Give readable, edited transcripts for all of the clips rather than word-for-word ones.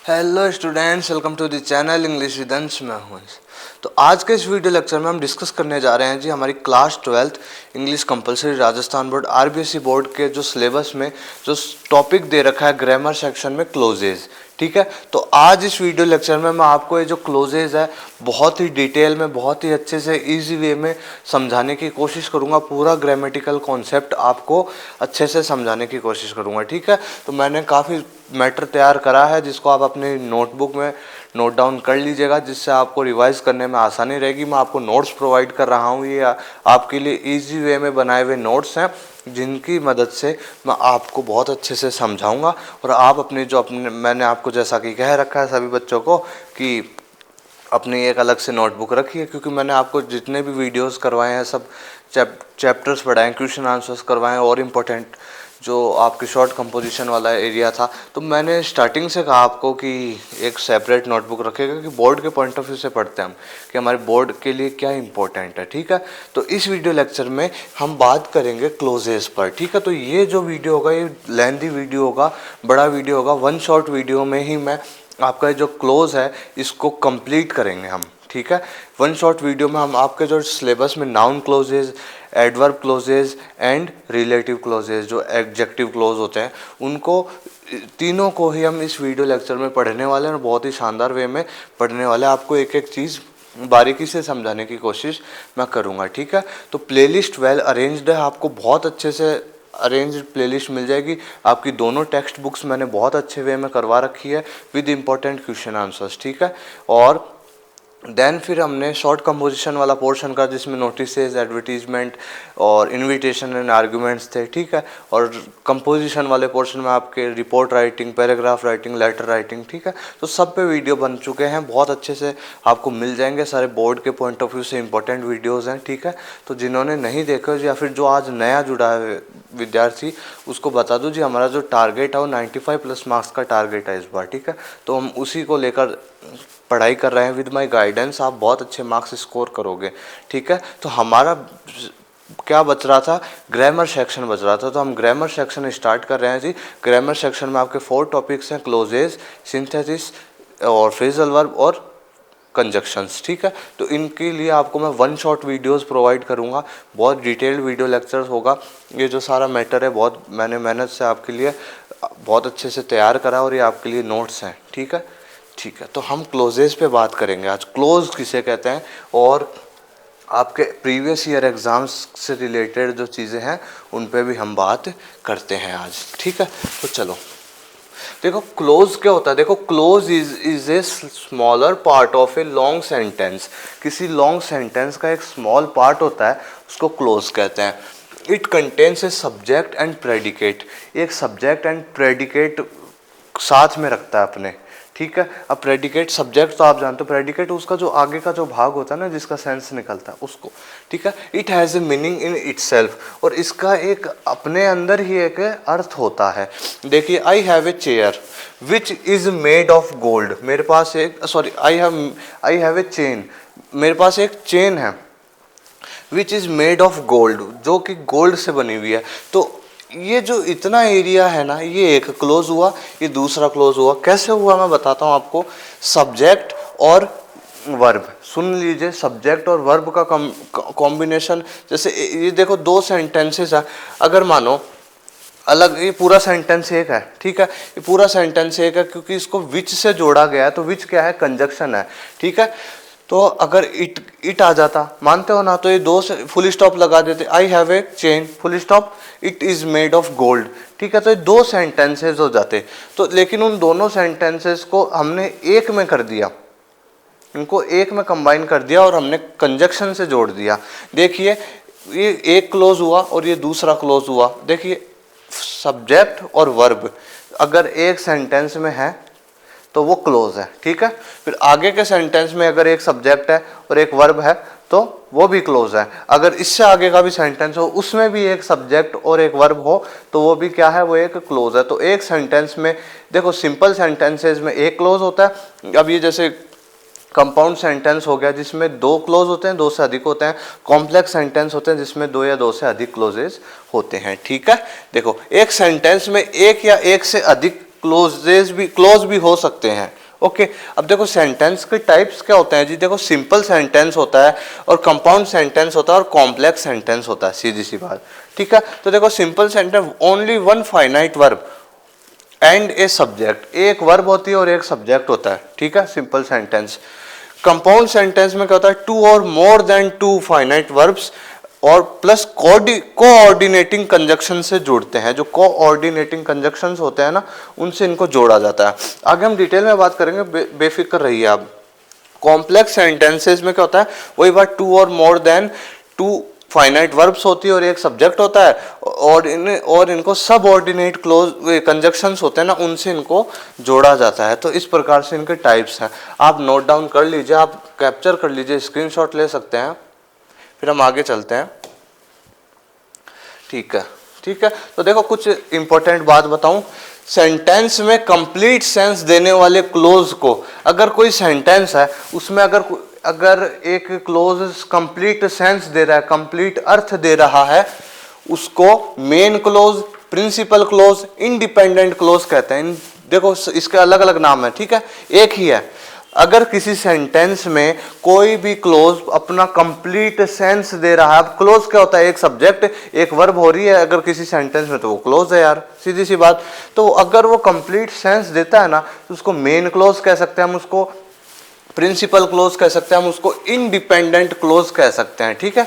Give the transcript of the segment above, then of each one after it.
Hello students, welcome to the channel English with Ansh. मैं हूं अंश। तो आज के इस वीडियो लेक्चर में हम डिस्कस करने जा रहे हैं जी हमारी class 12th English compulsory Rajasthan board RBSE board के जो सिलेबस में जो टॉपिक दे रखा है ग्रामर सेक्शन में क्लोजेज। ठीक है, तो आज इस वीडियो लेक्चर में मैं आपको ये जो क्लोजेज है बहुत ही डिटेल में, बहुत ही अच्छे से इजी वे में समझाने की कोशिश करूंगा। पूरा ग्रामेटिकल कॉन्सेप्ट आपको अच्छे से समझाने की कोशिश करूंगा। ठीक है, तो मैंने काफ़ी मैटर तैयार करा है जिसको आप अपने नोटबुक में नोट डाउन कर लीजिएगा, जिससे आपको रिवाइज करने में आसानी रहेगी। मैं आपको नोट्स प्रोवाइड कर रहा हूँ, ये आपके लिए इजी वे में बनाए हुए नोट्स हैं जिनकी मदद से मैं आपको बहुत अच्छे से समझाऊंगा। और आप अपने मैंने आपको जैसा कि कह रखा है सभी बच्चों को कि अपनी एक अलग से नोटबुक रखिए, क्योंकि मैंने आपको जितने भी वीडियोस करवाए हैं सब चैप्टर्स पढ़ाए, क्वेश्चन आंसर्स करवाए और इम्पोर्टेंट जो आपके शॉर्ट कंपोजिशन वाला एरिया था। तो मैंने स्टार्टिंग से कहा आपको कि एक सेपरेट नोटबुक रखेगा, कि बोर्ड के पॉइंट ऑफ व्यू से पढ़ते हैं हम कि हमारे बोर्ड के लिए क्या इंपॉर्टेंट है। ठीक है, तो इस वीडियो लेक्चर में हम बात करेंगे क्लोजेस पर। ठीक है, तो ये जो वीडियो होगा ये लेंथी वीडियो होगा, बड़ा वीडियो होगा। वन शॉर्ट वीडियो में ही मैं आपका जो क्लोज है इसको कंप्लीट करेंगे हम। ठीक है, वन शॉर्ट वीडियो में हम आपके जो सिलेबस में noun clauses, adverb clauses and relative clauses, जो एडजेक्टिव क्लोज होते हैं, उनको तीनों को ही हम इस वीडियो लेक्चर में पढ़ने वाले हैं और बहुत ही शानदार वे में पढ़ने वाले हैं। आपको एक एक चीज़ बारीकी से समझाने की कोशिश मैं करूँगा। ठीक है, तो प्लेलिस्ट वेल अरेंज्ड है, आपको बहुत अच्छे से अरेंज्ड प्लेलिस्ट मिल जाएगी। आपकी दोनों टेक्स्ट बुक्स मैंने बहुत अच्छे वे में करवा रखी है विद इम्पोर्टेंट क्वेश्चन आंसर्स। ठीक है, और देन फिर हमने शॉर्ट कंपोजिशन वाला पोर्शन का जिसमें नोटिसेज, एडवर्टीजमेंट और इनविटेशन एंड आर्गुमेंट्स थे। ठीक है, और कंपोजिशन वाले पोर्शन में आपके report writing, paragraph writing, letter writing. ठीक है, तो सब पे वीडियो बन चुके हैं, बहुत अच्छे से आपको मिल जाएंगे। सारे बोर्ड के पॉइंट ऑफ व्यू से इंपॉर्टेंट वीडियोज़ हैं। ठीक है, तो जिन्होंने नहीं देखा या फिर जो आज नया जुड़ा है विद्यार्थी, उसको बता दूँ जी हमारा जो टारगेट है वो 95+ मार्क्स का टारगेट है इस बार। ठीक है, तो हम उसी को लेकर पढ़ाई कर रहे हैं। विद माय गाइडेंस आप बहुत अच्छे मार्क्स स्कोर करोगे। ठीक है, तो हमारा क्या बच रहा था, ग्रामर सेक्शन बच रहा था, तो हम ग्रामर सेक्शन स्टार्ट कर रहे हैं जी। ग्रामर सेक्शन में आपके 4 टॉपिक्स हैं, क्लोजेज, सिंथेसिस और फ्रेजल वर्ब और कंजक्शंस। ठीक है, तो इनके लिए आपको मैं वन शॉट वीडियोस प्रोवाइड करूंगा, बहुत डिटेल्ड वीडियो लेक्चर्स होगा। ये जो सारा मैटर है बहुत मैंने मेहनत से आपके लिए बहुत अच्छे से तैयार करा और ये आपके लिए नोट्स हैं। ठीक है, ठीक है, तो हम क्लोजेस पे बात करेंगे आज। क्लोज किसे कहते हैं और आपके प्रीवियस ईयर एग्जाम्स से रिलेटेड जो चीज़ें हैं उन पे भी हम बात करते हैं आज। ठीक है, तो चलो देखो क्लोज क्या होता है। देखो close is a smaller part of a long sentence. किसी लॉन्ग सेंटेंस का एक स्मॉल पार्ट होता है, उसको क्लोज कहते हैं। It contains a subject and predicate. एक सब्जेक्ट एंड प्रेडिकेट साथ में रखता है अपने। ठीक है, अब प्रेडिकेट, सब्जेक्ट तो आप जानते हो, प्रेडिकेट उसका जो आगे का जो भाग होता है ना जिसका सेंस निकलता है उसको। ठीक है, it has a meaning in itself, और इसका एक अपने अंदर ही एक अर्थ होता है। देखिए, I have a chair which is made of gold. मेरे पास एक आई हैव ए चेन, मेरे पास एक चेन है which is made of gold, जो कि गोल्ड से बनी हुई है। तो ये जो इतना एरिया है ना, ये एक क्लोज हुआ, ये दूसरा क्लोज हुआ। कैसे हुआ मैं बताता हूँ आपको। सब्जेक्ट और वर्ब, सुन लीजिए, सब्जेक्ट और वर्ब का कॉम्बिनेशन। जैसे ये देखो दो सेंटेंसेस है, अगर मानो अलग, ये पूरा सेंटेंस एक है। ठीक है, ये पूरा सेंटेंस एक है क्योंकि इसको विच से जोड़ा गया है, तो विच क्या है, कंजक्शन है। ठीक है, तो अगर इट आ जाता, मानते हो ना, तो ये दो से फुल स्टॉप लगा देते। I have a chain, full stop, it is made of gold. ठीक है, तो ये दो सेंटेंसेस हो जाते। तो लेकिन उन दोनों सेंटेंसेस को हमने एक में कर दिया, इनको एक में कंबाइन कर दिया और हमने कंजक्शन से जोड़ दिया। देखिए, ये एक क्लोज हुआ और ये दूसरा क्लोज हुआ। देखिए, सब्जेक्ट और वर्ब अगर एक सेंटेंस में है तो वो क्लोज है। ठीक है, फिर आगे के सेंटेंस में अगर एक सब्जेक्ट है और एक वर्ब है तो वो भी क्लोज है। अगर इससे आगे का भी सेंटेंस हो, उसमें भी एक सब्जेक्ट और एक वर्ब हो, तो वो भी क्या है, वो एक क्लोज है। तो एक सेंटेंस में देखो, सिंपल सेंटेंसेस में एक क्लोज होता है। अब ये जैसे कंपाउंड सेंटेंस हो गया जिसमें दो क्लोज होते हैं, दो से अधिक होते हैं। कॉम्प्लेक्स सेंटेंस होते हैं जिसमें दो या दो से अधिक क्लोजेस होते हैं। ठीक है, देखो एक सेंटेंस में एक या एक से अधिक क्लोज भी हो सकते हैं। ओके अब देखो सेंटेंस के टाइप्स क्या होते हैं जी, देखो सिंपल सेंटेंस होता है और कंपाउंड सेंटेंस होता है और कॉम्प्लेक्स सेंटेंस होता है, सीधी सी बात। ठीक है, तो देखो simple sentence only one finite verb and a subject, एक वर्ब होती है और एक सब्जेक्ट होता है। ठीक है, सिंपल सेंटेंस। कंपाउंड सेंटेंस में क्या होता है, टू और more than two finite verbs और प्लस कोऑर्डिनेटिंग कंजक्शन से जुड़ते हैं। जो कोऑर्डिनेटिंग कंजक्शंस होते हैं ना, उनसे इनको जोड़ा जाता है। आगे हम डिटेल में बात करेंगे, बेफिक्र रहिए आप। कॉम्प्लेक्स सेंटेंसेस में क्या होता है, वही बात, टू और more than two finite verbs होती है और एक सब्जेक्ट होता है और इनको सब ऑर्डिनेट क्लोज कंजक्शंस होते हैं ना, उनसे इनको जोड़ा जाता है। तो इस प्रकार से इनके टाइप्स हैं। आप नोट डाउन कर लीजिए, आप कैप्चर कर लीजिए, स्क्रीनशॉट ले सकते हैं। फिर हम आगे चलते हैं। ठीक है, ठीक है, तो देखो कुछ इंपॉर्टेंट बात बताऊं। सेंटेंस में कंप्लीट सेंस देने वाले क्लोज को, अगर कोई सेंटेंस है उसमें अगर एक क्लोज कंप्लीट सेंस दे रहा है, कंप्लीट अर्थ दे रहा है, उसको main clause, principal clause, independent clause कहते हैं। देखो इसके अलग अलग नाम है, ठीक है, एक ही है। अगर किसी सेंटेंस में कोई भी क्लोज अपना कंप्लीट सेंस दे रहा है, अब क्लोज क्या होता है, एक सब्जेक्ट एक वर्ब हो रही है अगर किसी सेंटेंस में, तो वो क्लोज है यार, सीधी सी बात। तो अगर वो कंप्लीट सेंस देता है ना, तो उसको मेन क्लोज कह सकते हैं, हम उसको प्रिंसिपल क्लोज कह सकते हैं, हम उसको इंडिपेंडेंट क्लोज कह सकते हैं। ठीक है,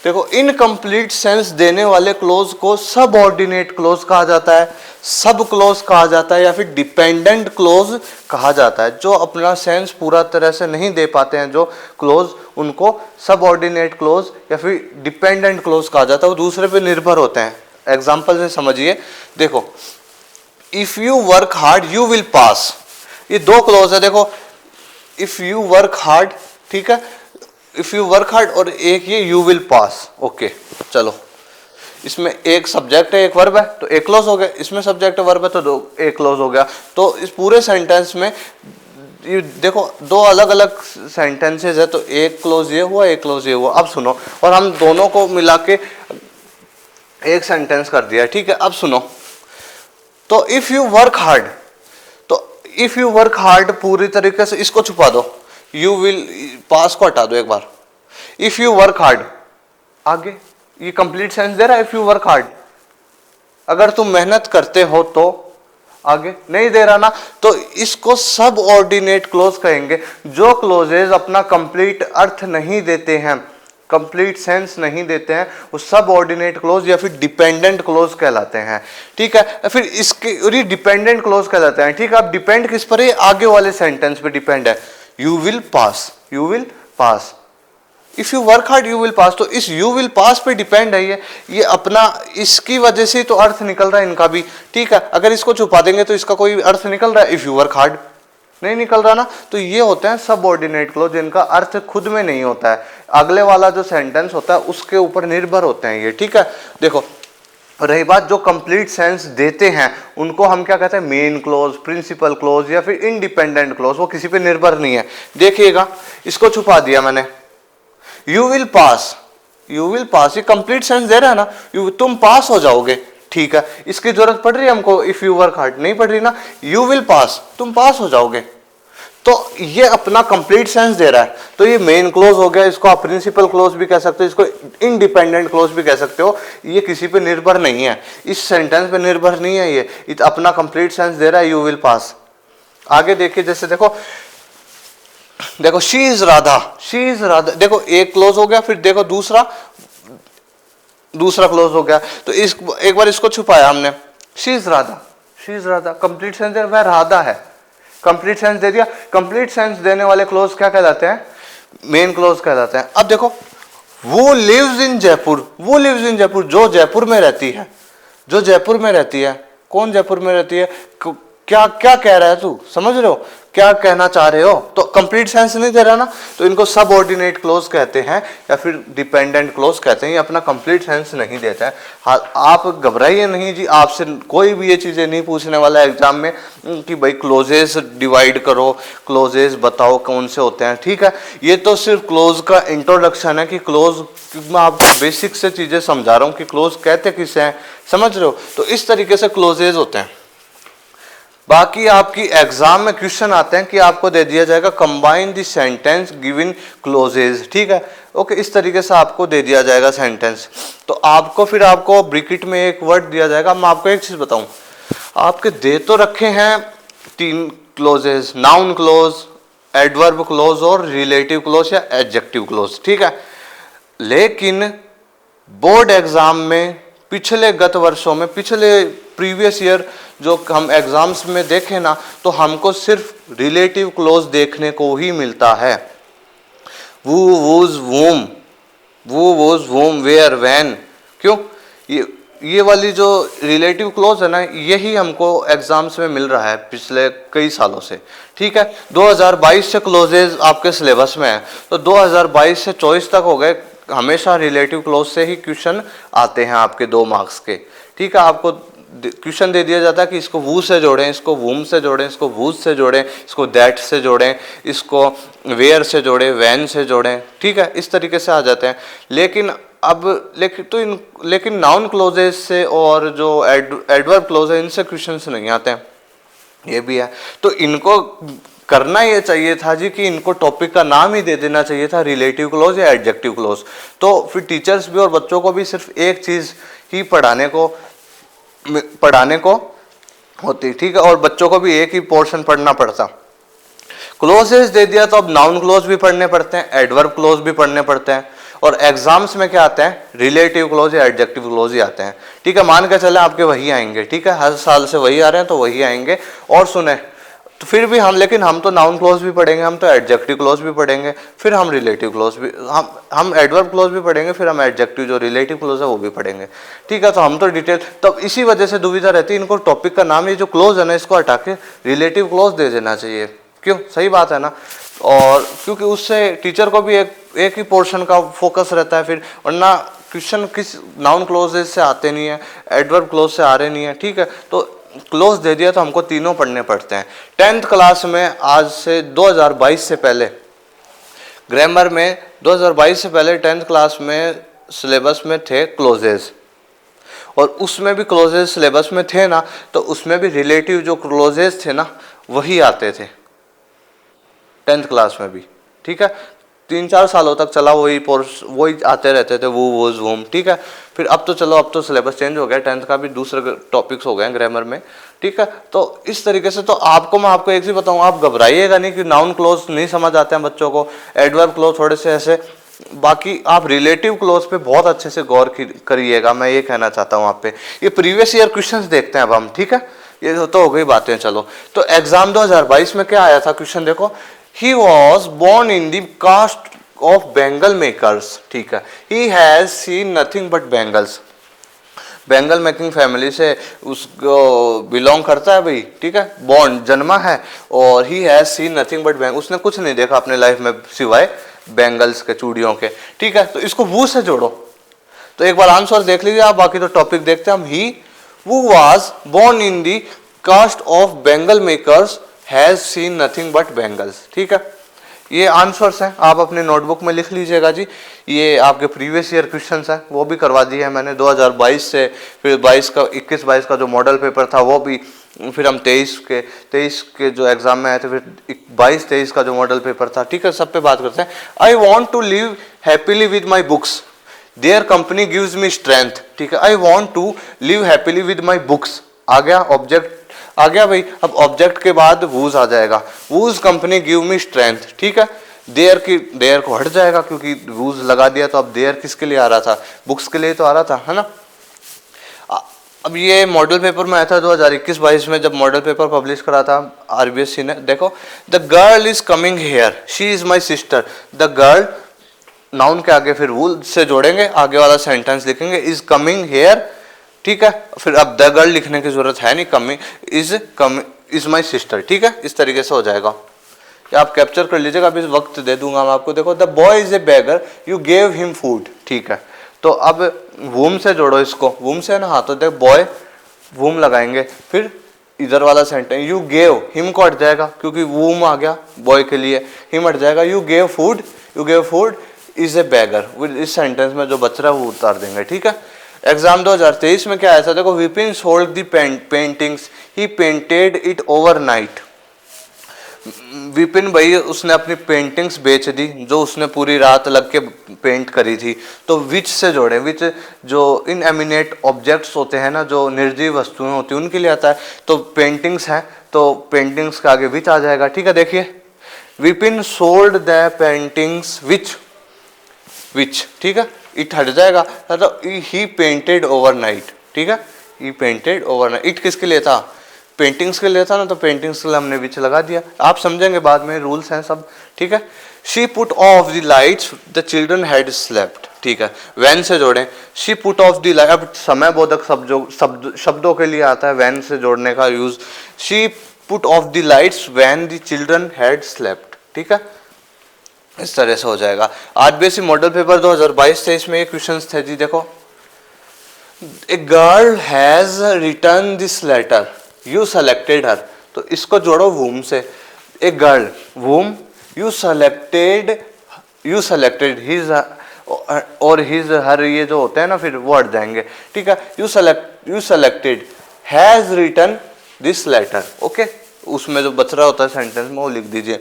देखो इनकम्प्लीट सेंस देने वाले क्लोज को सब ऑर्डिनेट क्लोज कहा जाता है, सब क्लोज कहा जाता है, या फिर डिपेंडेंट क्लोज कहा जाता है। जो अपना सेंस पूरा तरह से नहीं दे पाते हैं जो क्लोज, उनको सब ऑर्डिनेट क्लोज या फिर डिपेंडेंट क्लोज कहा जाता है, वो दूसरे पे निर्भर होते हैं। एग्जाम्पल से समझिए, देखो if you work hard you will pass, ये दो क्लोज है। देखो इफ यू वर्क हार्ड, ठीक है, इफ यू वर्क हार्ड, और एक ये यू विल पास। ओके चलो, इसमें एक सब्जेक्ट है एक वर्ब है, तो एक क्लोज हो गया। इसमें सब्जेक्ट वर्ब है तो दो, एक क्लोज हो गया। तो इस पूरे सेंटेंस में ये देखो दो अलग अलग सेंटेंसेस है, तो एक क्लोज ये हुआ, एक क्लोज ये हुआ। अब सुनो, और हम दोनों को मिला के एक सेंटेंस कर दिया। ठीक है, अब सुनो, तो इफ यू वर्क हार्ड, तो इफ यू वर्क हार्ड पूरी तरीके से इसको छुपा दो, यू विल पास को हटा दो एक बार। इफ यू वर्क हार्ड, आगे ये कंप्लीट सेंस दे रहा है, इफ यू वर्क हार्ड, अगर तुम मेहनत करते हो तो, आगे नहीं दे रहा ना, तो इसको सब ऑर्डिनेट क्लोज कहेंगे। जो क्लोजेज अपना कंप्लीट अर्थ नहीं देते हैं, कंप्लीट सेंस नहीं देते हैं, वो सब ऑर्डिनेट क्लोज या फिर डिपेंडेंट क्लोज कहलाते हैं। ठीक है, फिर इसके डिपेंडेंट क्लोज कहलाते हैं। ठीक है, अब डिपेंड किस पर है, आगे वाले सेंटेंस पे डिपेंड है। You will pass, you will pass, if you work hard you will pass, तो इस यू विल पास पे डिपेंड है ये अपना, इसकी वजह से तो अर्थ निकल रहा है इनका भी। ठीक है, अगर इसको छुपा देंगे तो इसका कोई अर्थ निकल रहा है, इफ यू वर्क हार्ड नहीं निकल रहा ना, तो ये होते हैं सब ऑर्डिनेट क्लोज, जिनका अर्थ खुद में नहीं होता है, अगले वाला जो सेंटेंस होता है उसके ऊपर निर्भर होते हैं ये। ठीक है, देखो रही बात जो कंप्लीट सेंस देते हैं, उनको हम क्या कहते हैं, मेन क्लोज, प्रिंसिपल क्लोज या फिर इंडिपेंडेंट क्लोज, वो किसी पे निर्भर नहीं है। देखिएगा इसको छुपा दिया मैंने, you will pass, you will pass, ये कंप्लीट सेंस दे रहा है ना, तुम पास हो जाओगे। ठीक है, इसकी जरूरत पड़ रही है हमको, इफ यू वर्क हार्ड नहीं पड़ रही ना, यू विल पास, तुम पास हो जाओगे, तो ये अपना कंप्लीट सेंस दे रहा है, तो ये मेन क्लोज हो गया। इसको आप प्रिंसिपल क्लोज भी कह सकते हो, इसको इंडिपेंडेंट क्लोज भी कह सकते हो। ये किसी पे निर्भर नहीं है, इस सेंटेंस पे निर्भर नहीं है, ये अपना कंप्लीट सेंस दे रहा है, यू विल पास। आगे देखिए, जैसे देखो she is Radha, she is Radha, देखो एक क्लोज हो गया, फिर देखो दूसरा क्लोज हो गया, तो इस एक बार इसको छुपाया हमने, she is Radha, she is Radha, complete sense दे, वह राधा है, कंप्लीट सेंस दे दिया। कंप्लीट सेंस देने वाले क्लोज क्या कहलाते हैं, मेन क्लोज कहलाते हैं। अब देखो वो लिव्स इन जयपुर, वो लिव्स इन जयपुर, जो जयपुर में रहती है, जो जयपुर में रहती है, कौन जयपुर में रहती है, क्या क्या कह रहा है तू, समझ रहे हो क्या कहना चाह रहे हो, तो कंप्लीट सेंस नहीं दे रहा ना, तो इनको सब ऑर्डिनेट क्लोज कहते हैं या फिर डिपेंडेंट क्लोज कहते हैं। ये अपना कंप्लीट सेंस नहीं देता है। आप घबराइए नहीं जी, आपसे कोई भी ये चीजें नहीं पूछने वाला है एग्जाम में कि भाई क्लोजेस डिवाइड करो, क्लोजेस बताओ कौन से होते हैं। ठीक है, ये तो सिर्फ क्लोज का इंट्रोडक्शन है कि क्लोज, मैं आपको बेसिक से चीजें समझा रहा हूँ कि क्लोज कहते किसे हैं, समझ रहे हो। तो इस तरीके से क्लोजेस होते हैं। बाकी आपकी एग्जाम में क्वेश्चन आते हैं कि आपको दे दिया जाएगा combine the sentence given clauses, ठीक है, ओके, इस तरीके से आपको दे दिया जाएगा सेंटेंस। तो आपको फिर आपको ब्रैकेट में एक वर्ड दिया जाएगा। मैं आपको एक चीज बताऊं, आपके दे तो रखे हैं 3 clauses, noun clause, adverb clause और रिलेटिव क्लोज या एडजेक्टिव क्लोज, ठीक है, लेकिन बोर्ड एग्जाम में पिछले गत वर्षों में, पिछले प्रीवियस ईयर जो हम एग्जाम्स में देखें ना, तो हमको सिर्फ रिलेटिव क्लोज देखने को ही मिलता है। वो वोज वोम, वो वोज वोम, वेयर, वैन, क्यों, ये वाली जो रिलेटिव क्लोज है ना, यही हमको एग्जाम्स में मिल रहा है पिछले कई सालों से, ठीक है। 2022 से क्लोजेज आपके सिलेबस में है, तो 2022 से 24 तक हो गए, हमेशा रिलेटिव क्लोज से ही क्वेश्चन आते हैं आपके 2 मार्क्स के, ठीक है। आपको क्वेश्चन दे दिया जाता है कि इसको वो से जोड़ें, इसको वूम से जोड़ें, इसको वूज से जोड़ें, इसको दैट से जोड़ें, इसको वेयर से जोड़ें, वैन से जोड़ें, ठीक है, इस तरीके से आ जाते हैं। लेकिन नाउन क्लोजेस से और जो एडवर्ब क्लोज है, इनसे क्वेश्चंस नहीं आते हैं, ये भी है। तो इनको करना ये चाहिए था जी कि इनको टॉपिक का नाम ही दे देना चाहिए था, रिलेटिव क्लोज या एडजेक्टिव क्लोज। तो फिर टीचर्स भी और बच्चों को भी सिर्फ एक चीज ही पढ़ाने को होती, ठीक है, और बच्चों को भी एक ही पोर्शन पढ़ना पड़ता। क्लोजेस दे दिया तो अब नाउन क्लोज भी पढ़ने पड़ते हैं, एडवर्ब क्लोज भी पढ़ने पड़ते हैं, और एग्जाम्स में क्या आते हैं, रिलेटिव क्लोज या एडजेक्टिव क्लोज ही आते हैं, ठीक है। मान के चले आपके वही आएंगे, ठीक है, हर साल से वही आ रहे हैं तो वही आएंगे। और सुने तो फिर भी लेकिन हम तो नाउन क्लोज भी पढ़ेंगे, हम तो एडजेक्टिव क्लोज भी पढ़ेंगे, फिर हम रिलेटिव क्लोज भी, हम एडवर्ब क्लोज भी पढ़ेंगे, फिर हम एडजेक्टिव जो रिलेटिव क्लोज है वो भी पढ़ेंगे, ठीक है। तो हम तो डिटेल, तब इसी वजह से दुविधा रहती है, इनको टॉपिक का नाम, ये जो क्लोज है ना, इसको हटा के रिलेटिव क्लोज दे देना चाहिए, क्यों, सही बात है ना। और क्योंकि उससे टीचर को भी एक ही पोर्शन का फोकस रहता है फिर, वरना क्वेश्चन किस नाउन क्लोजेज से आते नहीं है, एडवर्ब क्लोज से आ रहे नहीं है, ठीक है। तो क्लोज दे दिया तो हमको तीनों पढ़ने पड़ते हैं। 10th क्लास में आज से 2022 से पहले ग्रामर में 2022 से पहले 10th क्लास में सिलेबस में थे क्लोजेज, और उसमें भी क्लोजेज सिलेबस में थे ना, तो उसमें भी रिलेटिव जो क्लोजेज थे ना वही आते थे 10th क्लास में भी, ठीक है। 3-4 सालों तक चला वही आते रहते थे, वो वोज वोम, ठीक है। फिर अब तो चलो, अब तो सिलेबस चेंज हो गया, 10th का भी दूसरे टॉपिक्स हो गए हैं ग्रामर में, ठीक है। तो इस तरीके से, तो मैं आपको एक चीज बताऊं, आप घबराइएगा नहीं कि नाउन क्लोज नहीं समझ आते हैं बच्चों को, एडवर्ब क्लोज थोड़े से ऐसे, बाकी आप रिलेटिव क्लोज पे बहुत अच्छे से गौर करिएगा, मैं ये कहना चाहता हूँ आप पे। ये प्रीवियस ईयर क्वेश्चंस देखते हैं अब हम, ठीक है, ये तो हो गई बातें। चलो, तो एग्जाम 2022 में क्या आया था क्वेश्चन देखो, he was born in the caste of Bengal makers, ठीक है, he has seen nothing but Bengals, Bengal making family से उसको बिलोंग करता है भाई, ठीक है, बॉर्न जन्मा है, और he has seen nothing but bangle, उसने कुछ नहीं देखा अपने लाइफ में सिवाय बैंगल्स के, चूड़ियों के, ठीक है। तो इसको वो से जोड़ो, तो एक बार आंसर देख लीजिए आप, बाकी तो टॉपिक देखते हैं हम। ही who was born in the caste of Bengal makers has seen nothing but Bengals, ठीक है। ये आंसर्स हैं, आप अपने नोटबुक में लिख लीजिएगा जी। ये आपके प्रीवियस ईयर क्वेश्चंस हैं, वो भी करवा दिए हैं मैंने 2022 से, फिर 21-22 का जो मॉडल पेपर था वो भी, फिर हम 23 के जो एग्जाम में आए थे, फिर 22-23 का जो मॉडल पेपर था, ठीक है, सब पे बात करते हैं। I want to live happily with my books, their company gives me strength, ठीक है। I want to live happily with my books, आ गया ऑब्जेक्ट, आ गया भाई। अब ऑब्जेक्ट के बाद वूज आ जाएगा, whose company give me strength, ठीक है। देयर को हट जाएगा क्योंकि वूज लगा दिया, तो अब देयर किसके लिए आ रहा था, बुक्स के लिए तो आ रहा था, है ना। अब ये मॉडल पेपर में आया था 2021-22 में, जब मॉडल पेपर पब्लिश करा था आरबीएससी ने, देखो, the girl is coming here, she is my sister, the girl noun के आगे फिर वूज से जोड़ेंगे, आगे वाला सेंटेंस लिखेंगे, इज कमिंग हेयर, ठीक है। फिर अब द गर्ल लिखने की जरूरत है नहीं, कमिंग इज माई सिस्टर, ठीक है, इस तरीके से हो जाएगा। आप कैप्चर कर लीजिएगा, अभी वक्त दे दूंगा मैं आपको। देखो, the boy is a beggar, you gave him food, ठीक है। तो अब वूम से जोड़ो इसको, वूम से है ना, हाँ, तो देख बॉय वूम लगाएंगे, फिर इधर वाला सेंटेंस यू गेव हिम को हट जाएगा क्योंकि वूम आ गया बॉय के लिए, हिम हट जाएगा, you gave food is a beggar, इस सेंटेंस में जो बच रहा है वो उतार देंगे, ठीक है। एग्जाम 2023 में क्या आया था देखो, Vipin sold the paintings, he painted it overnight. Vipin भाई उसने अपनी पेंटिंग्स बेच दी जो उसने पूरी रात लग के पेंट करी थी। तो विच से जोड़े, विच जो इनएमिनेट ऑब्जेक्ट्स होते हैं ना, जो निर्जीव वस्तुएं होती हैं उनके लिए आता है। तो पेंटिंग्स है तो पेंटिंग्स का आगे विच आ जाएगा। ठीक है, देखिए विपिन सोल्ड द पेंटिंग्स विच, ठीक है, इट हट जाएगा तो ही पेंटेड ओवरनाइट। ठीक है, ही पेंटेड ओवरनाइट, इट किसके लिए था, पेंटिंग्स के लिए था ना, तो पेंटिंग्स के लिए हमने विच लगा दिया। आप समझेंगे बाद में, रूल्स हैं सब। ठीक है, she put off the lights, the children had slept. ठीक है, वैन से जोड़ें, she put off the light. अब समय बोधक शब्दों के लिए आता है वैन से जोड़ने का use. She put off the lights when the children had slept. ठीक है, इस तरह से हो जाएगा। आरबीएससी मॉडल पेपर 2022-23 में ये क्वेश्चंस थे जी। देखो, a girl has return this letter, you selected her. तो इसको जोड़ो वूम से, a girl whom, you selected his और हिज हर, ये जो होते हैं ना फिर वो हट जाएंगे। ठीक है, you selected has return this letter. Okay, उसमें जो बच रहा होता है सेंटेंस में वो लिख दीजिए।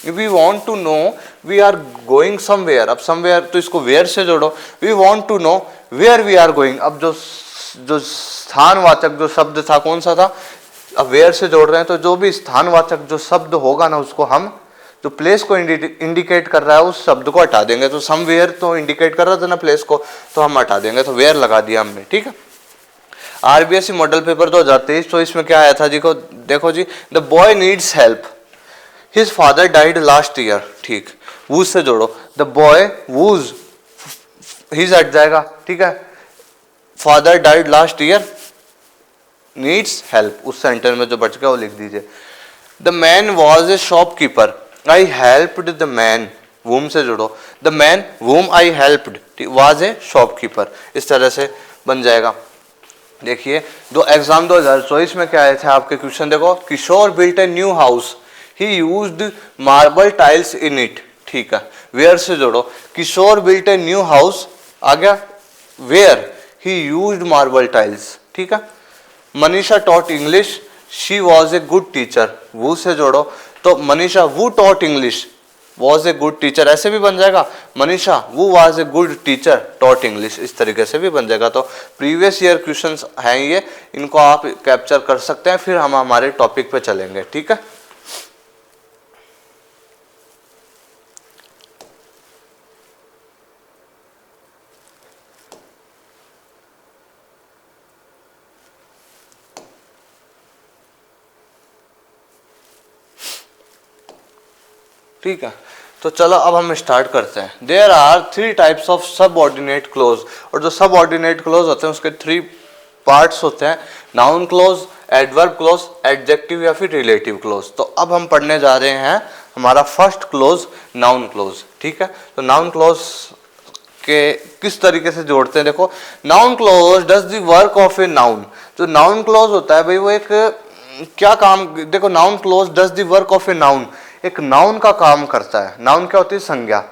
We want to know we are going somewhere. अब समवेयर तो इसको वेयर से जोड़ो, we want to know where we are going. अब जो स्थानवाचक जो शब्द था कौन सा था, अब वेयर से जोड़ रहे हैं तो जो भी स्थानवाचक जो शब्द होगा ना उसको हम, जो प्लेस को इंडिकेट कर रहा है उस शब्द को हटा देंगे। तो समवेयर तो इंडिकेट कर रहा था ना प्लेस को, तो हम हटा देंगे, तो वेयर लगा दिया हमने। ठीक है, आरबीएससी मॉडल पेपर 2023 तो इसमें क्या आया था जी को, देखो जी, the boy needs help, his father died last year. ठीक, वूज से जोड़ो, द बॉय वूज, हिज हट जाएगा। ठीक है, father died last year, needs help, उस सेंटेंस में जो बच गया वो लिख दीजिए। The man was a shopkeeper, I helped the man, whom से जोड़ो, the man whom I helped was a shopkeeper. इस तरह से बन जाएगा। देखिए, दो एग्जाम 2024 में क्या आए थे आपके क्वेश्चन, देखो, Kishore built a new house, he used marble tiles in it. ठीक है, वेयर से जोड़ो, Kishore built a new house आ गया, where he used marble tiles. ठीक है, Manisha taught English, she was a good teacher, वो से जोड़ो, तो मनीषा वो taught English, was a good teacher, ऐसे भी बन जाएगा। मनीषा वो was a good teacher taught English, इस तरीके से भी बन जाएगा। तो प्रीवियस ईयर क्वेश्चंस हैं ये, इनको आप कैप्चर कर सकते हैं, फिर हम हमारे टॉपिक पे चलेंगे। ठीक है, ठीक है, तो चलो अब हम स्टार्ट करते हैं। There are 3 types of subordinate clause, और जो सबऑर्डिनेट क्लोज होते हैं उसके 3 पार्ट्स होते हैं, noun clause, adverb close, adjective या फिर रिलेटिव क्लोज। तो अब हम पढ़ने जा रहे हैं हमारा फर्स्ट क्लोज, नाउन क्लोज। ठीक है, तो नाउन क्लोज के किस तरीके से जोड़ते हैं, देखो, noun clause does the work of a noun. जो नाउन क्लोज होता है भाई वो एक क्या काम, देखो, noun clause does the work of a noun, एक नाउन का काम करता है। नाउन क्या होती है, संज्ञा।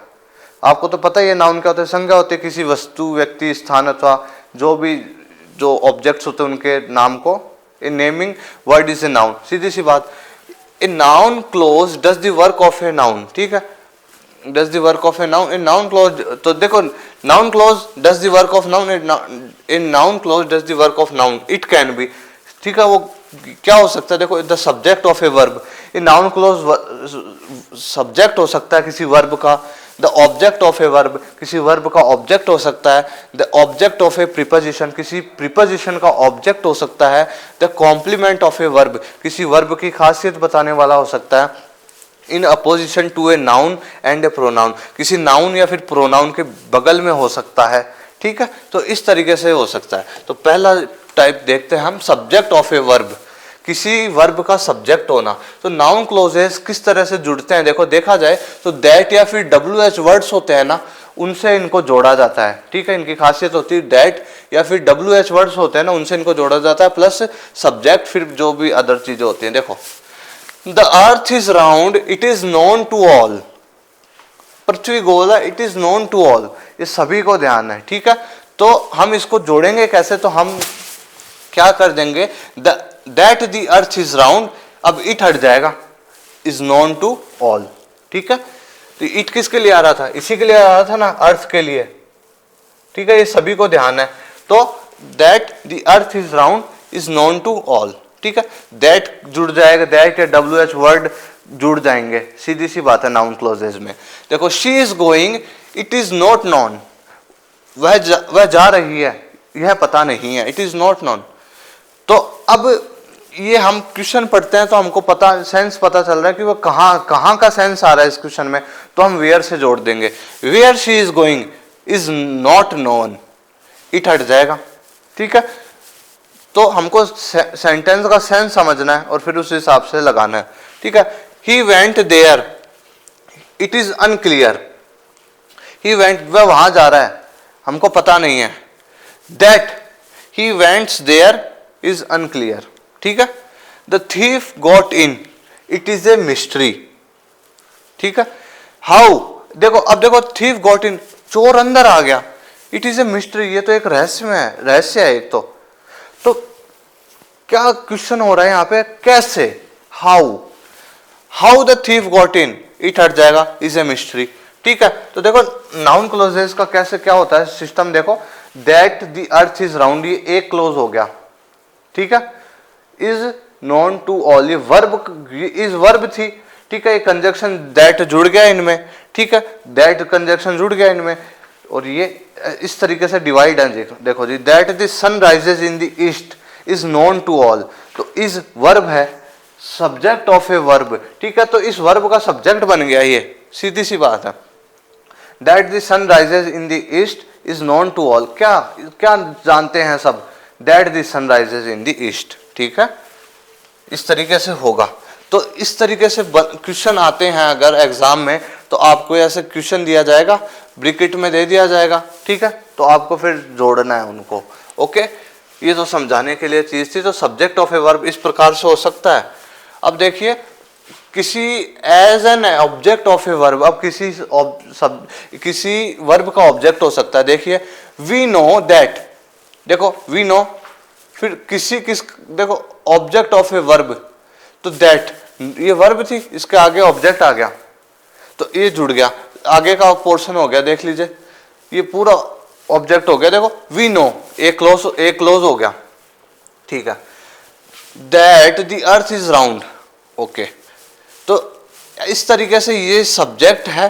आपको तो पता ही है नाउन क्या होता है, संज्ञा होती है किसी वस्तु, व्यक्ति, स्थान अथवा जो भी जो ऑब्जेक्ट्स होते हैं उनके नाम को। A naming word is a noun, सीधी सी बात। A noun clause does the work of a noun. ठीक है, does the work of a noun, a noun clause, तो देखो, noun clause does the work of noun, a noun clause does the work of noun, it can be. ठीक है, वो क्या हो सकता है, देखो, the subject of a verb, a noun clause subject हो सकता है किसी वर्ब का, the object of a verb, किसी वर्ब का ऑब्जेक्ट हो सकता है, the object of a preposition, किसी प्रीपोजिशन का ऑब्जेक्ट हो सकता है, the complement of a verb, किसी वर्ब की खासियत बताने वाला हो सकता है, in apposition to a noun and a pronoun, किसी नाउन या फिर प्रोनाउन के बगल में हो सकता है। ठीक है, तो इस तरीके से हो सकता है। तो पहला टाइप देखते हैं हम, सब्जेक्ट ऑफ ए वर्ब, किसी वर्ब का सब्जेक्ट होना। तो नाउन क्लोजेस किस तरह से जुड़ते हैं, देखो, देखा जाए तो दैट या फिर WH वर्ड्स होते हैं ना, उनसे इनको जोड़ा जाता है। ठीक है, इनकी खासियत होती है दैट या फिर WH वर्ड्स होते हैं ना, उनसे इनको जोड़ा जाता है, प्लस सब्जेक्ट, फिर जो भी अदर चीजें होती हैं। देखो, the earth is round, it is known to all, पृथ्वी गोल है, it is known to all, ये सभी को ध्यान है। ठीक है, तो हम इसको जोड़ेंगे कैसे, तो हम क्या कर देंगे, that the earth is round, अब इट हट जाएगा, इज नोन टू ऑल। ठीक है, तो इट किसके लिए आ रहा था, इसी के लिए आ रहा था ना, अर्थ के लिए। ठीक है, ये सभी को ध्यान है। तो that the earth is round is known to all. ठीक है, दैट जुड़ जाएगा, दैट या WH वर्ड जुड़ जाएंगे, सीधी सी बात है नाउन क्लोजेज में। देखो, she is going, it is not non, वह जा रही है, यह पता नहीं है, इट इज नॉट नॉन। तो अब ये हम क्वेश्चन पढ़ते हैं तो हमको पता, सेंस पता चल रहा है कि वो कहाँ का सेंस आ रहा है इस क्वेश्चन में, तो हम वेयर से जोड़ देंगे। Where she is going is not known, it हट जाएगा। ठीक है, तो हमको सेंटेंस का सेंस समझना है और फिर उस हिसाब से लगाना है। ठीक है, he went there, it is unclear, he went, वह वहां जा रहा है, हमको पता नहीं है। That he wents there is unclear. ठीक है, the thief got in, it is a mystery. ठीक है, हाउ, देखो अब देखो, थीफ गॉट इन, चोर अंदर आ गया, इट इज ए मिस्ट्री, ये तो एक रहस्य है एक। तो क्या क्वेश्चन हो रहा है यहाँ पे, कैसे, how the thief got in, it हट जाएगा, इज ए मिस्ट्री। ठीक है, तो देखो नाउन क्लोजेस का कैसे क्या होता है सिस्टम, देखो that the earth is round, ये एक क्लोज हो गया। ठीक है, इज नॉन टू ऑल, ये वर्ब थी। ठीक है, ये कंजक्शन दैट जुड़ गया इनमें। ठीक है, दैट कंजक्शन जुड़ गया इनमें, और ये इस तरीके से डिवाइड है। देखो जी, that the sun rises in the east is known to all, तो इज वर्ब है, सब्जेक्ट ऑफ ए वर्ब। ठीक है, तो इस वर्ब का सब्जेक्ट बन गया, ये सीधी सी बात है। That the sun rises in the east is known to all, क्या क्या जानते हैं सब, that the sun rises in the east. ठीक है, इस तरीके से होगा। तो इस तरीके से क्वेश्चन आते हैं अगर एग्जाम में, तो आपको ऐसे क्वेश्चन दिया जाएगा, ब्रैकेट में दे दिया जाएगा। ठीक है, तो आपको फिर जोड़ना है उनको। ओके, ये तो समझाने के लिए चीज थी। तो सब्जेक्ट ऑफ ए वर्ब इस प्रकार से हो सकता है। अब देखिए, किसी as an object of a verb, अब किसी वर्ब का ऑब्जेक्ट हो सकता है। देखिए, वी नो दैट, देखो वी नो, फिर देखो ऑब्जेक्ट ऑफ ए वर्ब, तो दैट, ये वर्ब थी, इसके आगे ऑब्जेक्ट आ गया, तो ये जुड़ गया, आगे का पोर्शन हो गया। देख लीजिए, ये पूरा ऑब्जेक्ट हो गया। देखो वी नो, एक क्लोज हो गया। ठीक है, that the earth is round. Okay, तो इस तरीके से ये सब्जेक्ट है,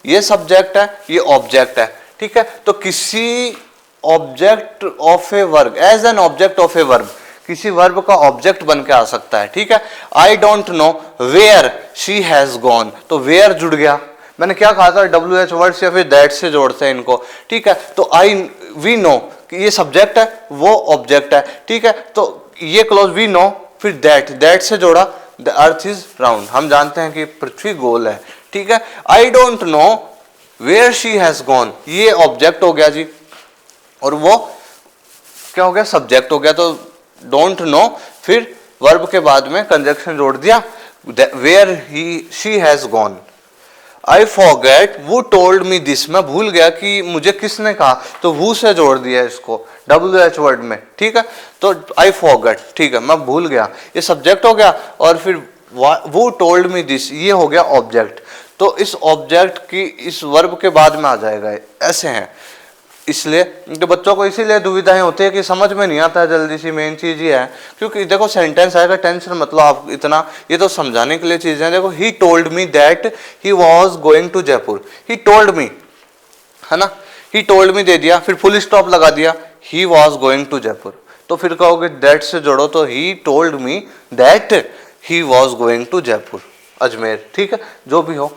ये सब्जेक्ट है, ये ऑब्जेक्ट है। ठीक है, तो किसी object of a verb, as an object of a verb, किसी वर्ब का ऑब्जेक्ट बन के आ सकता है। ठीक है, I don't know where she has gone, तो वेयर जुड़ गया। मैंने क्या कहा था, WH वर्ड या फिर दैट से जोड़ते हैं इनको। ठीक है, तो वी नो कि ये सब्जेक्ट है, वो ऑब्जेक्ट है। ठीक है, तो ये क्लोज वी नो, फिर दैट से जोड़ा, द अर्थ इज राउंड, हम जानते हैं कि पृथ्वी गोल है। ठीक है, I don't know where she has gone, ये ऑब्जेक्ट हो गया जी, और वो क्या हो गया, सब्जेक्ट हो गया। तो डोंट नो, फिर वर्ब के बाद में कंजक्शन जोड़ दिया, where she has gone. I forget who told me this, मैं भूल गया कि मुझे किसने कहा, तो वू से जोड़ दिया इसको WH वर्ड में। ठीक है, तो आई फॉरगेट, ठीक है, मैं भूल गया, ये सब्जेक्ट हो गया, और फिर वू टोल्ड मी दिस, ये हो गया ऑब्जेक्ट। तो इस ऑब्जेक्ट की इस वर्ब के बाद में आ जाएगा, ऐसे हैं। इसलिए तो बच्चों को इसीलिए दुविधाएं होती है कि समझ में नहीं आता है जल्दी सी, मेन चीज ये है, क्योंकि देखो सेंटेंस आएगा, टेंशन मतलब आप इतना, ये तो समझाने के लिए चीजें। देखो, he told me that he was going to Jaipur, he told me, है ना, ही टोल्ड मी दे दिया, फिर फुल स्टॉप लगा दिया, he was going to Jaipur, तो फिर कहोगे दैट से जोड़ो, तो he told me that he was going to Jaipur, Ajmer. ठीक है, जो भी हो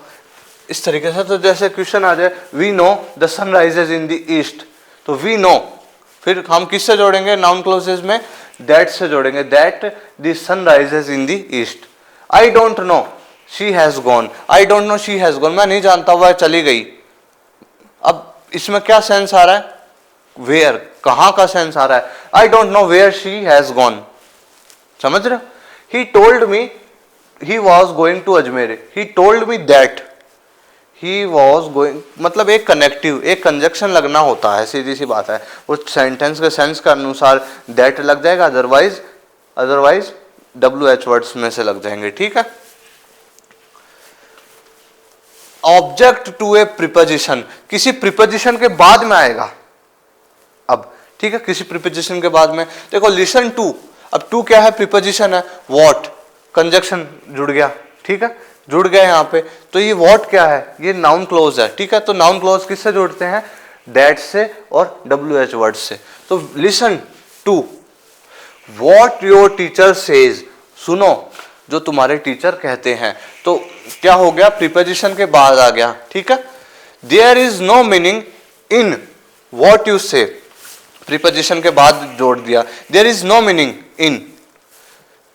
इस तरीके से। तो जैसे क्वेश्चन आ जाए, we know the sun rises in the east, तो वी नो, फिर हम किससे जोड़ेंगे नाउन क्लोजेज में, दैट से जोड़ेंगे, that the sun rises in the east. I don't know she has gone, I don't know she has gone, मैं नहीं जानता वह चली गई। अब इसमें क्या सेंस आ रहा है, वेयर, कहां का सेंस आ रहा है, I don't know where she has gone, समझ रहे हो। He told me he was going to Ajmer, he told me that he was going, मतलब एक कनेक्टिव, एक कंजक्शन लगना होता है, सीधी सी बात है। वो सेंटेंस के सेंस के अनुसार दैट लग जाएगा, अदरवाइज WH वर्ड्स में से लग जाएंगे, ठीक है। ऑब्जेक्ट टू ए प्रीपोजिशन, किसी प्रीपोजिशन के बाद में आएगा अब, ठीक है, किसी प्रीपोजिशन के बाद में। देखो लिसन टू, अब टू क्या है, प्रीपोजिशन है, व्हाट कंजक्शन जुड़ गया, ठीक है, जुड़ गया यहाँ पे। तो ये व्हाट क्या है, ये नाउन क्लोज है, ठीक है। तो नाउन क्लोज किससे जोड़ते हैं, दैट से और WH वर्ड से। तो listen to what your teacher says, सुनो जो तुम्हारे टीचर कहते हैं। तो क्या हो गया, प्रीपोजिशन के बाद आ गया, ठीक है। There is no meaning in what you say, preposition के बाद जोड़ दिया, there is no meaning in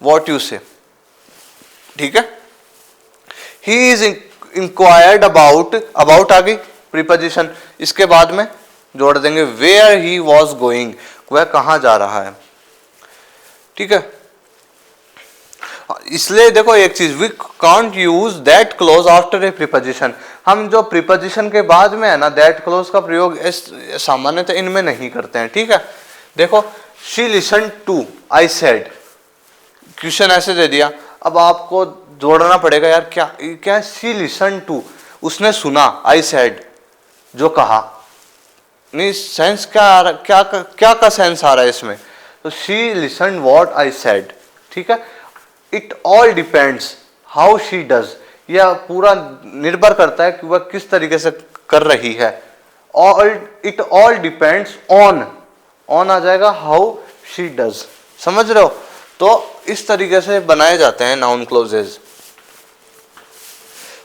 what you say, ठीक है। He is enquired about, about आ गई प्रीपोजिशन, इसके बाद में जोड़ देंगे वेयर ही वॉज गोइंग, वह कहाँ जा रहा है, ठीक है। इसलिए देखो एक चीज, we can't use that clause after a preposition, हम जो प्रीपोजिशन के बाद में है ना दैट क्लोज का प्रयोग सामान्यतः इनमें नहीं करते हैं, ठीक है। देखो she listen to I said, question ऐसे दे दिया, अब आपको जोड़ना पड़ेगा यार, क्या शी लिसन टू, उसने सुना, आई सेड जो कहा, नहीं सेंस क्या का सेंस आ रहा है इसमें, तो she listen what I said, ठीक है। It all depends how she does, यह पूरा निर्भर करता है कि वह किस तरीके से कर रही है। इट ऑल डिपेंड्स ऑन आ जाएगा हाउ शी डज, समझ रहे हो। तो इस तरीके से बनाए जाते हैं noun clauses.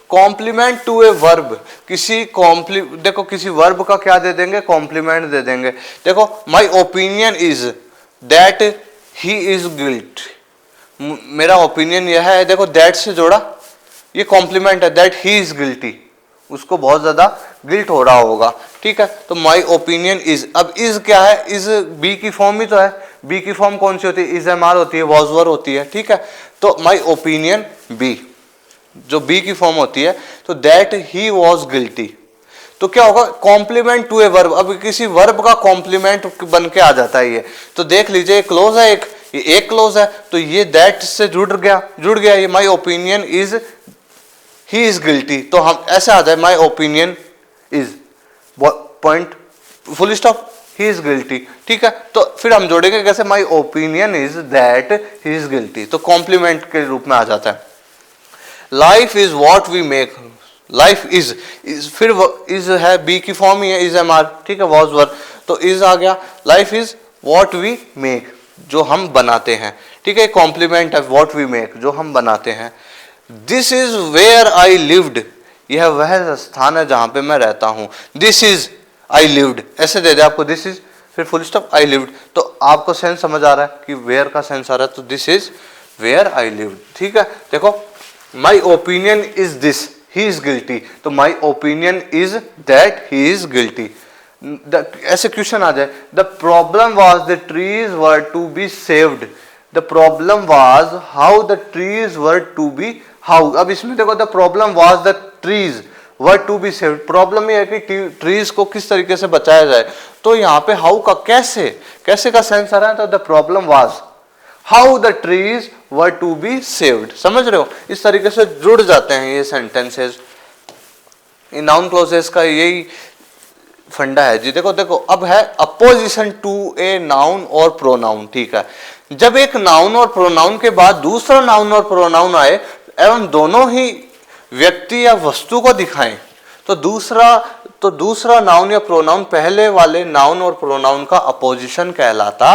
Complement to a verb, देखो किसी वर्ब का क्या दे देंगे, कॉम्प्लीमेंट दे देंगे। देखो my opinion is that he is guilt, मेरा ओपिनियन यह है, देखो दैट से जोड़ा, ये कॉम्प्लीमेंट है, दैट ही इज गिल्टी, उसको बहुत ज्यादा गिल्ट हो रहा होगा, ठीक है। तो माई ओपिनियन इज, अब इज क्या है, इज बी की फॉर्म ही तो है, बी की फॉर्म कौन सी होती है, इज एम आर होती है, वॉज वर होती है, ठीक है। तो माई ओपिनियन बी, जो बी की फॉर्म होती है, तो दैट ही वॉज गिल्टी, तो क्या होगा, कॉम्प्लीमेंट टू ए वर्ब, अब किसी वर्ब का कॉम्प्लीमेंट बन के आ जाता है ये। तो देख लीजिए क्लोज है ये एक क्लोज है, तो ये दैट से जुड़ गया ये my opinion is he is guilty, तो हम ऐसे आ जाए my opinion is point full stop he is guilty, ठीक है। तो फिर हम जोड़ेंगे कैसे, my opinion is that he is guilty, तो कॉम्प्लीमेंट के रूप में आ जाता है। Life is what we make, life is फिर इज है, बी की फॉर्म ही है, इज एम आर, ठीक है, वॉज वर, तो इज आ गया। Life is what we make, जो हम बनाते हैं, ठीक है, कॉम्प्लीमेंट है, वॉट वी मेक, जो हम बनाते हैं। This is where I lived, यह वह स्थान है जहां पे मैं रहता हूं। दिस इज आई लिव्ड, ऐसे दे दे आपको, दिस इज फिर फुल स्टॉप आई लिव्ड, तो आपको सेंस समझ आ रहा है कि वेयर का सेंस आ रहा है, तो this is where I lived, ठीक है। देखो my opinion is this, he is guilty, तो my opinion is that he is guilty. ऐसे क्वेश्चन आ जाए, the problem was the trees were to be saved, the problem was how the trees were to be, how, अब इसमें देखो the problem was the trees were to be saved, problem ये है कि trees को किस तरीके से बचाया जाए, तो यहाँ पे हाउ का कैसे का सेंस आ रहा है, तो the problem was how the trees were to be saved, समझ रहे हो, इस तरीके से जुड़ जाते हैं ये सेंटेंसेस। नाउन क्लोजेस का यही फंडा है जी। देखो अब है अपोजिशन टू ए नाउन और प्रोनाउन, ठीक है। जब एक नाउन और प्रोनाउन के बाद दूसरा नाउन और प्रोनाउन आए एवं दोनों ही व्यक्ति या वस्तु को दिखाएं, तो दूसरा नाउन या प्रोनाउन पहले वाले नाउन और प्रोनाउन का अपोजिशन कहलाता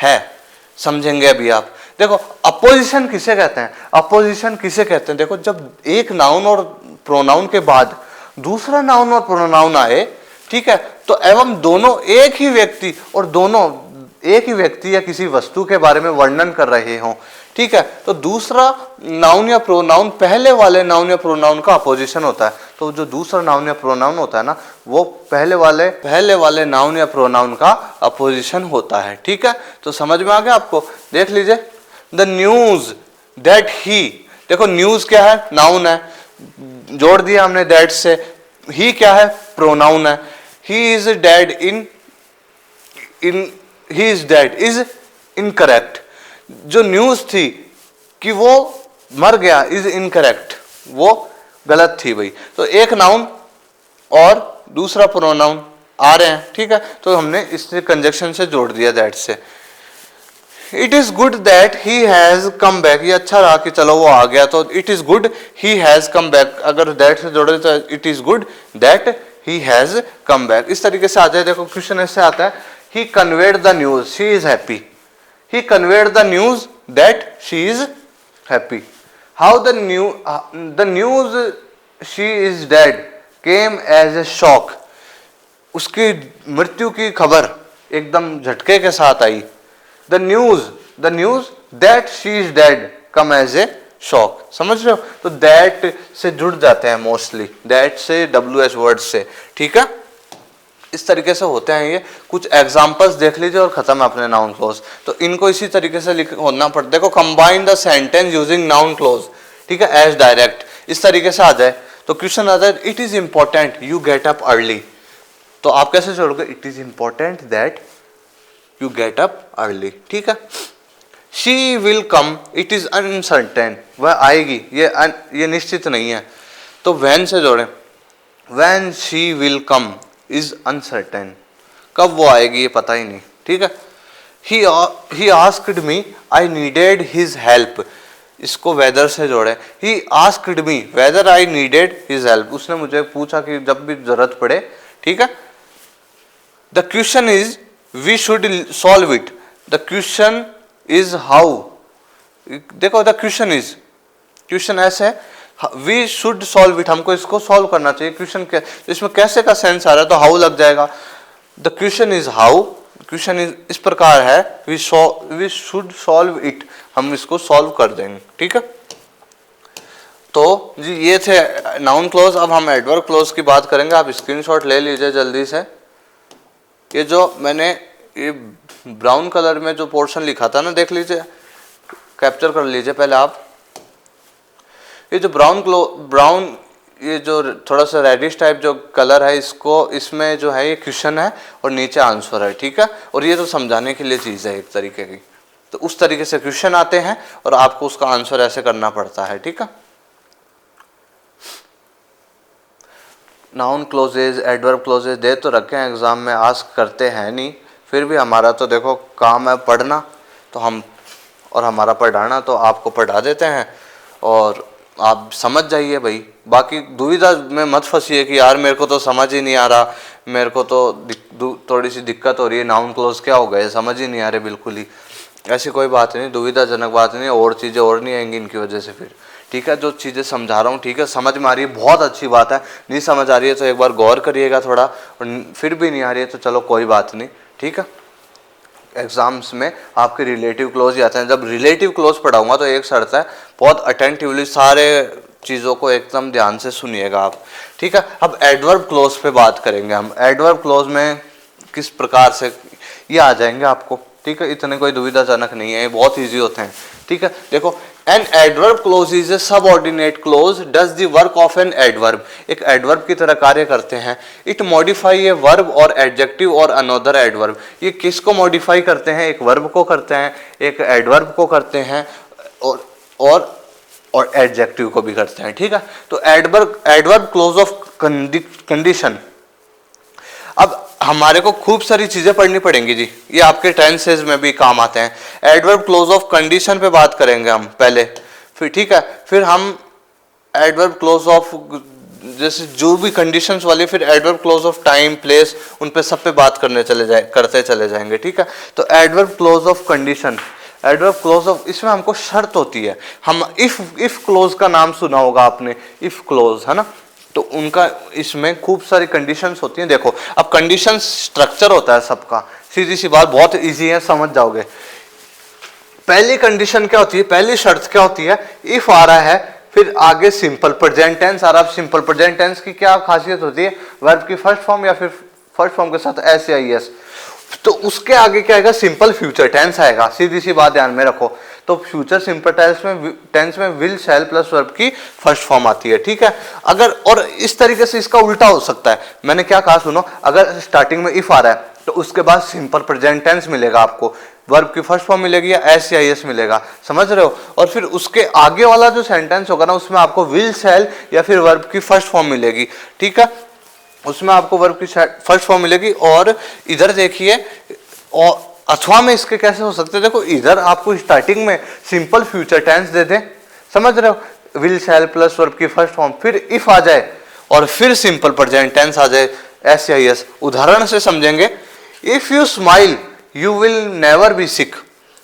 है, समझेंगे अभी आप। देखो अपोजिशन किसे कहते हैं, अपोजिशन किसे कहते हैं, देखो जब एक नाउन और प्रोनाउन के बाद दूसरा नाउन और प्रोनाउन आए, ठीक है, तो एवं दोनों एक ही व्यक्ति और दोनों एक ही व्यक्ति या किसी वस्तु के बारे में वर्णन कर रहे हों, ठीक है, तो दूसरा नाउन या प्रोनाउन पहले वाले नाउन या प्रोनाउन का अपोजिशन होता है। तो जो दूसरा नाउन या प्रोनाउन होता है ना, वो पहले वाले नाउन या प्रोनाउन का अपोजिशन होता है, ठीक है। तो समझ में आ गया आपको, देख लीजिए, द न्यूज दैट ही, देखो न्यूज क्या है, नाउन है, जोड़ दिया हमने दैट से, ही क्या है, प्रोनाउन है। He is dead in he is dead is incorrect. जो न्यूज थी कि वो मर गया इज इनकरेक्ट, वो गलत थी भाई। तो एक नाउन और दूसरा प्रोनाउन आ रहे हैं, ठीक है, तो हमने इससे कंजक्शन से जोड़ दिया दैट से। It is good that he has come back, ये अच्छा रहा कि चलो वो आ गया, तो it is good he has come back, अगर दैट से जोड़े तो it is good that he has come back, इस तरीके से आ जाए। देखो क्वेश्चन ऐसे आता है, he conveyed the news she is happy, he conveyed the news that she is happy. How the news she is dead came as a shock, उसकी मृत्यु की खबर एकदम झटके के साथ आई। The news that she is dead come as a shock, समझ रहे हो, तो दैट से जुड़ जाते हैं मोस्टली, दैट से WH वर्ड से, ठीक है। इस तरीके से होते हैं ये। कुछ एग्जांपल्स देख लीजिए और खत्म है अपने नाउन क्लोज। तो इनको इसी तरीके से होना पड़ता है। देखो combine the sentence using noun close, ठीक है, एज डायरेक्ट, इस तरीके से आ जाए तो क्वेश्चन आ जाए, it is important you get up early, तो आप कैसे जोड़ोगे, it is important that you get up early, ठीक है। She will come it is uncertain, वह आएगी ये निश्चित नहीं है, तो व्हेन से जोड़े, when she will come is uncertain, कब वो आएगी ये पता ही नहीं, ठीक है। He asked me I needed his help, इसको वेदर से जोड़े, he asked me whether I needed his help, उसने मुझे पूछा कि जब भी जरूरत पड़े, ठीक है। The question is we should solve it, the question is how, देखो द क्वेश्चन ऐसे है, वी शुड सॉल्व इट, हमको इसको सॉल्व करना चाहिए। क्वेश्चन क्या, इसमें कैसे का सेंस आ रहा है, तो हाउ लग जाएगा। The question is how, question is इस प्रकार है, वी शुड सॉल्व इट, हम इसको सॉल्व कर देंगे, ठीक है। तो जी ये थे नाउन क्लोज। अब हम एडवर्ब क्लोज की बात करेंगे। आप स्क्रीनशॉट ले लीजिए जल्दी से। ये जो मैंने ये ब्राउन कलर में जो पोर्शन लिखा था ना, देख लीजिए, कैप्चर कर लीजिए पहले आप। ये जो ब्राउन ये जो थोड़ा सा रेडिश टाइप जो कलर है, इसको इसमें जो है ये क्वेश्चन है और नीचे आंसर है, ठीक है। और ये तो समझाने के लिए चीज़ है एक तरीके की, तो उस तरीके से क्वेश्चन आते हैं और आपको उसका आंसर ऐसे करना पड़ता है, ठीक है। नाउन क्लोजेज, एडवर्ब क्लोजेज दे तो रखे हैं एग्जाम में, आस्क करते हैं नहीं, फिर भी हमारा तो देखो काम है पढ़ना, तो हम और हमारा पढ़ाना, तो आपको पढ़ा देते हैं और आप समझ जाइए भाई। बाकी दुविधा में मत फंसिए कि यार मेरे को तो समझ ही नहीं आ रहा, मेरे को तो थोड़ी सी दिक्कत हो रही है, नाउन क्लोज क्या हो गए, समझ ही नहीं आ रहे बिल्कुल ही, ऐसी कोई बात नहीं, दुविधाजनक बात नहीं, और चीज़ें और नहीं आएंगी इनकी वजह से फिर, ठीक है। जो चीज़ें समझा रहा हूँ, ठीक है, समझ में आ रही है बहुत अच्छी बात है, नहीं समझ आ रही है तो एक बार गौर करिएगा थोड़ा, और फिर भी नहीं आ रही है तो चलो कोई बात नहीं, ठीक है। एग्जाम्स में आपके रिलेटिव क्लोज ही आते हैं। जब रिलेटिव क्लोज पढ़ाऊंगा तो एक शर्त है, बहुत अटेंटिवली सारे चीज़ों को एकदम ध्यान से सुनिएगा आप, ठीक है। अब एडवर्ब क्लोज पे बात करेंगे हम। एडवर्ब क्लोज में किस प्रकार से ये आ जाएंगे आपको, ठीक है, इतने कोई दुविधाजनक नहीं है, ये बहुत ईजी होते हैं, ठीक है। देखो, an adverb close is a subordinate close does the work of an adverb, एक एडवर्ब की तरह कार्य करते हैं। इट मॉडिफाई ए वर्ब और एडजेक्टिव और अनदर एडवर्ब, ये किसको मॉडिफाई करते हैं, एक वर्ब को करते हैं, एक एडवर्ब को करते हैं, और एडजेक्टिव को भी करते हैं, ठीक है। तो एडवर्ब क्लोज ऑफ कंडीशन, अब हमारे को खूब सारी चीजें पढ़नी पड़ेंगी जी, ये आपके टेंसेज में भी काम आते हैं। एडवर्ब क्लोज ऑफ कंडीशन पे बात करेंगे हम पहले, फिर ठीक है, फिर हम एडवर्ब क्लोज ऑफ जैसे जो भी कंडीशंस वाली, फिर adverb close of time place, उन पे सब पे बात करते चले जाएंगे, ठीक है। तो adverb close of condition, adverb close of, इसमें हमको शर्त होती है। हम इफ क्लोज का नाम सुना होगा आपने, इफ क्लोज, है ना, तो उनका इसमें खूब सारी कंडीशंस होती हैं। देखो, अब कंडीशन स्ट्रक्चर होता है सबका, सीधी सी बात, बहुत इजी है, समझ जाओगे। पहली कंडीशन क्या होती है, पहली शर्त क्या होती है, इफ आ रहा है, फिर आगे सिंपल प्रेजेंट टेंस आ रहा है। सिंपल प्रेजेंट टेंस की क्या खासियत होती है, वर्ब की फर्स्ट फॉर्म या फिर फर्स्ट फॉर्म के साथ एस या एस, तो उसके आगे क्या आएगा, सिंपल फ्यूचर टेंस आएगा, सीधी सी बात ध्यान में रखो। तो फ्यूचर सिंपल टेंस में विल शैल प्लस वर्ब की फर्स्ट फॉर्म आती है, ठीक है। अगर और इस तरीके से इसका उल्टा हो सकता है। मैंने क्या कहा सुनो, अगर स्टार्टिंग में इफ आ रहा है तो उसके बाद सिंपल प्रेजेंट टेंस मिलेगा आपको, वर्ब की फर्स्ट फॉर्म मिलेगी या एस या एस मिलेगा, समझ रहे हो। और फिर उसके आगे वाला जो सेंटेंस होगा ना उसमें आपको विल शैल या फिर वर्ब की फर्स्ट फॉर्म मिलेगी, ठीक है, उसमें आपको वर्ब की फर्स्ट फॉर्म मिलेगी। और इधर देखिए, और अथवा में इसके कैसे हो सकते हैं, देखो इधर आपको स्टार्टिंग में सिंपल फ्यूचर टेंस दे दे, समझ रहे हो, विल शैल प्लस वर्ब की फर्स्ट फॉर्म, फिर इफ आ जाए और फिर सिंपल प्रेजेंट टेंस आ जाए एस या एस। उदाहरण से समझेंगे, if you smile you will never be sick.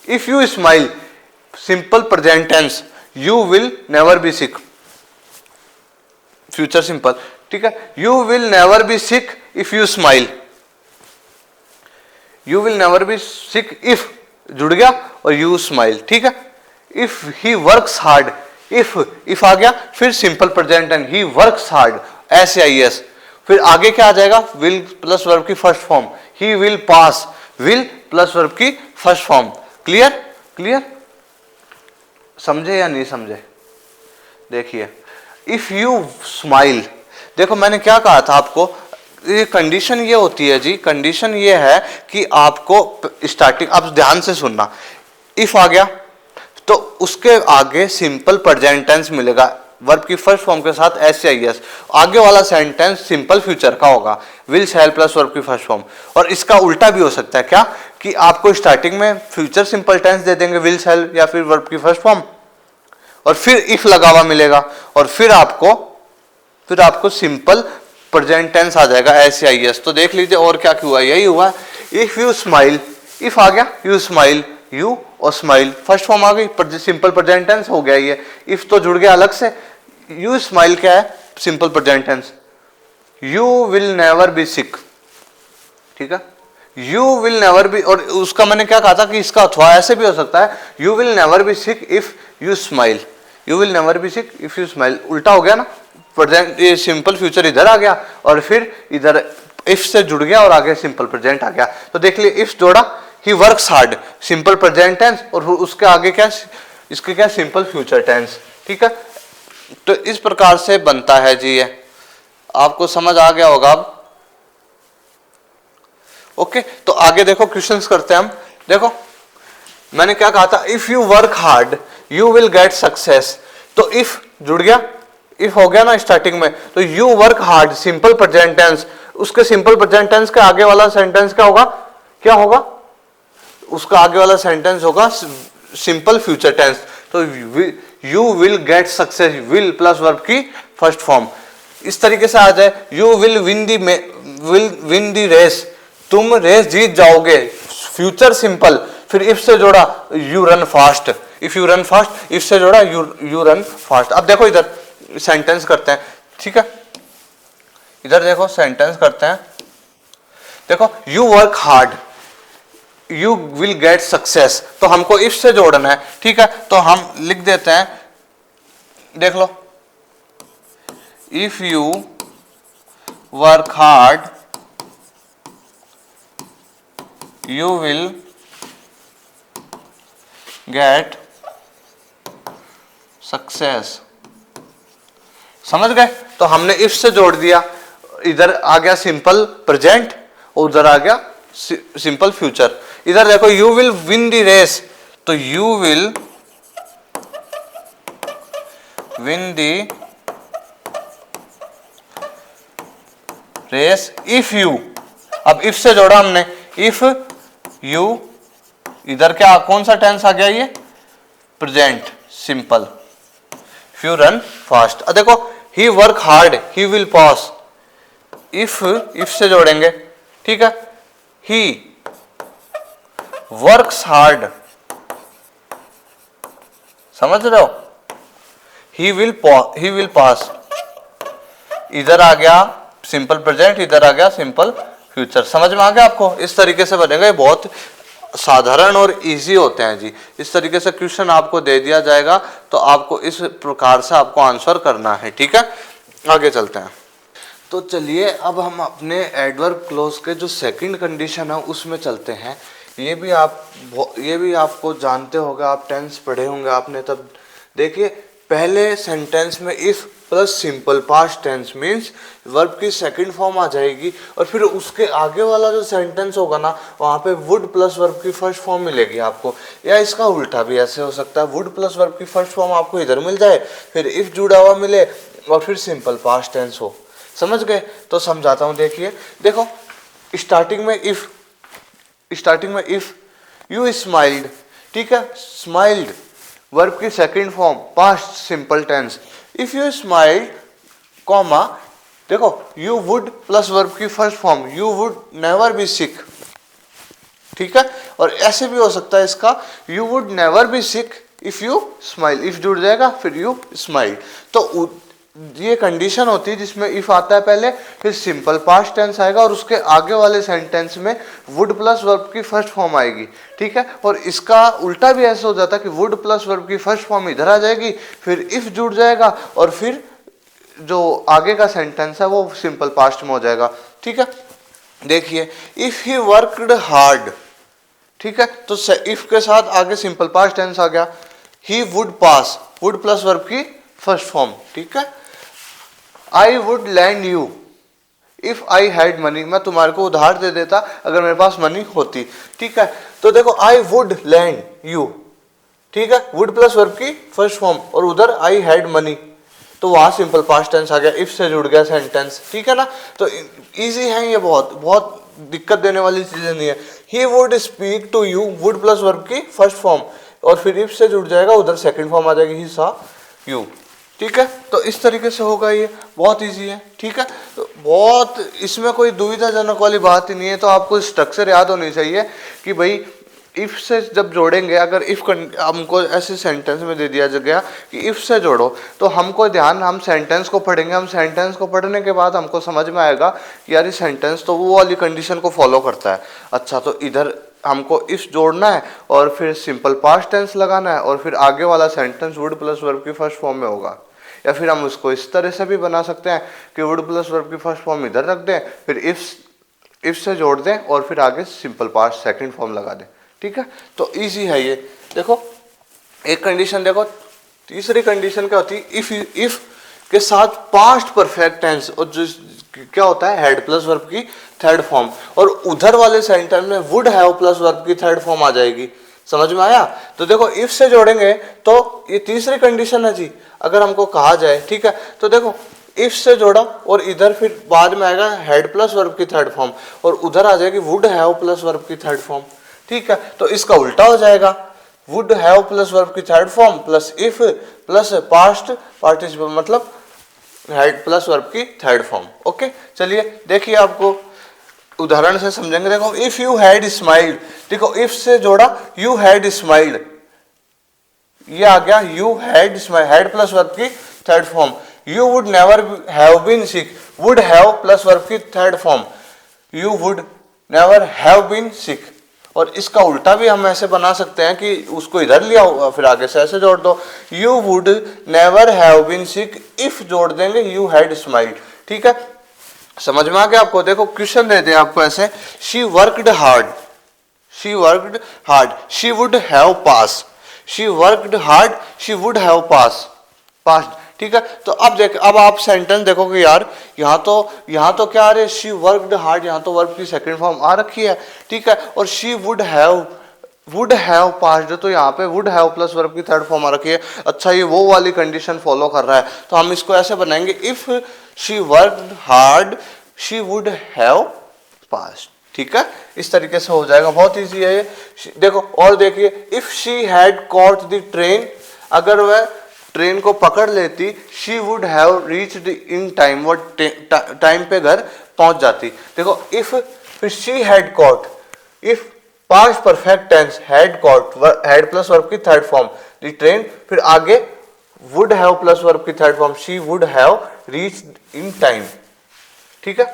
If you smile simple present tense, you will never be sick, future simple, ठीक है। You will never be sick if you smile, you will never be sick if जुड़ गया और you smile, ठीक है। If he works hard, if आ गया फिर simple present tense, he works hard S या एस, फिर आगे क्या आ जाएगा, विल प्लस वर्ब की first form, he will pass, will plus verb की फर्स्ट फॉर्म। क्लियर क्लियर, समझे या नहीं समझे। देखिए इफ यू स्माइल, देखो मैंने क्या कहा था आपको, ये कंडीशन ये होती है जी, कंडीशन ये है कि आपको स्टार्टिंग, आप ध्यान से सुनना, इफ आ गया तो उसके आगे सिंपल प्रेजेंट टेंस मिलेगा वर्ब की फर्स्ट फॉर्म के साथ एस या एस, आगे वाला सेंटेंस सिंपल फ्यूचर का होगा, विल शैल प्लस वर्ब की फर्स्ट फॉर्म। और इसका उल्टा भी हो सकता है, क्या कि आपको स्टार्टिंग में फ्यूचर सिंपल टेंस दे देंगे विल शैल या फिर वर्ब की फर्स्ट फॉर्म, और फिर इफ लगा हुआ मिलेगा, और फिर आपको सिंपल प्रेजेंट टेंस आ जाएगा एस या एस। तो देख लीजिए और क्या हुआ, यही हुआ। इफ यू स्माइल, इफ आ गया, यू स्माइल, यू और स्माइल फर्स्ट फॉर्म आ गई, सिंपल प्रेजेंट टेंस हो गया ये, इफ तो जुड़ गया अलग से। यू स्माइल क्या है, simple present tense, you will never be sick, ठीक है, यू विल नेवर बी, और उसका मैंने क्या कहा था कि इसका अथवा ऐसे भी हो सकता है, you will never be sick if you smile, you will never be sick if you smile, उल्टा हो गया ना, प्रेजेंट ये सिंपल फ्यूचर इधर आ गया और फिर इधर इफ से जुड़ गया और आगे सिंपल प्रेजेंट आ गया। तो देख लिए इफ जोड़ा, he works hard simple present tense, और उसके आगे क्या, इसके क्या, सिंपल फ्यूचर टेंस, ठीक है। तो इस प्रकार से बनता है जी ये, आपको समझ आ गया होगा अब। ओके, तो आगे देखो क्वेश्चंस करते हैं हम। देखो मैंने क्या कहा था, if you work hard you will get success, तो इफ जुड़ गया, इफ हो गया ना स्टार्टिंग में, तो you work hard simple present tense, उसके सिंपल प्रेजेंट टेंस के आगे वाला सेंटेंस क्या होगा, क्या होगा, उसका आगे वाला सेंटेंस होगा सिंपल फ्यूचर टेंस। तो you will get success, will plus verb की फर्स्ट फॉर्म, इस तरीके से आ जाए, you will win the race, तुम रेस जीत जाओगे, फ्यूचर सिंपल, फिर इफ से जोड़ा you run fast, if you run fast, if से जोड़ा यू रन फास्ट। अब देखो इधर सेंटेंस करते हैं, ठीक है, इधर देखो सेंटेंस करते हैं। देखो you work hard you will get success, तो हमको इफ से जोड़ना है, ठीक है, तो हम लिख देते हैं, देख लो, if you work hard you will get success, समझ गए। तो हमने इफ से जोड़ दिया, इधर आ गया सिंपल प्रेजेंट और उधर आ गया सिंपल फ्यूचर। इधर देखो you will win the race, तो you will win the race if you, अब इफ से जोड़ा हमने, इफ यू, इधर क्या कौन सा टेंस आ गया, ये present simple, if you run fast. अब देखो he work hard he will pass, if से जोड़ेंगे, ठीक है, ही वर्क्स हार्ड, समझ रहे हो, ही विल पास, इधर आ गया सिंपल प्रेजेंट, इधर आ गया सिंपल फ्यूचर। समझ में आ गया आपको, इस तरीके से बनेगा, ये बहुत साधारण और इजी होते हैं जी। इस तरीके से क्वेश्चन आपको दे दिया जाएगा तो आपको इस प्रकार से आपको आंसर करना है, ठीक है। आगे चलते हैं। तो चलिए अब हम अपने एडवर्ब क्लोज के जो सेकंड कंडीशन है उसमें चलते हैं ये भी आपको जानते होंगे, आप टेंस पढ़े होंगे आपने तब। देखिए पहले सेंटेंस में if plus simple past tense means verb की सेकंड फॉर्म आ जाएगी, और फिर उसके आगे वाला जो सेंटेंस होगा ना वहाँ पे वुड प्लस वर्ब की फर्स्ट फॉर्म मिलेगी आपको। या इसका उल्टा भी ऐसे हो सकता है, वुड प्लस वर्ब की फर्स्ट फॉर्म आपको इधर मिल जाए, फिर इफ जुड़ा हुआ मिले और फिर सिंपल पास्ट टेंस हो। समझ गए? तो समझाता हूँ। देखिए देखो स्टार्टिंग में इफ यू स्माइल्ड, ठीक है, स्माइल्ड वर्ब की second form past simple tense. If you smiled comma, देखो यू वुड प्लस वर्ब की first form you would never be sick, ठीक है। और ऐसे भी हो सकता है इसका, you would never be sick if you smile, if जुड़ जाएगा फिर यू स्माइल। तो ये कंडीशन होती है जिसमें इफ आता है पहले, फिर सिंपल पास्ट टेंस आएगा और उसके आगे वाले सेंटेंस में वुड प्लस वर्ब की फर्स्ट फॉर्म आएगी, ठीक है। और इसका उल्टा भी ऐसा हो जाता है कि वुड प्लस वर्ब की फर्स्ट फॉर्म इधर आ जाएगी, फिर इफ जुड़ जाएगा और फिर जो आगे का सेंटेंस है वो सिंपल पास्ट में हो जाएगा, ठीक है। देखिए इफ ही वर्कड हार्ड, ठीक है, तो इफ के साथ आगे सिंपल पास्ट टेंस आ गया। He would pass, would plus verb की फर्स्ट फॉर्म, ठीक है। I would land you if I had money, मैं तुम्हारे को उधार दे देता अगर मेरे पास मनी होती, ठीक है। तो देखो आई वुड लैंड यू, ठीक है, वुड प्लस वर्ब की फर्स्ट फॉर्म और उधर आई हैड मनी, तो वहां सिंपल पास्ट टेंस आ गया, इफ से जुड़ गया सेंटेंस, ठीक है ना। तो इजी है ये, बहुत बहुत दिक्कत देने वाली चीजें नहीं है। He would speak to you, would plus verb की फर्स्ट फॉर्म और फिर इफ से जुड़ जाएगा, उधर सेकंड फॉर्म आ जाएगी, ही सा यू, ठीक है। तो इस तरीके से होगा, ये बहुत इजी है, ठीक है। तो बहुत इसमें कोई दुविधाजनक वाली बात ही नहीं है। तो आपको स्ट्रक्चर याद होनी चाहिए कि भाई इफ से जब जोड़ेंगे, अगर इफ हमको ऐसे सेंटेंस में दे दिया गया कि इफ से जोड़ो, तो हमको ध्यान, हम सेंटेंस को पढ़ेंगे, हम सेंटेंस को पढ़ने के बाद हमको समझ में आएगा कि यार ये सेंटेंस तो वो वाली कंडीशन को फॉलो करता है। अच्छा, तो इधर हमको इफ जोड़ना है और फिर सिंपल पास्ट टेंस लगाना है और फिर आगे वाला सेंटेंस वुड प्लस वर्ब की फर्स्ट फॉर्म में होगा। या फिर हम उसको इस तरह से भी बना सकते हैं कि वुड प्लस वर्ब की फर्स्ट फॉर्म इधर रख दें, फिर इफ से जोड़ दें और फिर आगे सिंपल पास्ट सेकंड फॉर्म लगा दें, ठीक है। तो इजी है ये। देखो एक कंडीशन देखो, तीसरी कंडीशन क्या होती है, इफ के साथ पास्ट परफेक्ट टेंस और जो क्या होता है हैड प्लस वर्ब की थर्ड फॉर्म, और उधर वाले सेंटेंस में वुड हैव प्लस वर्ब की थर्ड फॉर्म आ जाएगी। समझ में आया? तो देखो इफ से जोड़ेंगे तो ये तीसरी कंडीशन है जी, अगर हमको कहा जाए, ठीक है। तो देखो इफ से जोड़ा और इधर फिर बाद में आएगा हैड प्लस वर्ब की थर्ड फॉर्म और उधर आ जाएगी वुड हैव प्लस वर्ब की थर्ड फॉर्म, ठीक है। तो इसका उल्टा हो जाएगा, वुड हैव प्लस वर्ब की third form plus if plus past participle, मतलब हैड प्लस वर्ब की थर्ड फॉर्म। ओके, चलिए देखिए आपको उदाहरण से समझेंगे। देखो इफ यू हैड स्माइल्ड, देखो इफ से जोड़ा यू हैड स्माइल्ड, ये आ गया you had smiled, had plus verb की third form. You would never have been sick, would have plus verb की third form, you would never have been sick. और इसका उल्टा भी हम ऐसे बना सकते हैं कि उसको इधर लिया होगा फिर आगे से ऐसे जोड़ दो, you would never have been sick if जोड़ देंगे यू हैड स्माइल्ड, ठीक है। समझ में आ गया आपको? देखो क्वेश्चन दे दे आपको ऐसे, she worked hard, she worked hard, she would have pass, she worked hard, she would have pass, past, ठीक है। तो अब देख, अब आप सेंटेंस देखोगे यार, यहाँ तो क्या आ रहा है, शी वर्कड हार्ड, यहाँ तो वर्ब की सेकंड फॉर्म आ रखी है, ठीक है। और शी वुड हैव पास्ड, तो यहाँ पे वुड हैव प्लस वर्ब की थर्ड फॉर्म आ रखी है। अच्छा, ये वो वाली कंडीशन फॉलो कर रहा है, तो हम इसको ऐसे बनाएंगे, if she worked hard she would have passed, ठीक है। इस तरीके से हो जाएगा, बहुत इजी है ये। देखो और देखिए, if she had caught the train, अगर वह ट्रेन को पकड़ लेती, she would have reached in time, वो टाइम पे घर पहुंच जाती। देखो इफ फिर she had caught, if past perfect tense had caught, had plus verb की थर्ड फॉर्म द ट्रेन, फिर आगे वुड हैव प्लस वर्ब की third form, she would have reached in time, ठीक है।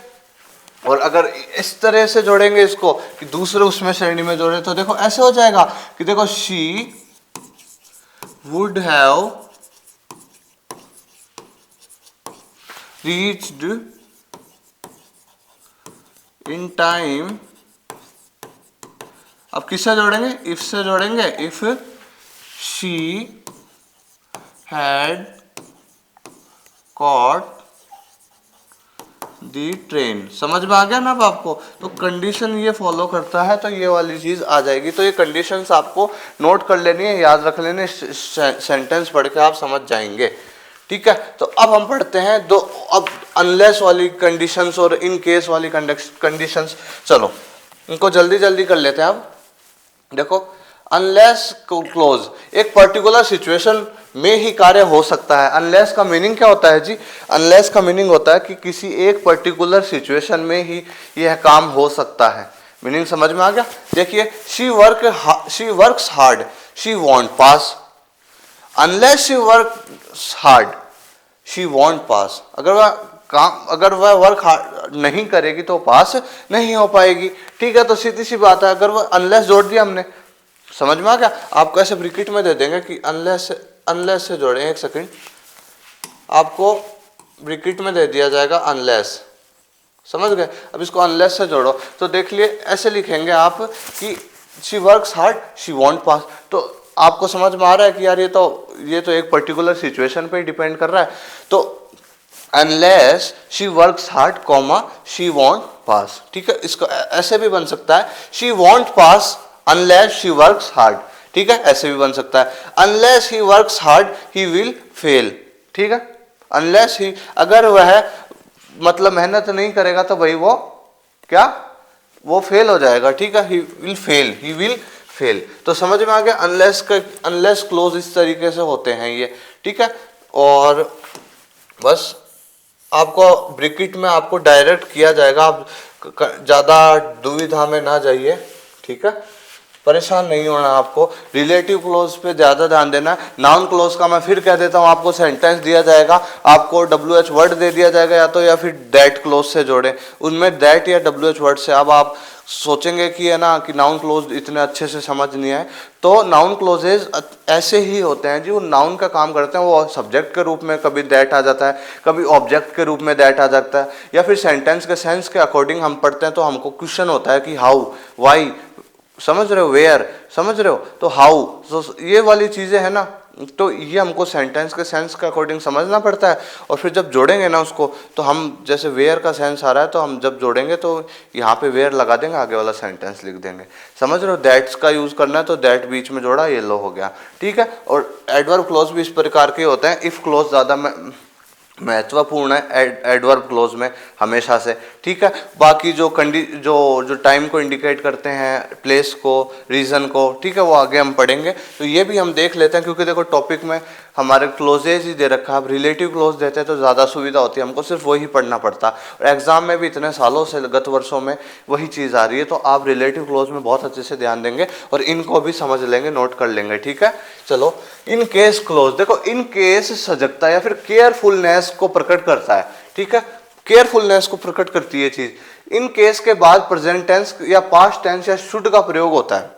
और अगर इस तरह से जोड़ेंगे इसको कि दूसरे उसमें श्रेणी में जोड़े, तो देखो ऐसे हो जाएगा कि देखो she would have reached in time अब किससे जोड़ेंगे, इफ से जोड़ेंगे, if she had cot the train. समझ में आ गया ना अब आपको। तो कंडीशन ये फॉलो करता है तो ये वाली चीज आ जाएगी। तो ये कंडीशंस आपको नोट कर लेनी है, याद रख लेने, सेंटेंस पढ़ के आप समझ जाएंगे। ठीक है, तो अब हम पढ़ते हैं दो, अब अनलेस वाली कंडीशंस और इन केस वाली कंडीशंस। चलो इनको जल्दी जल्दी कर लेते हैं। अब देखो, अनलेस क्लोज एक पर्टिकुलर सिचुएशन में ही कार्य हो सकता है। अनलेस का मीनिंग क्या होता है जी, अनलेस का मीनिंग होता है कि किसी एक पर्टिकुलर सिचुएशन में ही यह काम हो सकता है। मीनिंग समझ में आ गया। देखिए, she works hard, she won't pass. Unless she works hard she won't pass. अगर वह वर्क हार्ड नहीं करेगी तो पास नहीं हो पाएगी। ठीक है, तो सीधी सी बात है, अगर वह अनलेस जोड़ दिया हमने, समझ में आ गया। आपको ऐसे ब्रैकेट में दे देंगे कि अनलेस से जोड़े, एक सेकंड, आपको ब्रैकेट में दे दिया जाएगा अनलेस, समझ गए। अब इसको अनलेस से जोड़ो तो देख लिए ऐसे लिखेंगे आप कि she works hard she won't pass. तो आपको समझ में आ रहा है कि यार ये तो एक पर्टिकुलर सिचुएशन पे डिपेंड कर रहा है। तो unless she works hard comma she won't pass. ठीक है, इसको ऐसे भी बन सकता है, she won't pass unless she works hard. ठीक है, ऐसे भी बन सकता है, unless he works hard he will fail. ठीक है, अनलेस ही, अगर वह मतलब मेहनत नहीं करेगा तो भाई वो क्या, वो फेल हो जाएगा। ठीक है, ही विल फेल। तो समझ में आ गया। अनलेस क्लोज इस तरीके से होते हैं ये। ठीक है, और बस आपको ब्रैकेट में आपको डायरेक्ट किया जाएगा, आप ज्यादा दुविधा में ना जाइए। ठीक है, परेशान नहीं होना आपको। रिलेटिव क्लोज पे ज्यादा ध्यान देना। नाउन क्लोज का मैं फिर कह देता हूँ, आपको सेंटेंस दिया जाएगा, आपको WH वर्ड दे दिया जाएगा, या फिर दैट क्लोज से जोड़े, उनमें दैट या WH वर्ड से। अब आप सोचेंगे कि है ना कि नाउन क्लोज इतने अच्छे से समझ नहीं आए, तो नाउन क्लोजेज ऐसे ही होते हैं जी, वो नाउन का काम करते हैं। वो सब्जेक्ट के रूप में कभी दैट आ जाता है, कभी ऑब्जेक्ट के रूप में दैट आ जाता है, या फिर सेंटेंस के सेंस के अकॉर्डिंग हम पढ़ते हैं तो हमको क्वेश्चन होता है कि हाउ, वाई, समझ रहे हो, वेयर, समझ रहे हो, तो हाउ, तो ये वाली चीजें है ना, तो ये हमको सेंटेंस के सेंस के अकॉर्डिंग समझना पड़ता है। और फिर जब जोड़ेंगे ना उसको, तो हम जैसे वेयर का सेंस आ रहा है तो हम जब जोड़ेंगे तो यहाँ पे वेयर लगा देंगे, आगे वाला सेंटेंस लिख देंगे। समझ रहे हो, दैट्स का यूज करना है तो दैट बीच में जोड़ा, ये लो हो गया। ठीक है, और एडवर्ब क्लोज भी इस प्रकार के होते हैं। इफ क्लोज ज्यादा महत्वपूर्ण है एडवर्ब क्लोज में हमेशा से। ठीक है, बाकी जो जो टाइम को इंडिकेट करते हैं, प्लेस को, रीजन को, ठीक है, वो आगे हम पढ़ेंगे। तो ये भी हम देख लेते हैं, क्योंकि देखो टॉपिक में हमारे क्लोजेज ही दे रखा है। अब रिलेटिव क्लोज देते हैं तो ज़्यादा सुविधा होती है, हमको सिर्फ वही पढ़ना पड़ता है। और एग्जाम में भी इतने सालों से, गत वर्षों में वही चीज़ आ रही है, तो आप रिलेटिव क्लोज में बहुत अच्छे से ध्यान देंगे और इनको भी समझ लेंगे, नोट कर लेंगे। ठीक है, चलो इन केस क्लोज देखो, इन केस सजगता या फिर केयरफुलनेस को प्रकट करता है। ठीक है, केयरफुलनेस को प्रकट करती है चीज। इन केस के बाद प्रेजेंट टेंस या पास्ट टेंस या शुड का प्रयोग होता है।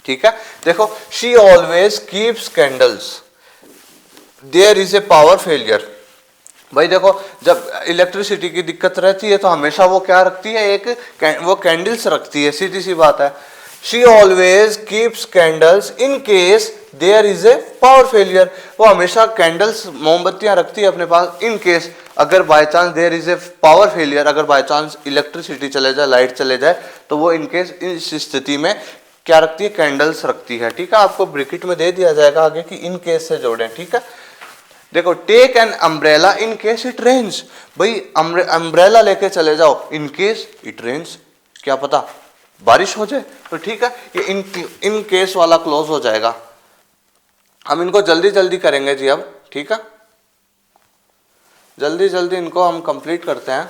ठीक है, देखो, she always keeps candles, there is a power failure. भाई देखो, जब इलेक्ट्रिसिटी की दिक्कत रहती है तो हमेशा वो क्या रखती है, वो कैंडल्स रखती है, सीधी सी बात है। She always keeps candles in case there is a power failure. वो हमेशा कैंडल्स, मोमबत्तियां रखती है अपने पास, इन केस अगर by chance there is a power failure, अगर बाय चांस इलेक्ट्रिसिटी चले जाए, लाइट चले जाए, तो वो इन केस, इस स्थिति में क्या रखती है, कैंडल्स रखती है। ठीक है, आपको ब्रैकेट में दे दिया जाएगा आगे कि इन केस से जोड़ें। ठीक है, देखो, take an umbrella in case it rains. भाई अम्ब्रेला लेके चले जाओ इन केस इट रेन्स, क्या पता बारिश हो जाए। तो ठीक है, ये इन केस वाला क्लोज हो जाएगा। हम इनको जल्दी जल्दी करेंगे जी अब। ठीक है, जल्दी जल्दी इनको हम कंप्लीट करते हैं।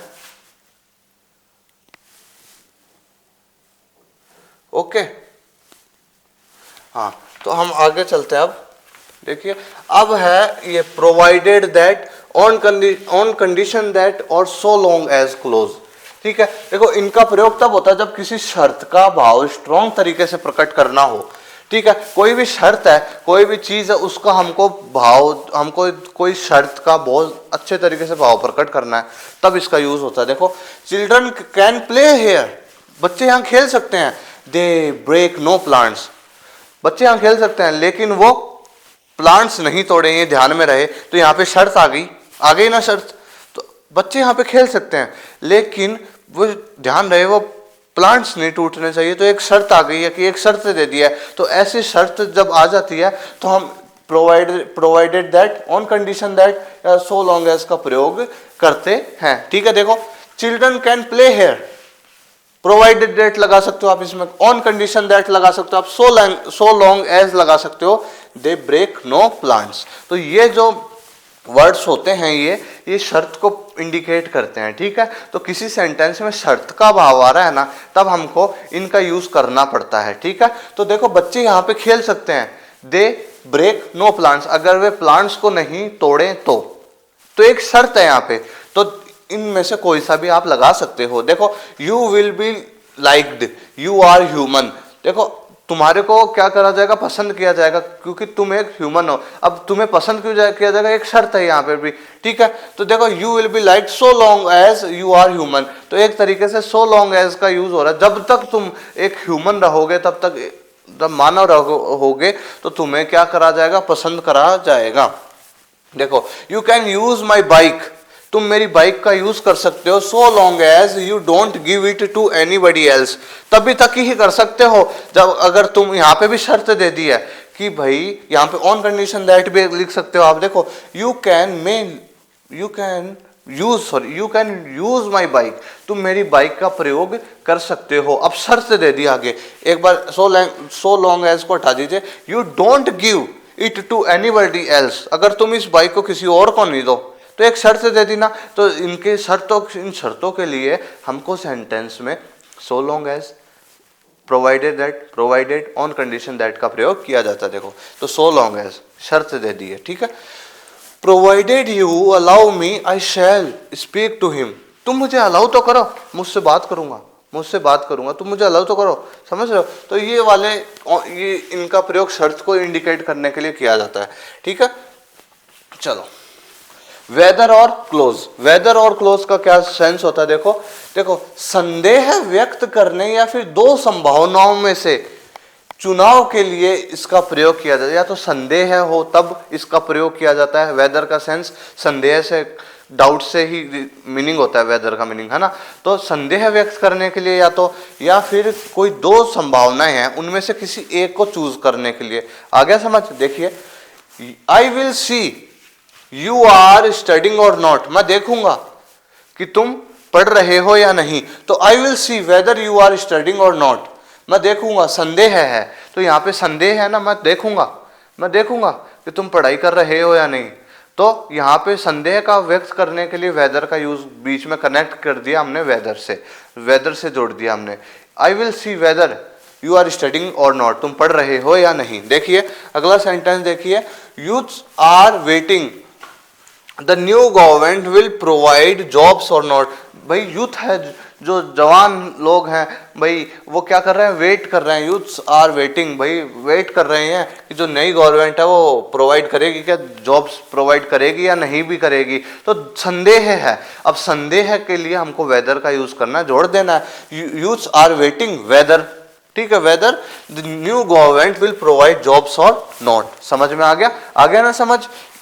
ओके, हाँ, तो हम आगे चलते हैं। अब देखिए, अब है ये provided that on condition that और सो लॉन्ग एज क्लोज। ठीक है, देखो, इनका प्रयोग तब होता है जब किसी शर्त का भाव स्ट्रॉन्ग तरीके से प्रकट करना हो। ठीक है, कोई भी शर्त है, कोई भी चीज है, उसका हमको कोई शर्त का बहुत अच्छे तरीके से भाव प्रकट करना है, तब इसका यूज होता है। देखो, चिल्ड्रन कैन प्ले हेयर, बच्चे यहाँ खेल सकते हैं। They break no plants. बच्चे यहाँ खेल सकते हैं लेकिन वो प्लांट्स नहीं तोड़ेंगे, ध्यान में रहे। तो यहाँ पे शर्त आ गई ना शर्त। तो बच्चे यहाँ पे खेल सकते हैं लेकिन वो ध्यान रहे वो प्लांट्स नहीं टूटने चाहिए। तो एक शर्त आ गई है कि एक शर्त दे दिया है। तो ऐसी शर्त जब आ जाती है तो हम provided that, on condition that, so long as का प्रयोग करते हैं। ठीक है, देखो children can play here, provided that लगा सकते हो आप इसमें, ऑन कंडीशन दैट लगा सकते हो आप, सो लॉन्ग एज लगा सकते हो, दे ब्रेक नो प्लांट्स। तो ये जो वर्ड्स होते हैं ये शर्त को इंडिकेट करते हैं। ठीक है, तो किसी सेंटेंस में शर्त का भाव आ रहा है ना, तब हमको इनका यूज करना पड़ता है। ठीक है, तो देखो बच्चे यहाँ पे खेल सकते हैं, दे ब्रेक नो प्लांट्स, अगर वे प्लांट्स को नहीं तोड़े तो एक शर्त है यहाँ पे। तो इनमें से कोई सा भी आप लगा सकते हो। देखो you will be liked, you are human. देखो तुम्हारे को क्या करा जाएगा, पसंद किया जाएगा क्योंकि तुम एक ह्यूमन हो। अब तुम्हें पसंद क्यों किया जाएगा, एक शर्त है यहाँ पे भी। ठीक है, तो देखो you will be liked so long as you are human. तो एक तरीके से सो लॉन्ग एज का यूज हो रहा है, जब तक तुम एक ह्यूमन रहोगे तब तक, जब मानव रहोगे तो तुम्हें क्या करा जाएगा, पसंद करा जाएगा। देखो you can use my bike, तुम मेरी बाइक का यूज कर सकते हो, so long as you don't give it to anybody else, तभी तक ही कर सकते हो जब, अगर तुम यहाँ पे भी शर्त दे दी है कि भाई यहाँ पे ऑन कंडीशन दैट भी लिख सकते हो आप। देखो you can use my bike, तुम मेरी बाइक का प्रयोग कर सकते हो। अब शर्त दे दी आगे, एक बार सो लॉन्ग एज को हटा दीजिए, you don't give it to anybody else, अगर तुम इस बाइक को किसी और को नहीं दो। तो एक शर्त दे दी ना, तो इन शर्तों के लिए हमको सेंटेंस में so long as, provided, on condition that का प्रयोग किया जाता है। देखो तो सो लॉन्ग एज शर्त दे दी है। ठीक है, provided you allow me I shall speak to him, तुम मुझे अलाउ तो करो, मुझसे बात करूंगा, तुम मुझे अलाउ तो करो, समझ रहे हो। तो ये इनका प्रयोग शर्त को इंडिकेट करने के लिए किया जाता है। ठीक है, चलो वेदर और क्लोज का क्या सेंस होता है। देखो संदेह व्यक्त करने या फिर दो संभावनाओं में से चुनाव के लिए इसका प्रयोग किया जाता है। या तो संदेह हो तब इसका प्रयोग किया जाता है। वेदर का सेंस संदेह से, डाउट से ही मीनिंग होता है वेदर का मीनिंग, है ना। तो संदेह व्यक्त करने के लिए या फिर कोई दो संभावनाएं हैं उनमें से किसी एक को चूज करने के लिए। आ गया समझ। देखिए I will see you are studying or not, मैं देखूंगा कि तुम पढ़ रहे हो या नहीं। तो I will see whether you are studying or not, मैं देखूंगा, संदेह है तो यहाँ पे संदेह है ना, मैं देखूंगा कि तुम पढ़ाई कर रहे हो या नहीं। तो यहाँ पे संदेह का व्यक्त करने के लिए वेदर का यूज बीच में कनेक्ट कर दिया हमने, वेदर से जोड़ दिया हमने। I will see whether you are studying or not, तुम पढ़ रहे हो या नहीं। देखिए अगला सेंटेंस देखिए, youths are waiting the new government will provide jobs or not. भाई यूथ है, जो जवान लोग हैं भाई, वो क्या कर रहे हैं, वेट कर रहे हैं। यूथ्स आर वेटिंग, भाई वेट कर रहे हैं कि जो नई गवर्नमेंट है वो प्रोवाइड करेगी क्या, जॉब्स प्रोवाइड करेगी या नहीं भी करेगी। तो संदेह है, अब संदेह के लिए हमको वेदर का यूज करना, जोड़ देना है। यूथ्स आर वेटिंग वेदर, ठीक है, whether the new government will provide jobs or not. समझ में आ गया ना समझ।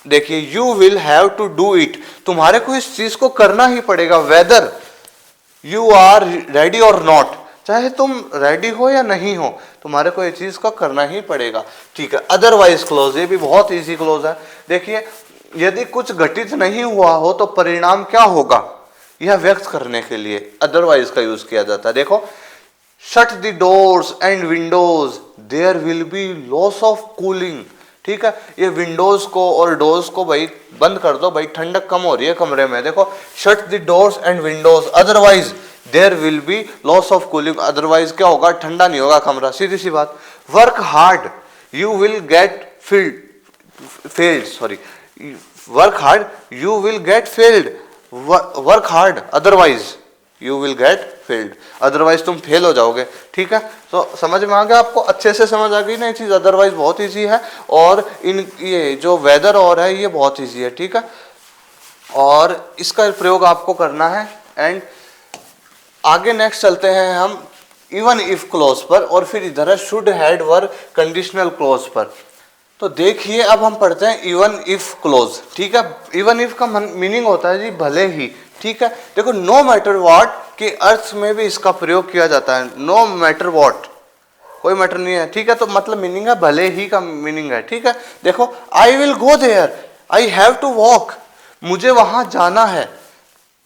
देखिए you will have to do it, तुम्हारे को इस चीज को करना ही पड़ेगा। Whether you are ready or not, चाहे तुम रेडी हो या नहीं हो, तुम्हारे को ये चीज का करना ही पड़ेगा। ठीक है, अदरवाइज क्लोज, ये भी बहुत इजी क्लोज है। देखिए यदि कुछ घटित नहीं हुआ हो तो परिणाम क्या होगा, यह व्यक्त करने के लिए अदरवाइज का यूज किया जाता है। देखो shut the doors and windows there will be loss of cooling. ठीक है, ये विंडोज को और डोर्स को भाई बंद कर दो, भाई ठंडक कम हो रही है कमरे में। देखो shut the doors and windows otherwise there will be loss of cooling, otherwise क्या होगा, ठंडा नहीं होगा कमरा, सीधी सी बात। Work hard you will get work hard you will get failed, work hard otherwise you will get failed, otherwise तुम फेल हो जाओगे। ठीक है, तो समझ में आ गया आपको, अच्छे से समझ आ गई ना ये चीज। अदरवाइज बहुत इजी है और ये जो वेदर और है ये बहुत इजी है। ठीक है, और इसका प्रयोग आपको करना है। एंड आगे नेक्स्ट चलते हैं हम इवन इफ क्लॉज पर, और फिर इधर है should had were conditional clause पर। तो देखिए अब हम पढ़ते हैं इवन इफ क्लॉज। ठीक है, इवन इफ का मीनिंग होता है जी भले ही। ठीक है, देखो नो मैटर व्हाट के अर्थ में भी इसका प्रयोग किया जाता है। नो मैटर व्हाट, कोई मैटर नहीं है। ठीक है, तो मतलब मीनिंग है भले ही का मीनिंग है। ठीक है, देखो I will go there, I have to walk, मुझे वहां जाना है।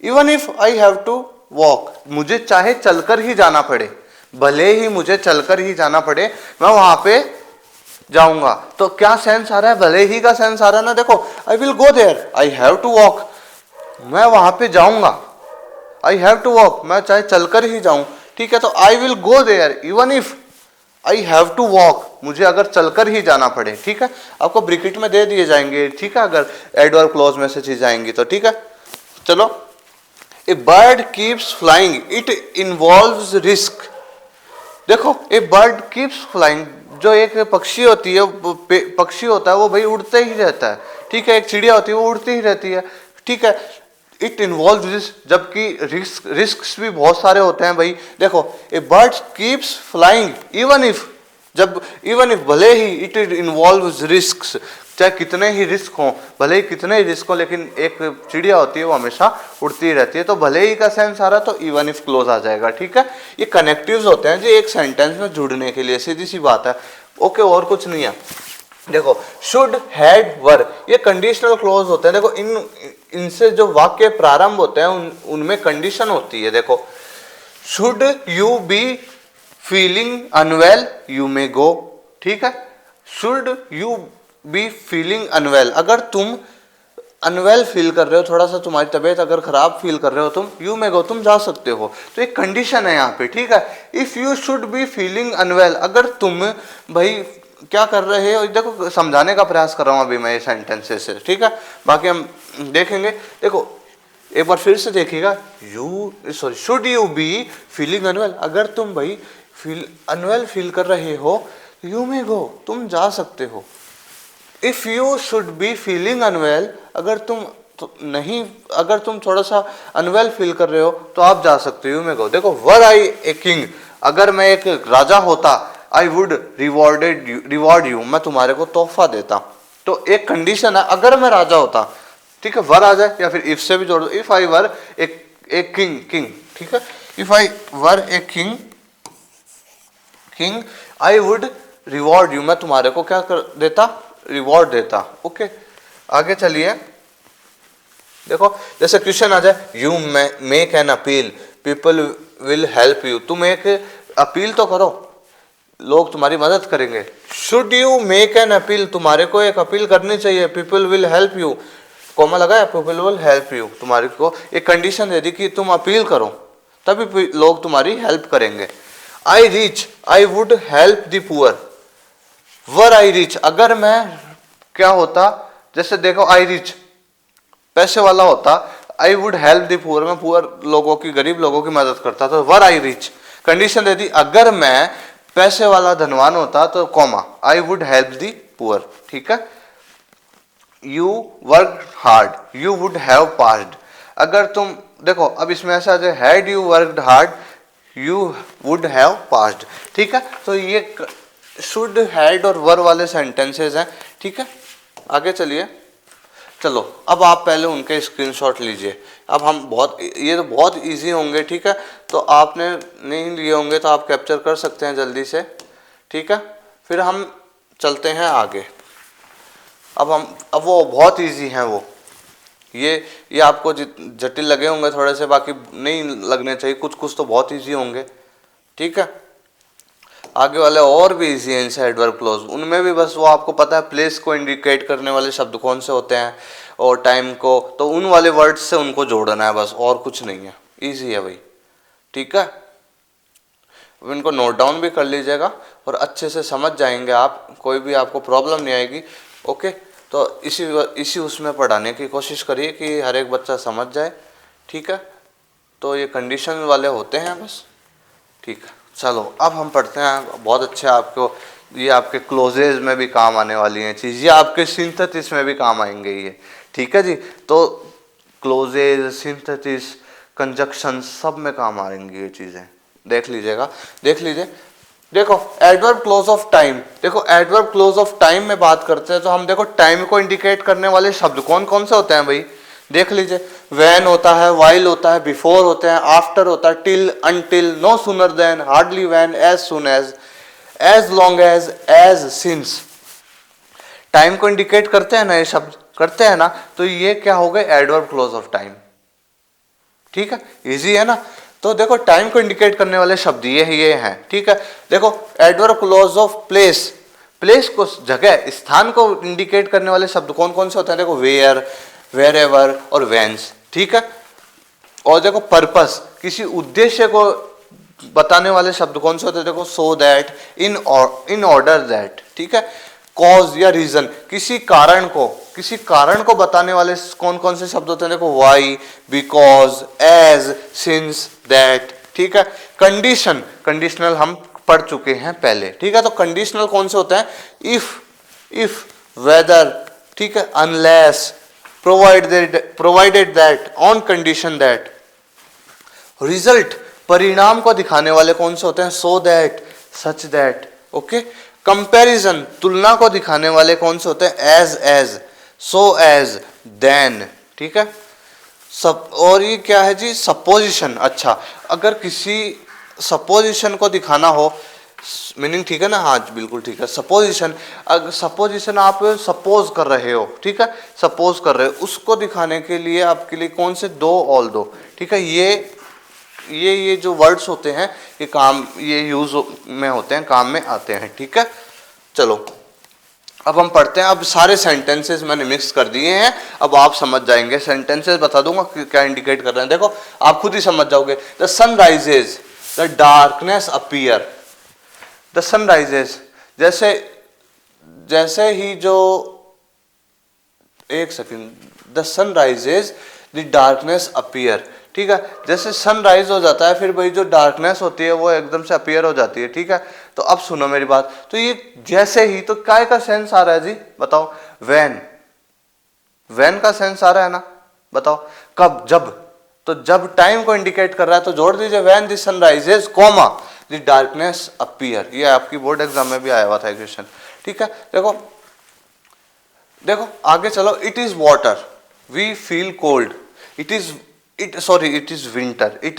Even if I have to walk, मुझे चाहे चलकर ही जाना पड़े, भले ही मुझे चलकर ही जाना पड़े, मैं वहां पे जाऊंगा। तो क्या सेंस आ रहा है, भले ही का सेंस आ रहा है ना। देखो I will go there, I have to walk, मैं वहां पे जाऊंगा। आई हैव टू वॉक, मैं चाहे चलकर ही जाऊं। ठीक है, तो I will go there even if I have to walk, मुझे अगर चलकर ही जाना पड़े। ठीक है, आपको ब्रैकेट में दे दिए जाएंगे। ठीक है, अगर एडवर्ब क्लॉज में से चीज आएंगी तो। ठीक है, चलो a bird keeps flying it involves risk. देखो ए बर्ड कीप्स फ्लाइंग, जो एक पक्षी होती है, पक्षी होता है वो भाई उड़ते ही रहता है। ठीक है, एक चिड़िया होती है वो उड़ती ही रहती है। ठीक है, इट इन्वॉल्व रिस्क, जबकि रिस्क भी बहुत सारे होते हैं भाई। देखो a bird keeps flying even if, जब इवन इफ भले ही, इट इन्वॉल्व रिस्क, चाहे कितने ही रिस्क हों, भले ही कितने ही रिस्क हो, लेकिन एक चिड़िया होती है वो हमेशा उड़ती रहती है। तो भले ही का सेंस आ रहा तो इवन इफ क्लोज आ जाएगा। ठीक है, ये कनेक्टिव्स होते हैं जो एक सेंटेंस में जुड़ने के लिए, सीधी सी बात है। ओके, और कुछ नहीं है। देखो शुड हैड वर, ये कंडीशनल क्लोज होते हैं। देखो इनसे जो वाक्य प्रारंभ होते हैं उनमें कंडीशन होती है। देखो should you be feeling unwell you may go. ठीक है, should you be feeling unwell, अगर तुम अनवेल फील कर रहे हो, थोड़ा सा तुम्हारी तबीयत अगर खराब फील कर रहे हो तुम, यू मे गो, तुम जा सकते हो। तो एक कंडीशन है यहाँ पे। ठीक है, if you should be feeling unwell, अगर तुम भाई क्या कर रहे हो, देखो समझाने का प्रयास कर रहा हूं अभी मैं ये सेंटेंसेस से। ठीक है, बाकी हम देखेंगे। देखो एक बार फिर से देखिएगा, should you be feeling unwell, अगर तुम भाई अनवेल फील कर रहे हो, यू मे गो, तुम जा सकते हो। If you should be feeling unwell, अगर तुम तो नहीं, अगर तुम थोड़ा सा अनवेल फील कर रहे हो तो आप जा सकते हो, यू मे गो। देखो वर आई ए किंग, अगर मैं एक राजा होता, आई वुड रिवॉर्ड यू, मैं तुम्हारे को तोहफा देता। तो एक कंडीशन है, अगर मैं राजा होता। ठीक है, वर आ जाए या फिर इफ से भी जोड़ दो। If I were a king, ठीक है, if I were a king I would reward you, मैं तुम्हारे को क्या कर देता, रिवॉर्ड देता। ओके, आगे चलिए। देखो जैसे क्वेश्चन आ जाए, you make an appeal people will help you, तुम एक अपील तो करो, लोग तुम्हारी मदद करेंगे। Should you make an appeal, तुम्हारे को एक अपील करनी चाहिए। People will help you, comma लगा है, पीपल विल हेल्प यू, तुम्हारे को एक कंडीशन दे दी कि तुम अपील करो, तभी लोग तुम्हारी हेल्प करेंगे। I reach, I would help the poor. Were I reach, अगर मैं क्या होता, जैसे देखो आई रीच पैसे वाला होता, I would help the poor, मैं पुअर लोगों की, गरीब लोगों की मदद करता। तो वर आई रीच कंडीशन दे दी, अगर मैं पैसे वाला धनवान होता तो comma I would help the poor. ठीक है, you work hard you would have passed, अगर तुम देखो अब इसमें ऐसा आ जाए, had you worked hard you would have passed. ठीक है, तो ये शुड हैड और वर वाले सेंटेंसेस हैं। ठीक है, आगे चलिए। चलो अब आप पहले उनके स्क्रीनशॉट लीजिए। अब हम ये तो बहुत इजी होंगे। ठीक है, तो आपने नहीं लिए होंगे तो आप कैप्चर कर सकते हैं जल्दी से। ठीक है, फिर हम चलते हैं आगे। अब वो बहुत इजी हैं वो, ये आपको जटिल लगे होंगे थोड़े से, बाकी नहीं लगने चाहिए, कुछ तो बहुत इजी होंगे। ठीक है, आगे वाले और भी इजी हैं इनसे एडवर्ब क्लॉज, उनमें भी बस वो आपको पता है प्लेस को इंडिकेट करने वाले शब्द कौन से होते हैं और टाइम को, तो उन वाले वर्ड्स से उनको जोड़ना है बस, और कुछ नहीं है, इजी है भाई। ठीक है, अब इनको नोट डाउन भी कर लीजिएगा और अच्छे से समझ जाएंगे आप, कोई भी आपको प्रॉब्लम नहीं आएगी। ओके, तो इसी उसमें पढ़ाने की कोशिश करिए कि हर एक बच्चा समझ जाए। ठीक है, तो ये कंडीशन वाले होते हैं बस। ठीक है, चलो अब हम पढ़ते हैं। बहुत अच्छे, आपको ये आपके क्लोजेज में भी काम आने वाली हैं चीज़, ये आपके सिंथेसिस में भी काम आएंगे ये। ठीक है जी, तो क्लोजेज, सिंथेसिस, कंजक्शन सब में काम आएंगी ये चीज़ें। देख लीजिएगा, देख लीजिए। देखो एडवर्ब क्लोज ऑफ टाइम, देखो एडवर्ब क्लोज ऑफ टाइम में बात करते हैं तो हम देखो टाइम को इंडिकेट करने वाले शब्द कौन कौन से होते हैं भाई, देख लीजिए। व्हेन होता है, व्हाइल होता है, बिफोर होते हैं, आफ्टर होता है, till, until, no sooner than, hardly when, as soon as long as since. Time को इंडिकेट करते हैं ना ये शब्द, करते हैं ना, तो ये क्या हो गए एडवर्ब क्लोज ऑफ टाइम। ठीक है, इजी है ना। तो देखो टाइम को इंडिकेट करने वाले शब्द ये हैं। ठीक है, देखो adverb close of place, place को, जगह, स्थान को इंडिकेट करने वाले शब्द कौन कौन से होते हैं, देखो वेयर, वेर एवर और वेंस। ठीक है, और देखो पर्पस, किसी उद्देश्य को बताने वाले शब्द कौन से होते हैं, देखो so that, in order that. ठीक है, कॉज या रीजन, किसी कारण को बताने वाले कौन कौन से शब्द होते हैं, देखो why, because, as, since, that. ठीक है, कंडीशन, कंडीशनल हम पढ़ चुके हैं पहले। ठीक है, तो कंडीशनल कौन से होते हैं, इफ, वेदर, ठीक है, unless, provided that, on condition that. Result, परिणाम को दिखाने वाले कौन से होते हैं, so that, such that. Okay, comparison, तुलना को दिखाने वाले कौन से होते हैं, एज, सो एज, देन। ठीक है, सब। और ये क्या है जी, सपोजिशन। अच्छा, अगर किसी सपोजिशन को दिखाना हो, मीनिंग ठीक है ना, हाँ बिल्कुल ठीक है। सपोजिशन, अगर सपोजिशन आप सपोज कर रहे हो, ठीक है, सपोज कर रहे हो, उसको दिखाने के लिए आपके लिए कौन से दो, ऑल दो। ठीक है, ये जो वर्ड्स होते हैं ये काम, ये यूज में होते हैं, काम में आते हैं। ठीक है, चलो अब हम पढ़ते हैं। अब सारे सेंटेंसेस मैंने मिक्स कर दिए हैं, अब आप समझ जाएंगे। सेंटेंसेस बता दूंगा क्या इंडिकेट कर रहे हैं, देखो आप खुद ही समझ जाओगे। The sun rises, the darkness appear. The sun rises, जैसे ही जो, एक second, the sun rises, the darkness appear. ठीक है, जैसे सनराइज हो जाता है फिर वही जो डार्कनेस होती है वो एकदम से अपीयर हो जाती है। ठीक है, तो अब सुनो मेरी बात, तो ये जैसे ही, तो काय का सेंस आ रहा है जी, बताओ, वेन का सेंस आ रहा है ना, बताओ कब, जब। तो जब टाइम को इंडिकेट कर रहा है तो जोड़ दीजिए when the sun rises, comma, the darkness appear. ये आपकी बोर्ड एग्जाम में भी आया हुआ था क्वेश्चन। ठीक है, देखो आगे चलो। It is water, we feel cold. It is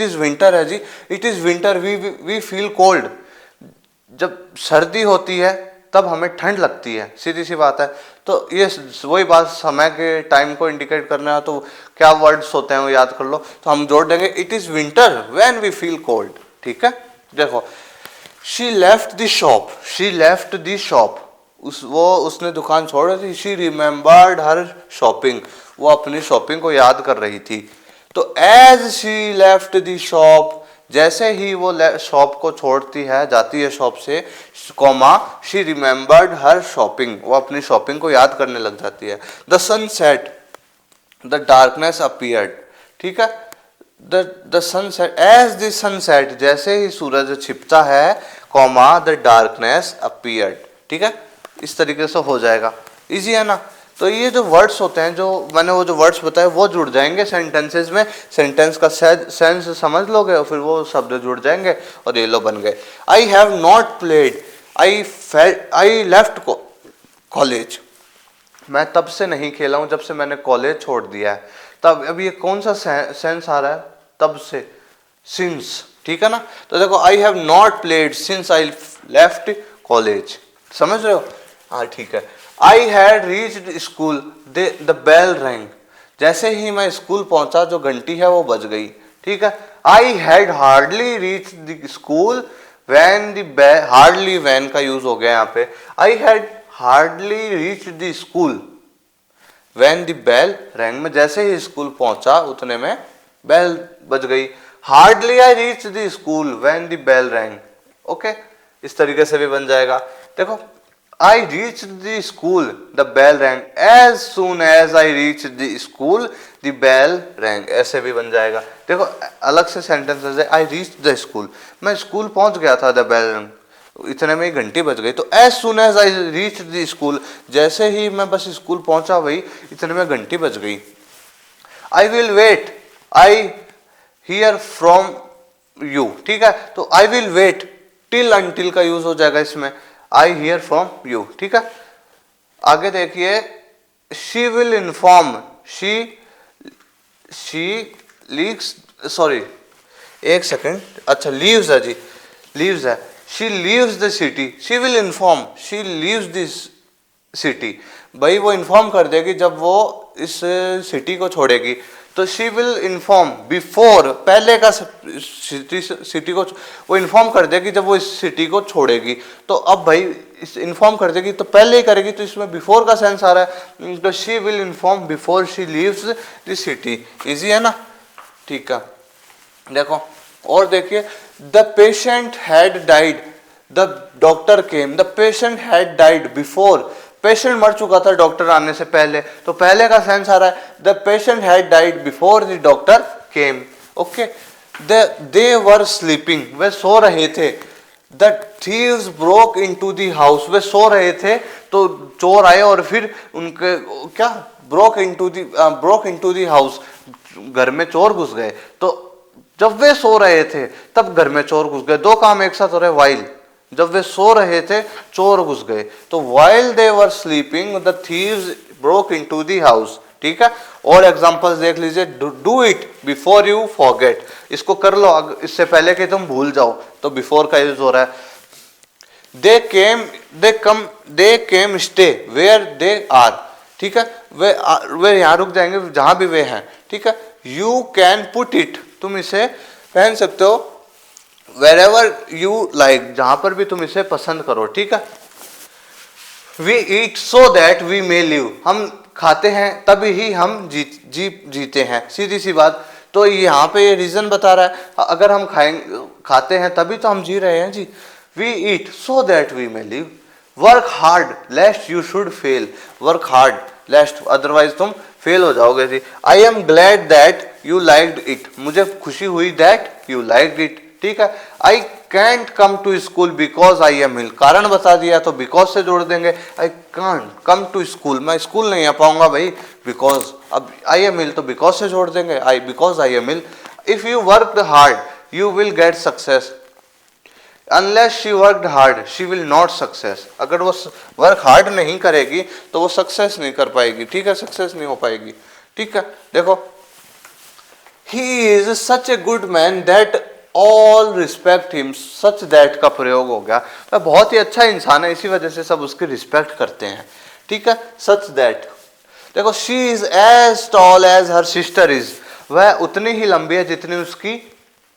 winter है जी। It is winter, we feel cold. जब सर्दी होती है तब हमें ठंड लगती है, सीधी सी बात है। तो ये वही बात, समय के टाइम को इंडिकेट करना है तो क्या वर्ड्स होते हैं वो याद कर लो। तो हम जोड़ देंगे it is winter when we feel cold. ठीक है, देखो शी लेफ्ट द शॉप, उसने दुकान छोड़ दी। शी रिमेम्बर्ड हर शॉपिंग, वो अपनी शॉपिंग को याद कर रही थी। तो as she left the shop, जैसे ही वो शॉप को छोड़ती है, जाती है शॉप से, comma, she remembered her shopping, वो अपनी शॉपिंग को याद करने लग जाती है। The sun set, the darkness appeared. ठीक है, the sunset, as the sunset, जैसे ही सूरज छिपता है, कॉमा, द डार्कनेस अपीयर्ड। ठीक है, इस तरीके से हो जाएगा। इजी है ना। तो ये जो वर्ड्स होते हैं, जो मैंने वो जो वर्ड्स बताए वो जुड़ जाएंगे सेंटेंसेस में। सेंटेंस का सेंस समझ लोगे और फिर वो शब्द जुड़ जाएंगे और ये लो बन गए। आई have not played, I left college, मैं तब से नहीं खेला हूँ जब से मैंने कॉलेज छोड़ दिया है। तब अब ये कौन सा सेंस आ रहा है, तब से, सिंस। ठीक है ना। तो देखो I have not played since I left college, समझ रहे हो। हाँ ठीक है। I had reached school, the bell rang, जैसे ही मैं स्कूल पहुंचा जो घंटी है वो बज गई। ठीक है। I had hardly reach the school when the bell, hardly when का यूज हो गया यहाँ पे। I had hardly reach the school when the bell rang, में जैसे ही स्कूल पहुंचा उतने में बेल बज गई। Hardly I reach the school when the bell rang. Okay, इस तरीके से भी बन जाएगा। देखो I reached the school, the bell rang. As soon as I reached the school, the bell rang. ऐसे भी बन जाएगा। देखो अलग से सेंटेंसेस है। I reached the school, मैं स्कूल पहुंच गया था, the bell rang, इतने में ही घंटी बज गई। तो as soon as I reached the school, जैसे ही मैं बस स्कूल पहुंचा वही इतने में घंटी बज गई। I will wait, I hear from you, ठीक है। तो I will wait, till until का यूज हो जाएगा इसमें, आई हियर फ्रॉम यू, ठीक है। आगे देखिए, she will inform, she leaves, sorry एक सेकेंड, अच्छा लीव्स है जी, लीव्स है, she leaves the city, she will inform, she leaves this city, भाई वो इन्फॉर्म कर देगी जब वो इस सिटी को छोड़ेगी। तो शी विल इन्फॉर्म बिफोर, पहले का सिटी को वो इन्फॉर्म कर देगी जब वो इस सिटी को छोड़ेगी। तो अब भाई इस इन्फॉर्म कर देगी तो पहले ही करेगी, तो इसमें बिफोर का सेंस आ रहा है, तो she will inform before she leaves the city. Easy है ना, ठीक है। देखो और देखिए, the patient had died, the doctor came, the patient had died before, patient मर चुका था डॉक्टर आने से पहले, तो पहले का सेंस आ रहा है, the patient had died before the doctor came. Okay, they were sleeping, वे सो रहे थे, the thieves broke into the house, वे सो रहे थे तो चोर आए और फिर उनके क्या, ब्रोक इनटू द हाउस, घर में चोर घुस गए। तो जब वे सो रहे थे तब घर में चोर घुस गए, दो काम एक साथ हो रहे, वाइल, जब वे सो रहे थे चोर घुस गए, तो while they were sleeping the thieves broke into the house, ठीक है। और एग्जांपल्स देख लीजिए, do it before you forget, इसको कर लो इससे पहले कि तुम भूल जाओ, तो बिफोर का यूज हो रहा है। दे केम स्टे वेयर दे आर, ठीक है, वे यहाँ रुक जाएंगे जहां भी वे हैं, ठीक है। यू कैन पुट इट, तुम इसे पहन सकते हो, wherever you like, जहां पर भी तुम इसे पसंद करो, ठीक है। We eat so that we may live, हम खाते हैं तभी ही हम जीते हैं, सीधी सी बात। तो यहाँ पे ये रीजन बता रहा है, अगर हम खाते हैं तभी तो हम जी रहे हैं जी। We eat so that we may live, work hard lest you should fail, work hard lest otherwise तुम फेल हो जाओगे जी। I am glad that you liked it, मुझे खुशी हुई that you liked it, ठीक है। I can't come to school because I am ill, कारण बता दिया तो बिकॉज से जोड़ देंगे, I can't come to school, मैं स्कूल नहीं आ पाऊंगा भाई बिकॉज, अब आई एम इल तो बिकॉज से जोड़ देंगे, because I am ill. If you worked hard you will get success, unless she worked hard she will not success, अगर वो वर्क हार्ड नहीं करेगी तो वो सक्सेस नहीं कर पाएगी, ठीक है, सक्सेस नहीं हो पाएगी, ठीक है। देखो, he is such a good man that all respect him, such that का प्रयोग हो गया, वह बहुत ही अच्छा इंसान है इसी वजह से सब उसकी रिस्पेक्ट करते हैं, ठीक है, सच दैट। देखो, she is as tall as her sister is, वह उतनी ही लंबी है जितनी उसकी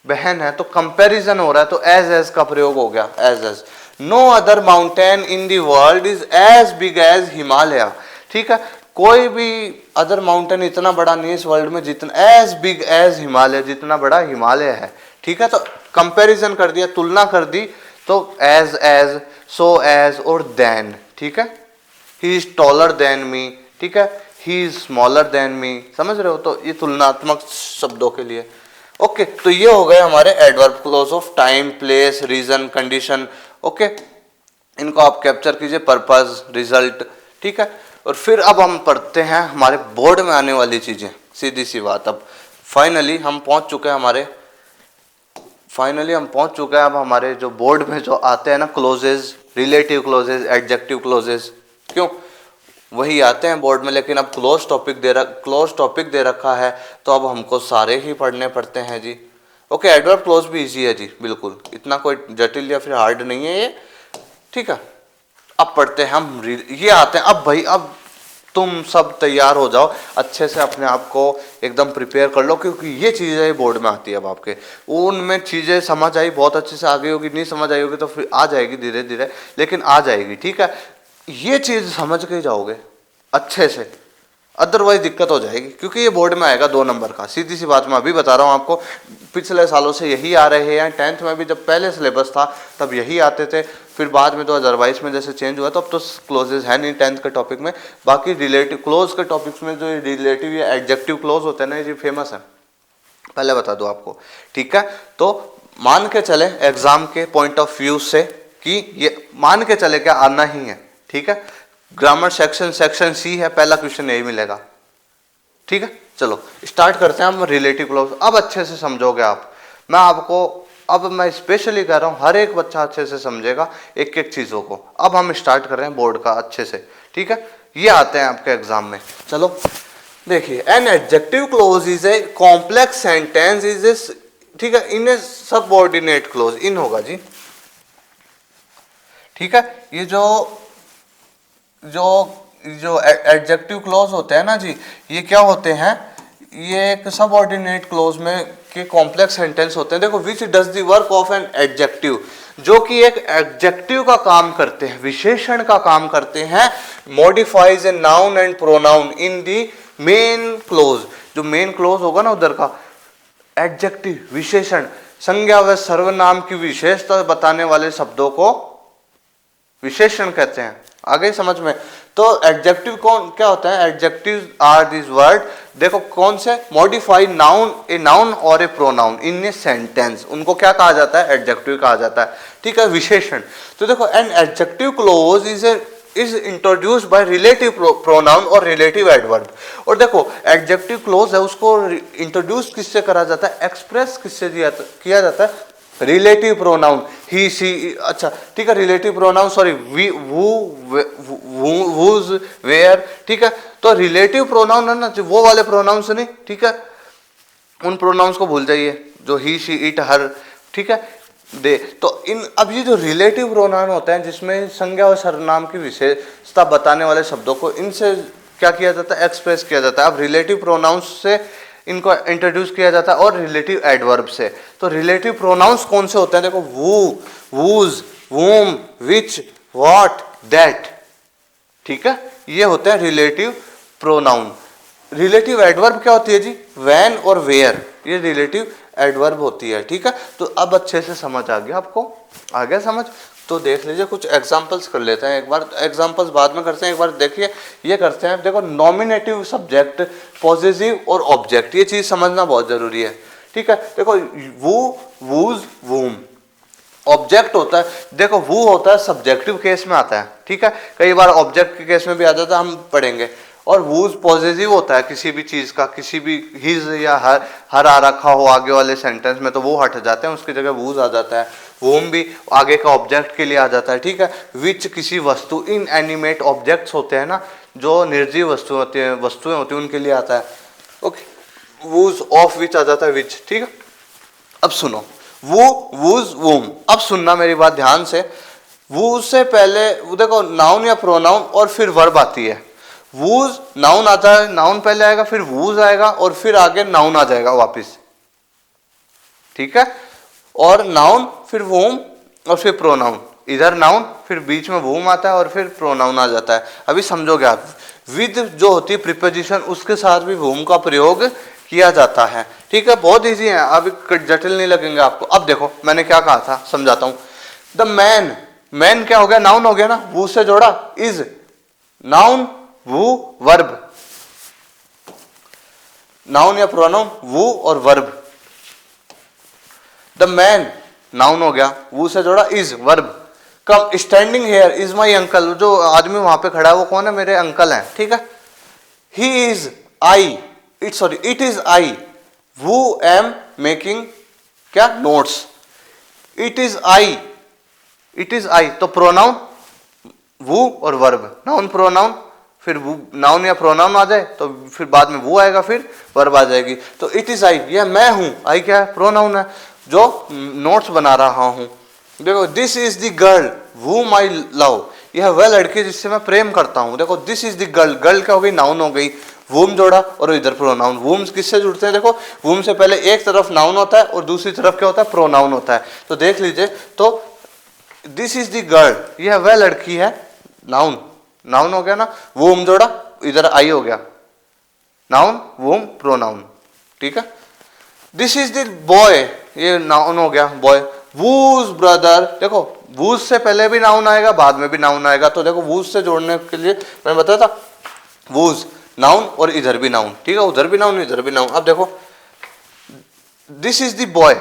बहन है, तो कंपैरिजन हो रहा है, तो एज का प्रयोग हो गया, as. No other mountain in the world is as big as Himalaya, ठीक है, कोई भी अदर माउंटेन इतना बड़ा नहीं इस वर्ल्ड में जितना एज बिग एज हिमालय, जितना बड़ा हिमालय है, ठीक है। तो कंपैरिजन कर दिया, तुलना कर दी, तो एज, सो एज और देन, ठीक है। He is taller than me, ठीक है, he is smaller than me, समझ रहे हो, तो ये तुलनात्मक शब्दों के लिए। ओके, तो ये हो गए हमारे adverb clause of time, place, reason, condition. Okay, इनको आप कैप्चर कीजिए, पर्पस, रिजल्ट, ठीक है। और फिर अब हम पढ़ते हैं हमारे बोर्ड में आने वाली चीजें, सीधी सी बात। अब फाइनली हम पहुंच चुके हैं अब हमारे जो बोर्ड में जो आते हैं ना clauses, relative clauses, adjective clauses, क्यों वही आते हैं बोर्ड में, लेकिन अब क्लोज टॉपिक दे रखा है तो अब हमको सारे ही पढ़ने पड़ते हैं जी। ओके, एडवर्ब क्लोज भी इजी है जी, बिल्कुल इतना कोई जटिल या फिर हार्ड नहीं है ये, ठीक है। अब पढ़ते हैं हम, ये आते हैं। अब भाई, अब तुम सब तैयार हो जाओ, अच्छे से अपने आप को एकदम प्रिपेयर कर लो, क्योंकि ये चीज़ें बोर्ड में आती है अब आपके, उनमें चीज़ें समझ आई, बहुत अच्छे से आ गई होगी, नहीं समझ आई होगी तो फिर आ जाएगी धीरे धीरे, लेकिन आ जाएगी, ठीक है। ये चीज़ समझ के जाओगे अच्छे से, अदरवाइज दिक्कत हो जाएगी, क्योंकि ये बोर्ड में आएगा 2 नंबर का, सीधी सी बात मैं अभी बता रहा हूँ आपको। पिछले सालों से यही आ रहे हैं, 10th में भी जब पहले सिलेबस था तब यही आते थे, फिर बाद में 2022 में जैसे चेंज हुआ तो अब तो क्लोजेज है नहीं 10th के टॉपिक में। बाकी रिलेटिव क्लोज के टॉपिक्स में जो रिलेटिव या एडजेक्टिव क्लोज होते हैं ना, ये फेमस है, पहले बता दूँ आपको, ठीक है। तो मान के चले एग्जाम के पॉइंट ऑफ व्यू से कि ये मान के चले क्या आना ही है, ठीक है। ग्रामर सेक्शन सी है, पहला क्वेश्चन यही मिलेगा, ठीक है। चलो स्टार्ट करते हैं हम रिलेटिव क्लोज। अब अच्छे से समझोगे आप, मैं आपको अब मैं स्पेशली कह रहा हूँ, हर एक बच्चा अच्छे से समझेगा एक एक चीज़ों को। अब हम स्टार्ट कर रहे हैं बोर्ड का अच्छे से, ठीक है। ये आते हैं आपके एग्जाम में। चलो देखिए, an adjective close is a complex sentence is a, ठीक है, इन ए सबऑर्डिनेट क्लोज, इन होगा जी, ठीक है। ये जो जो जो एडजेक्टिव क्लोज होते हैं ना जी, ये क्या होते हैं, ये एक सबऑर्डिनेट क्लोज में के कॉम्प्लेक्स सेंटेंस होते हैं। देखो, which does the work of an adjective, जो कि एक एडजेक्टिव का काम करते हैं, विशेषण का काम करते हैं, modifies A noun and pronoun in the main close. जो मेन क्लोज होगा ना उधर का, एडजेक्टिव विशेषण, संज्ञा व सर्वनाम की विशेषता बताने वाले शब्दों को विशेषण कहते हैं। आगे समझ में। तो एडजेक्टिव कौन क्या होता है, एडजेक्टिव आर दिस वर्ड, देखो कौन से, मॉडिफाई नाउन, ए नाउन और ए प्रोनाउन इन ए सेंटेंस, उनको क्या कहा जाता है, एडजेक्टिव कहा जाता है, ठीक है, विशेषण। तो देखो, an adjective close is introduced by relative pronoun और रिलेटिव एडवर्ब। और देखो, एडजेक्टिव क्लोज है, उसको इंट्रोड्यूस किससे करा जाता है, एक्सप्रेस किससे किया जाता है, रिलेटिव प्रोनाउन, ही सी, अच्छा ठीक है, relative pronoun, sorry, who, whose, where, ठीक है। तो रिलेटिव प्रोनाउन है ना, वो वाले प्रोनाउन से नहीं, ठीक है, उन प्रोनाउंस को भूल जाइए, जो ही शी इट हर, ठीक है, दे। तो इन, अब ये जो रिलेटिव प्रोनाउन होते हैं, जिसमें संज्ञा और सर्वनाम की विशेषता बताने वाले शब्दों को इनसे क्या किया जाता है, एक्सप्रेस किया जाता है। अब रिलेटिव प्रोनाउंस से इनको इंट्रोड्यूस किया जाता है, और रिलेटिव एडवर्ब से। तो रिलेटिव प्रोनाउंस कौन से होते हैं, देखो, वू, वूज, वूम, विच, व्हाट, दैट, ठीक है, ये होते हैं रिलेटिव प्रोनाउन। रिलेटिव एडवर्ब क्या होती है जी, व्हेन और वेयर, ये रिलेटिव एडवर्ब होती है, ठीक है। तो अब अच्छे से समझ आ गया आपको, आ गया समझ। तो देख लीजिए, कुछ एग्जांपल्स कर लेते हैं एक बार, एग्जांपल्स बाद में करते हैं, एक बार देखिए, ये करते हैं। देखो, नॉमिनेटिव, सब्जेक्ट, पॉसेसिव और ऑब्जेक्ट, ये चीज समझना बहुत जरूरी है, ठीक है। देखो, वू, वूज, वूम ऑब्जेक्ट होता है। देखो, वू होता है सब्जेक्टिव केस में आता है, ठीक है, कई बार ऑब्जेक्ट के केस में भी आ जाता है, हम पढ़ेंगे। और वूज पॉसेसिव होता है किसी भी चीज का, किसी भी हिज या हर आ रखा हो आगे वाले सेंटेंस में, तो वो हट जाते हैं, उसकी जगह वूज आ जाता है। वोम भी आगे का ऑब्जेक्ट के लिए आ जाता है, ठीक है। विच किसी वस्तु, इन एनिमेट ऑब्जेक्ट्स होते हैं ना, जो निर्जीव वस्तु होती है, वस्तुएं होती हैं, उनके लिए आता है, ओके। वूज ऑफ विच आ जाता है, विच, ठीक है। अब सुनो, वो, वूज, वूम, अब सुनना मेरी बात ध्यान से। वूज से पहले देखो नाउन या प्रोनाउन और फिर वर्ब आती है। वूज नाउन आता है, नाउन पहले आएगा, फिर वूज आएगा, और फिर आगे नाउन आ जाएगा वापिस, ठीक है। और नाउन, फिर वूम, और फिर प्रोनाउन, इधर नाउन, फिर बीच में वूम आता है, और फिर प्रोनाउन आ जाता है। अभी समझोगे आप। विद जो होती है प्रीपोजिशन, उसके साथ भी वूम का प्रयोग किया जाता है, ठीक है। बहुत इजी है, अभी जटिल नहीं लगेंगे आपको। अब देखो, मैंने क्या कहा था, समझाता हूं। द मैन, मैन क्या हो गया, नाउन हो गया ना, वू से जोड़ा, is noun, who verb, noun या प्रोनाउन, वू और वर्ब। द मैन नाउन हो गया, वू से जोड़ा, is verb. Come standing here is my uncle, जो आदमी वहां पे खड़ा है वो कौन है, मेरे अंकल हैं, ठीक है। He is I, it is I, who am making क्या, नोट्स, इट इज आई, तो प्रोनाउन वू और वर्ब, नाउन प्रोनाउन, फिर नाउन या प्रोनाउन आ जाए तो फिर बाद में वो आएगा, फिर वर्ब आ जाएगी। तो इट इज आई, यह मैं हूं, आई क्या है, प्रोनाउन है, जो नोट्स बना रहा हूं। देखो, this is the girl whom I love, यह वह लड़की जिससे मैं प्रेम करता हूं। देखो, this is the girl, girl क्या हो गई, नाउन हो गई, वूम जोड़ा और इधर प्रोनाउन। वूम किससे जुड़ते हैं, देखो, वूम से पहले एक तरफ नाउन होता है और दूसरी तरफ क्या होता है, प्रोनाउन होता है। तो देख लीजिए, तो दिस इज द गर्ल, यह वह लड़की है, नाउन, नाउन हो गया ना, वूम जोड़ा, इधर आई हो गया, नाउन, वूम, प्रोनाउन, ठीक है। दिस इज द बॉय, ये नाउन हो गया, बॉय। वूज ब्रदर, देखो वूज से पहले भी नाउन आएगा, बाद में भी नाउन आएगा। तो देखो, वूज से जोड़ने के लिए मैंने बताया था, वूज नाउन और इधर भी नाउन, ठीक है, उधर भी नाउन, इधर भी नाउन। अब देखो, दिस इज द बॉय,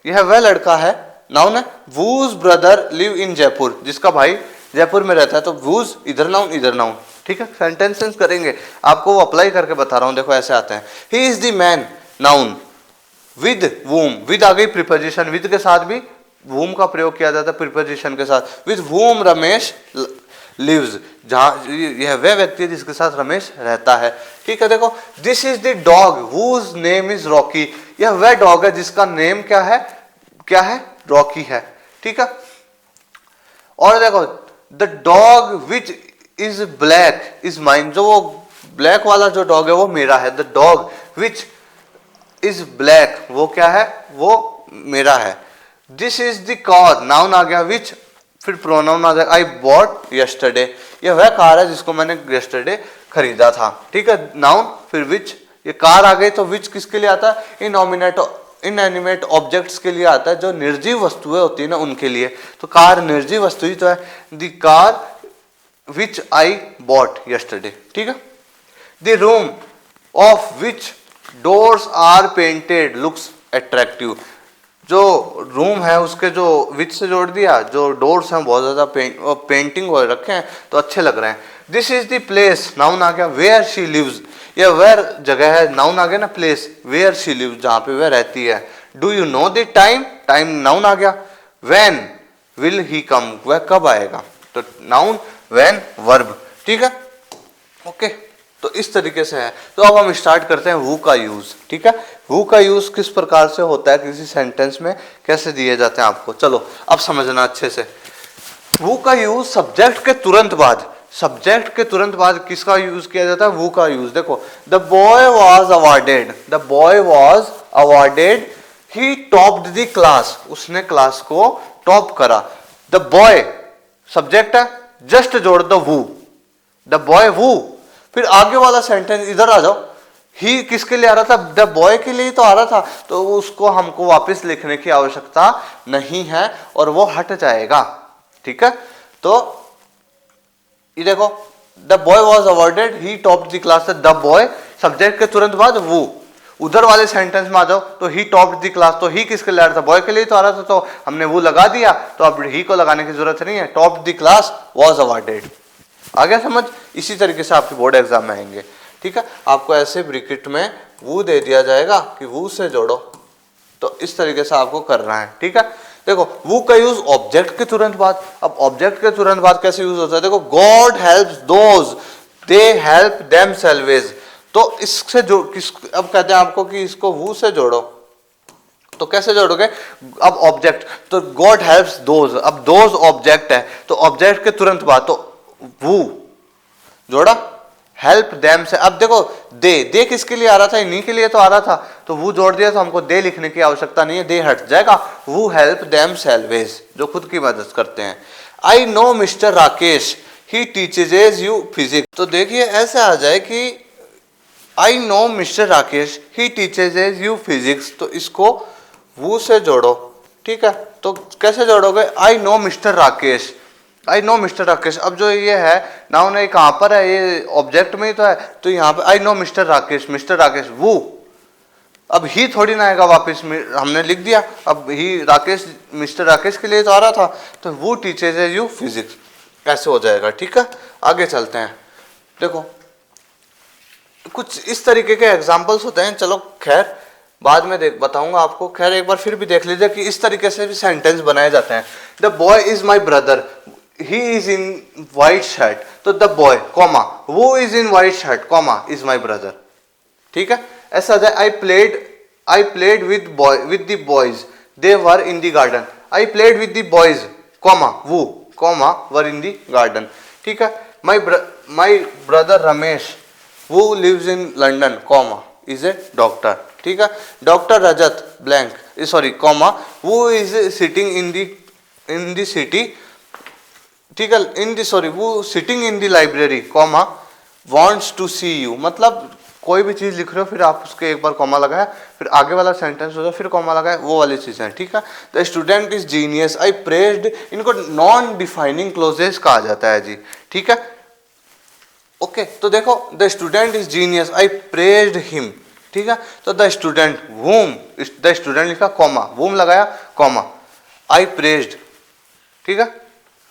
यह वह लड़का है, नाउन है। Whose brother live in Jaipur, जिसका भाई जयपुर में रहता है। तो वूज इधर नाउन, इधर नाउन, ठीक है। सेंटेंसेस करेंगे, आपको वो अप्लाई करके बता रहा हूं, देखो ऐसे आते हैं। He is the man, noun, with whom, with आ गई प्रीपोजिशन, विद के साथ भी वूम का प्रयोग किया जाता है प्रीपोजिशन के साथ। विद वूम रमेश लिव्स, जहां यह वह व्यक्ति है जिसके साथ रमेश रहता है। ठीक है, देखो this is the dog whose name is Rocky, यह वह डॉग है जिसका नेम क्या है, क्या है, रॉकी है। ठीक है, और देखो the dog which is black is mine, जो वो ब्लैक वाला जो डॉग है वो मेरा है। The dog which is black, वो क्या है, वो मेरा है। This is the car, noun आ गया, विच फिर प्रोनाउन आ जाएगा, आई बॉट यस्टरडे, यह वह कार है जिसको मैंने यस्टरडे खरीदा था। ठीक है, नाउन फिर विच, ये कार आ गई तो विच किसके लिए आता है, इनएनिमेट ऑब्जेक्ट्स के लिए आता है, जो निर्जीव वस्तुएं होती है ना उनके लिए। तो कार निर्जीव वस्तु ही तो है, the car which I bought yesterday. ठीक है, the room of which doors are painted looks attractive, जो रूम है उसके जो विच से जोड़ दिया, जो डोर्स हैं बहुत ज्यादा पेंटिंग हो रखे हैं तो अच्छे लग रहे हैं। This is the place, noun आ गया, वेयर शी लिव्स, यह वह जगह है, नाउन आ गया ना प्लेस, वेयर शी लिव्स, जहां पे वह रहती है। Do you know the time, time noun आ गया। व्हेन विल ही कम, वह कब आएगा, तो नाउन व्हेन वर्ब। ठीक है, ओके, तो इस तरीके से है। तो अब हम स्टार्ट करते हैं हु का यूज। ठीक है, हु का यूज किस प्रकार से होता है किसी सेंटेंस में, कैसे दिए जाते हैं आपको, चलो अब समझना अच्छे से। हु का यूज सब्जेक्ट के तुरंत बाद, सब्जेक्ट के तुरंत बाद किसका यूज किया जाता है, हु का यूज। देखो the boy was awarded, the boy was awarded, he topped the class, उसने क्लास को टॉप करा। द बॉय सब्जेक्ट है, जस्ट जोड़ दो हु, द बॉय हु, फिर आगे वाला सेंटेंस इधर आ जाओ, ही किसके लिए आ रहा था, द बॉय के लिए तो आ रहा था, तो उसको हमको वापस लिखने की आवश्यकता नहीं है और वो हट जाएगा। ठीक है, तो ये देखो the boy was awarded, he topped the class, the boy subject के तुरंत बाद वो, उधर वाले सेंटेंस में आ जाओ तो ही टॉप्ड द क्लास, तो ही किसके लिए आ रहा था, बॉय के लिए तो आ रहा था, तो हमने वो लगा दिया, तो अब ही को लगाने की जरूरत नहीं है, topped the class was awarded. आ गया समझ, इसी तरीके से आपके बोर्ड एग्जाम में आएंगे। ठीक है, आपको ऐसे ब्रैकेट में वो दे दिया जाएगा कि वो से जोड़ो, तो इस तरीके से आपको करना है। ठीक है, देखो वो का यूज ऑब्जेक्ट के तुरंत बाद, अब ऑब्जेक्ट के तुरंत बाद कैसे यूज होता है, देखो God helps those they help themselves, तो इससे जो किस, अब कहते हैं आपको कि इसको वो से जोड़ो, तो कैसे जोड़ोगे, अब ऑब्जेक्ट तो गॉड हेल्प्स दोज, अब दोज ऑब्जेक्ट है तो ऑब्जेक्ट के तुरंत बाद तो वो जोड़ा, हेल्प देम से, अब देखो दे किसके लिए आ रहा था, इन्हीं के लिए तो आ रहा था, तो वो जोड़ दिया तो हमको दे लिखने की आवश्यकता नहीं है, दे हट जाएगा, वो हेल्प देम सेल्वेज, जो खुद की मदद करते हैं। I know mister Rakesh, he teaches you physics, तो देखिए ऐसे आ जाए कि I know mister Rakesh, he teaches you physics, तो इसको वो से जोड़ो। ठीक है, तो कैसे जोड़ोगे, I know mister Rakesh, I know mister Rakesh, अब जो ये है नाउन है कहां पर है, ये ऑब्जेक्ट में ही तो है, तो यहाँ पे आई know mister Rakesh, mister Rakesh वो, अब ही थोड़ी ना आएगा वापस, हमने लिख दिया, अब ही राकेश मिस्टर राकेश के लिए तो आ रहा था, तो वो टीचर्स है यू फिजिक्स, ऐसे हो जाएगा। ठीक है, आगे चलते हैं। देखो कुछ इस तरीके के एग्जाम्पल्स होते हैं, चलो खैर बाद में बताऊंगा आपको, खैर एक बार फिर भी देख लीजिए कि इस तरीके से भी सेंटेंस बनाए जाते हैं। The boy is my brother, he is in white shirt, तो the boy कॉमा वो is in white shirt comma is my brother। ठीक है, ऐसा जाए I played with the boys, they were in the garden, I played with the boys comma वो comma were in the garden। ठीक है, my brother Ramesh who lives in London comma is a doctor। ठीक है, doctor Rajat blank sorry comma who is sitting in the city, ठीक है, in the sorry वो sitting in the library comma wants to see you, मतलब कोई भी चीज लिख रहे हो फिर आप उसके एक बार कॉमा लगाए, फिर आगे वाला सेंटेंस हो जाए फिर कॉमा लगाए, वो वाली चीजें हैं। ठीक है, the student is genius, I praised, इनको नॉन डिफाइनिंग क्लोजेस कहा जाता है जी। ठीक है, ओके, तो देखो the student is genius, I praised him. ठीक है, तो द स्टूडेंट वूम, द स्टूडेंट लिखा कॉमा वूम लगाया कॉमा आई प्रेज्ड। ठीक है,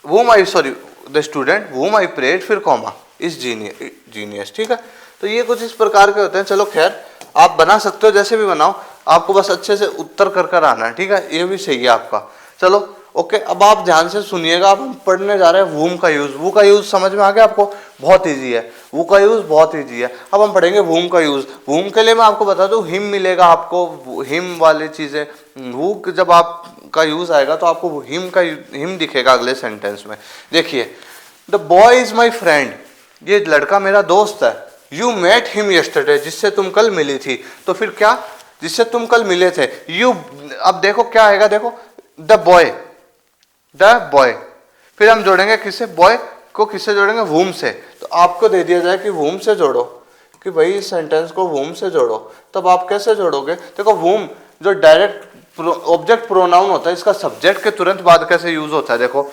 whom I sorry the student whom I prayed फिर कॉमा is genius। ठीक है, तो ये कुछ इस प्रकार के होते हैं। चलो खैर आप बना सकते हो जैसे भी बनाओ, आपको बस अच्छे से उत्तर कर कर आना है, ठीक है, ये भी सही है आपका। चलो ओके, अब आप ध्यान से सुनिएगा, अब हम पढ़ने जा रहे हैं वूम का यूज। वू का यूज समझ में आ गया आपको, बहुत इजी है, वू का यूज बहुत इजी है। अब हम पढ़ेंगे वूम का यूज। वूम के लिए मैं आपको बता दूं, हिम मिलेगा आपको, हिम वाली चीजें। वू जब आपका यूज आएगा तो आपको हिम दिखेगा अगले सेंटेंस में। देखिए, the boy is my friend, ये लड़का मेरा दोस्त है। यू मेट हिम यस्टरडे, जिससे तुम कल मिली थी। तो फिर क्या, जिससे तुम कल मिले थे। यू, अब देखो क्या आएगा, देखो द बॉय, द बॉय, फिर हम जोड़ेंगे किससे, बॉय को किससे जोड़ेंगे, वूम से। तो आपको दे दिया जाए कि वूम से जोड़ो, कि भाई इस सेंटेंस को वूम से जोड़ो, तब आप कैसे जोड़ोगे। देखो वूम जो डायरेक्ट ऑब्जेक्ट प्रोनाउन होता है, इसका सब्जेक्ट के तुरंत बाद कैसे यूज होता है। देखो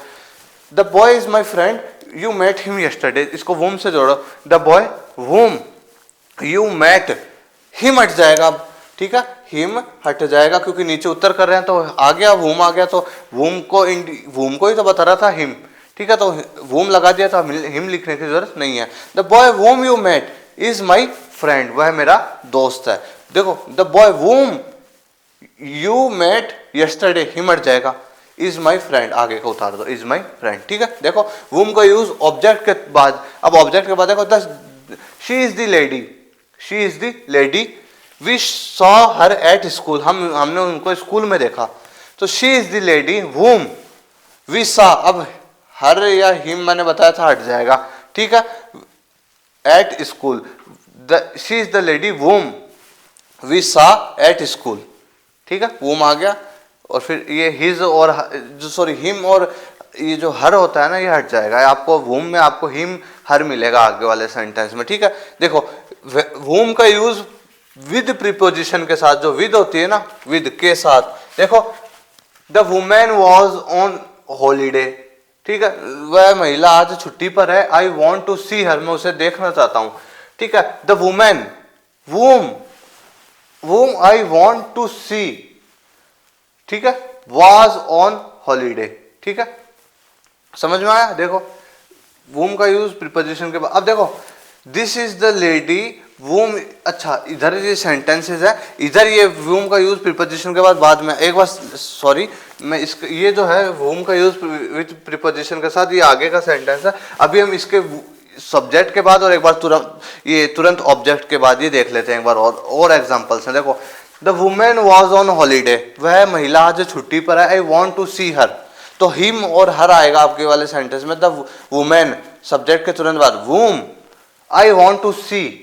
the boy is my friend, you met him yesterday, इसको वूम से जोड़ो, the boy whom you met, him हट जाएगा, ठीक है, हिम हट जाएगा क्योंकि नीचे उत्तर कर रहे हैं तो आ गया, वूम आ गया, तो वूम को ही तो बता रहा था हिम, ठीक है, तो वूम लगा दिया था, हिम लिखने की जरूरत नहीं है। The boy whom you met is my friend, वह मेरा दोस्त है। देखो the boy whom you met yesterday, him हट जाएगा, इज माई फ्रेंड आगे का उतार दो, इज माई फ्रेंड, ठीक है। देखो वूम का यूज ऑब्जेक्ट के बाद, अब ऑब्जेक्ट के बाद देखो she is the lady, she is the lady, we saw her at school, हमने उनको स्कूल में देखा। तो she is the lady whom we saw, अब हर या हिम मैंने बताया था हट जाएगा, ठीक है, at school, she is the lady whom we saw at school, ठीक है, वूम आ गया, और फिर ये हिज और जो सॉरी हिम और ये जो हर होता है ना, ये हट जाएगा। आपको वूम में आपको हिम हर मिलेगा आगे वाले सेंटेंस में, ठीक है। देखो वूम का यूज विद प्रीपोजिशन के साथ, जो विद होती है ना, विद के साथ। देखो the women was on holiday, ठीक है, वह महिला आज छुट्टी पर है। आई वॉन्ट टू सी हर, मैं उसे देखना चाहता हूं, ठीक है। The women whom whom I want to see, ठीक है, वॉज ऑन हॉलीडे, ठीक है, समझ में आया। देखो वूम का यूज प्रीपोजिशन के बाद। अब देखो दिस इज द लेडी वूम, अच्छा इधर ये सेंटेंसेस है, इधर ये वूम का यूज प्रीपोजिशन के बाद में एक बार सॉरी, मैं इसका ये जो है वूम का यूज विद प्रीपोजिशन के साथ, ये आगे का सेंटेंस है। अभी हम इसके सब्जेक्ट के बाद और एक बार तुरंत ऑब्जेक्ट के बाद ये देख लेते हैं एक बार और एग्जांपल्स हैं। देखो the women was on holiday, वह महिला आज छुट्टी पर है। आई वॉन्ट टू सी हर, तो हिम और हर आएगा आपके वाले सेंटेंस में। द वुमेन सब्जेक्ट के तुरंत बाद वूम आई वॉन्ट टू सी,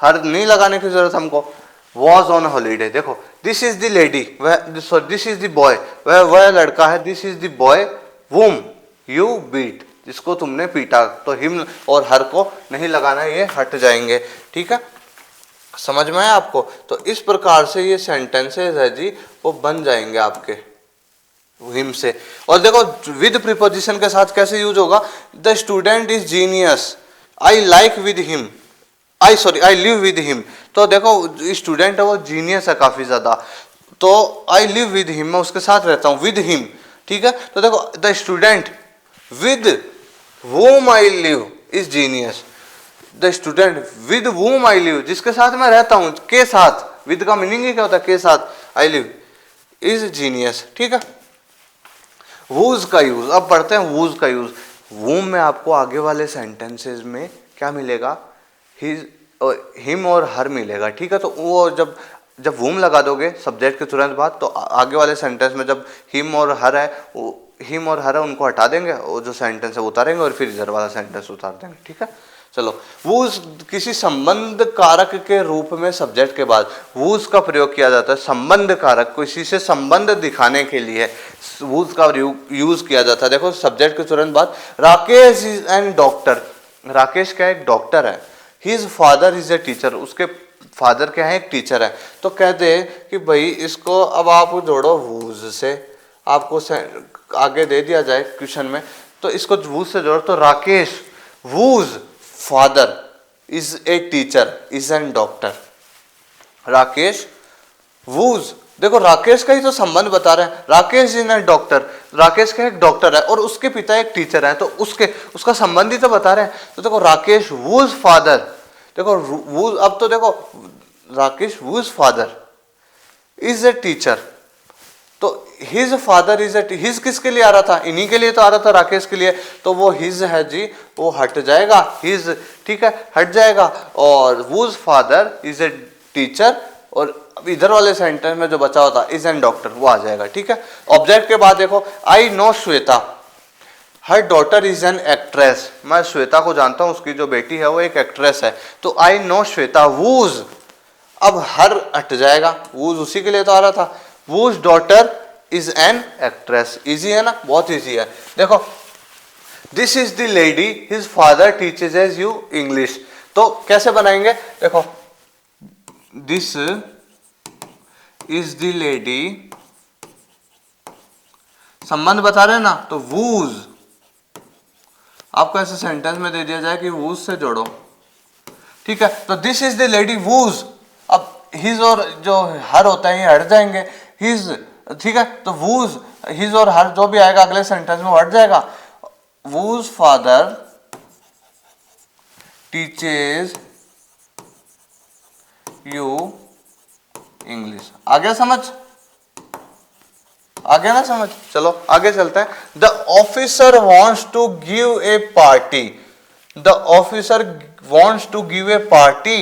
हर नहीं लगाने की जरूरत हमको, वॉज ऑन हॉलीडे। देखो दिस इज द लेडी, वह दिस इज द बॉय, वह लड़का है। This is the boy whom you beat, जिसको तुमने पीटा। तो हिम और हर को नहीं लगाना, ये हट जाएंगे, ठीक है, समझ में आया आपको। तो इस प्रकार से ये सेंटेंसेस है जी, वो बन जाएंगे आपके हिम से। और देखो विद प्रीपोजिशन के साथ कैसे यूज होगा, the student is genius, I like with him, I live with him. तो देखो स्टूडेंट है वो जीनियस है काफी ज्यादा, तो आई लिव विद हिम, मैं उसके साथ रहता हूं, विद हिम, ठीक है। तो देखो the student with whom I live is genius, the student with whom I live, जिसके साथ मैं रहता हूं, के साथ, विद का मीनिंग ही क्या होता है, के साथ, आई लिव इज जीनियस, ठीक है। वूज का यूज, अब पढ़ते हैं वूज का यूज। वूम में आपको आगे वाले सेंटेंसेस में क्या मिलेगा, हिम और हर मिलेगा, ठीक है। तो वो जब वूम लगा दोगे सब्जेक्ट के तुरंत बाद, तो आगे वाले सेंटेंस में जब हिम और हर है, हिम और हर है उनको हटा देंगे, वो जो सेंटेंस है वो उतारेंगे और फिर इधर वाला सेंटेंस उतार देंगे, ठीक है। चलो वूज किसी संबंध कारक के रूप में सब्जेक्ट के बाद वूज का प्रयोग किया जाता है। संबंध कारक, किसी से संबंध दिखाने के लिए वूज का यूज किया जाता है। देखो सब्जेक्ट के तुरंत बाद, Rakesh is an doctor, Rakesh क्या एक डॉक्टर है। His father is a teacher, उसके फादर क्या है, एक टीचर है। तो कहते हैं कि भाई इसको अब आप जोड़ो वूज से, आपको आगे दे दिया जाए क्वेश्चन में, तो इसको वूज से जोड़ो, तो Rakesh whose father is a teacher is an doctor. Rakesh whose, देखो राकेश का ही तो संबंध बता रहे हैं, Rakesh is an doctor, Rakesh का एक डॉक्टर है और उसके पिता एक टीचर है, तो उसका संबंध ही तो बता रहे हैं। तो देखो राकेश वूज फादर, देखो वूज, अब तो देखो Rakesh whose father is a teacher, तो his father is a, his किसके लिए आ रहा था, इन्हीं के लिए तो आ रहा था, राकेश के लिए, तो वो हिज है जी, वो हट जाएगा, हिज, ठीक है, हट जाएगा, और whose father is a teacher, और इधर वाले सेंटेंस में जो बचा होता इज एन डॉक्टर, वो आ जाएगा, ठीक है। ऑब्जेक्ट के बाद देखो, I know Shweta, her daughter is an actress, मैं श्वेता को जानता हूं, उसकी जो बेटी है वो एक एक्ट्रेस है, तो आई नो श्वेता वूज, अब हर हट जाएगा, वूज उसी के लिए तो आ रहा था, whose daughter is an actress, easy है ना, बहुत इजी है। देखो, this is the lady his father teaches as you English, तो कैसे बनाएंगे, देखो, दिस इज द लेडी, संबंध बता रहे हैं ना, तो वूज आपको ऐसे सेंटेंस में दे दिया जाए कि वूज से जोड़ो, ठीक है, तो this is the lady whose, अब हिज और जो हर होता है ये हट जाएंगे, हिज, ठीक है, तो वूज, हिज और हर जो भी आएगा अगले सेंटेंस में हट जाएगा, whose father teaches you English, आ गया समझ, आ गया ना समझ, चलो आगे चलते हैं। The officer wants to give a party, the officer wants to give a party,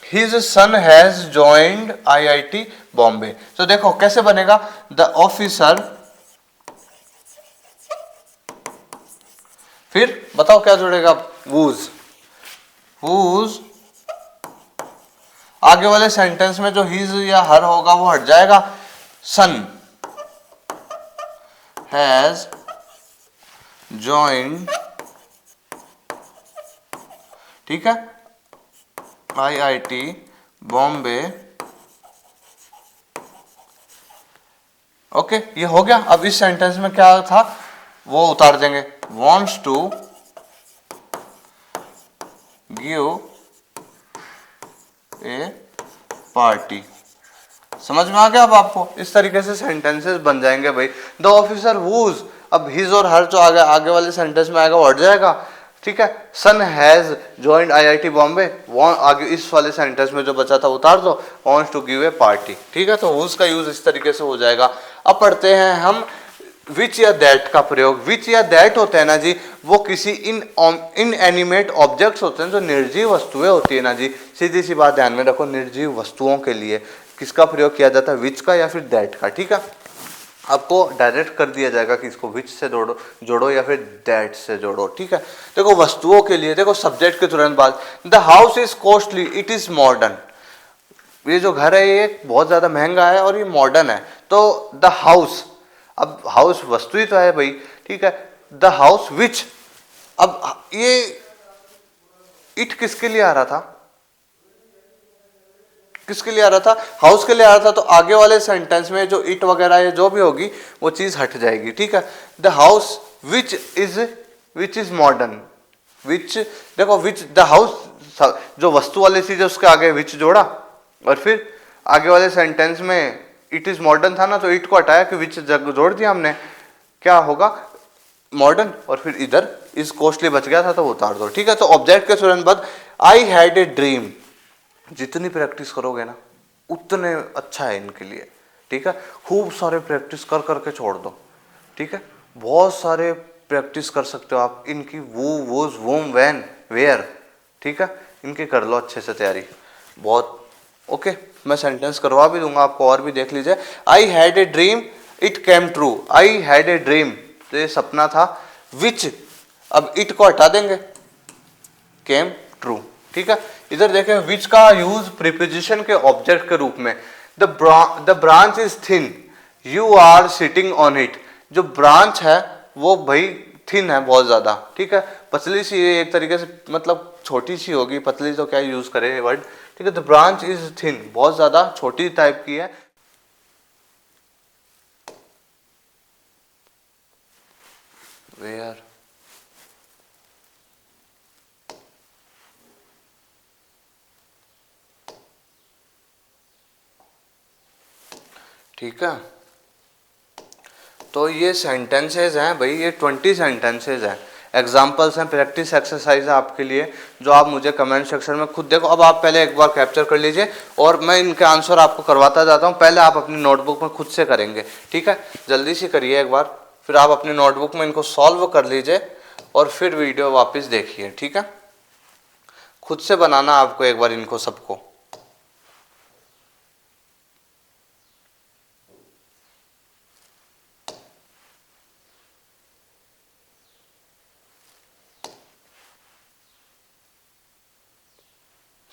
his son has joined IIT Bombay, तो देखो कैसे बनेगा, द ऑफिसर, फिर बताओ क्या जुड़ेगा, वूज, वूज, आगे वाले सेंटेंस में जो हिज या हर होगा वो हट जाएगा, सन हैज ज्वाइंड, ठीक है, IIT बॉम्बे, ओके, ये हो गया। अब इस सेंटेंस में क्या था वो उतार देंगे, wants to give A party, समझ में आ गया अब आपको, इस तरीके से सेंटेंसेस बन जाएंगे भाई। द ऑफिसर वूज, अब हिज और हर जो आगे वाले सेंटेंस में आएगा वो हट जाएगा, ठीक है, सन हैज ज्वाइंड IIT बॉम्बे, आगे इस वाले सेंटेंस में जो बचा था उतार दो, wants to give a party, ठीक है, तो वूज का यूज इस तरीके से हो जाएगा। अब पढ़ते हैं हम विच या दैट का प्रयोग। विच या दैट होते हैं ना जी, वो किसी इन एनिमेट ऑब्जेक्ट्स होते हैं, जो निर्जीव वस्तुएं होती है ना जी, सीधी सी बात ध्यान में रखो, निर्जीव वस्तुओं के लिए किसका प्रयोग किया जाता है, विच का या फिर दैट का, ठीक है। आपको डायरेक्ट कर दिया जाएगा कि इसको विच से जोड़ो या फिर दैट से जोड़ो, ठीक है। देखो वस्तुओं के लिए, देखो सब्जेक्ट के तुरंत बाद, the house is costly it is modern, ये जो घर है ये बहुत ज्यादा महंगा है और ये मॉडर्न है, तो द हाउस, अब हाउस वस्तु ही तो है भाई, ठीक है, द हाउस विच, अब ये इट किसके लिए आ रहा था, किसके लिए आ रहा था, हाउस के लिए आ रहा था, तो आगे वाले सेंटेंस में जो इट वगैरह है जो भी होगी वो चीज हट जाएगी, ठीक है। The house which is modern, which, देखो विच, द हाउस जो वस्तु वाली चीज है उसके आगे विच जोड़ा, और फिर आगे वाले सेंटेंस में इट इज मॉडर्न था ना, तो इट को हटाया कि विच जोड़ दिया हमने, क्या होगा मॉडर्न, और फिर इधर इज कॉस्टली बच गया था तो वो उतार दो, ठीक है। तो ऑब्जेक्ट के तुरंत बाद आई हैड ए ड्रीम, जितनी प्रैक्टिस करोगे ना उतने अच्छा है इनके लिए, ठीक है, खूब सारे प्रैक्टिस कर करके छोड़ दो, ठीक है, बहुत सारे प्रैक्टिस कर सकते हो आप इनकी, वो वोज वोम वैन वेयर, ठीक है, इनकी कर लो अच्छे से तैयारी, बहुत ओके। मैं सेंटेंस करवा भी दूंगा आपको, और भी देख लीजिए। I had a dream it came true, I had a dream, तो ये सपना था, विच, अब इट को हटा देंगे, केम ट्रू, ठीक है। इधर देखें विच का यूज प्रीपोजिशन के ऑब्जेक्ट के रूप में, the branch is thin you are sitting on it, जो ब्रांच है वो भाई थिन है बहुत ज्यादा, ठीक है, पतली सी है एक तरीके से, मतलब छोटी सी होगी, पतली तो क्या यूज करे वर्ड, ठीक है, द ब्रांच इज थिन, बहुत ज्यादा छोटी टाइप की है। वेयर, ठीक है, तो ये सेंटेंसेज हैं भाई, ये 20 सेंटेंसेज हैं, एग्जाम्पल्स हैं, प्रैक्टिस एक्सरसाइज है आपके लिए, जो आप मुझे कमेंट सेक्शन में खुद देखो। अब आप पहले एक बार कैप्चर कर लीजिए और मैं इनके आंसर आपको करवाता जाता हूँ। पहले आप अपनी नोटबुक में खुद से करेंगे, ठीक है? जल्दी से करिए एक बार, फिर आप अपनी नोटबुक में इनको सॉल्व कर लीजिए और फिर वीडियो वापस देखिए, ठीक है? खुद से बनाना आपको एक बार इनको सबको।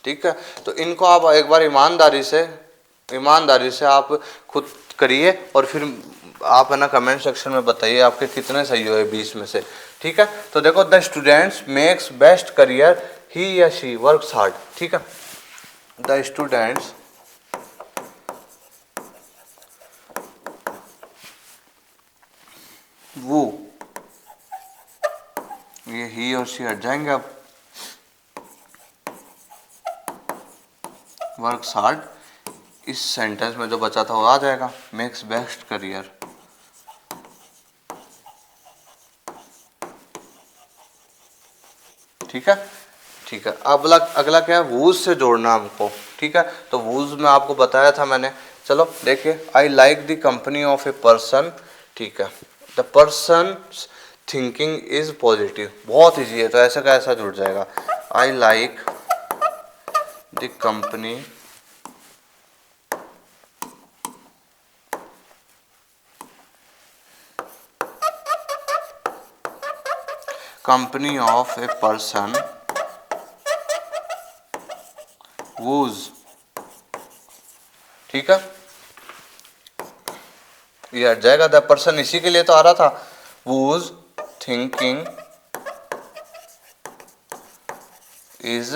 ठीक है, तो इनको आप एक बार ईमानदारी से आप खुद करिए और फिर आप है ना कमेंट सेक्शन में बताइए आपके कितने सही हुए 20 में से, ठीक है? तो देखो, the students makes best career he या शी वर्क्स हार्ड, ठीक है? द स्टूडेंट्स वो, ये ही और शी हट जाएंगे अब, वर्क्स हार्ड, इस सेंटेंस में जो बचा था वो आ जाएगा, मेक्स बेस्ट करियर। ठीक है, ठीक है। अब अगला क्या है, वूज से जोड़ना हमको, ठीक है? तो वूज में आपको बताया था मैंने, चलो देखिए, I like the company of a person, ठीक है? The person thinking is positive, बहुत ईजी है, तो ऐसा का ऐसा जुड़ जाएगा। I like the company of a person whose, ठीक है? ये हट जाएगा, द पर्सन इसी के लिए तो आ रहा था, whose thinking is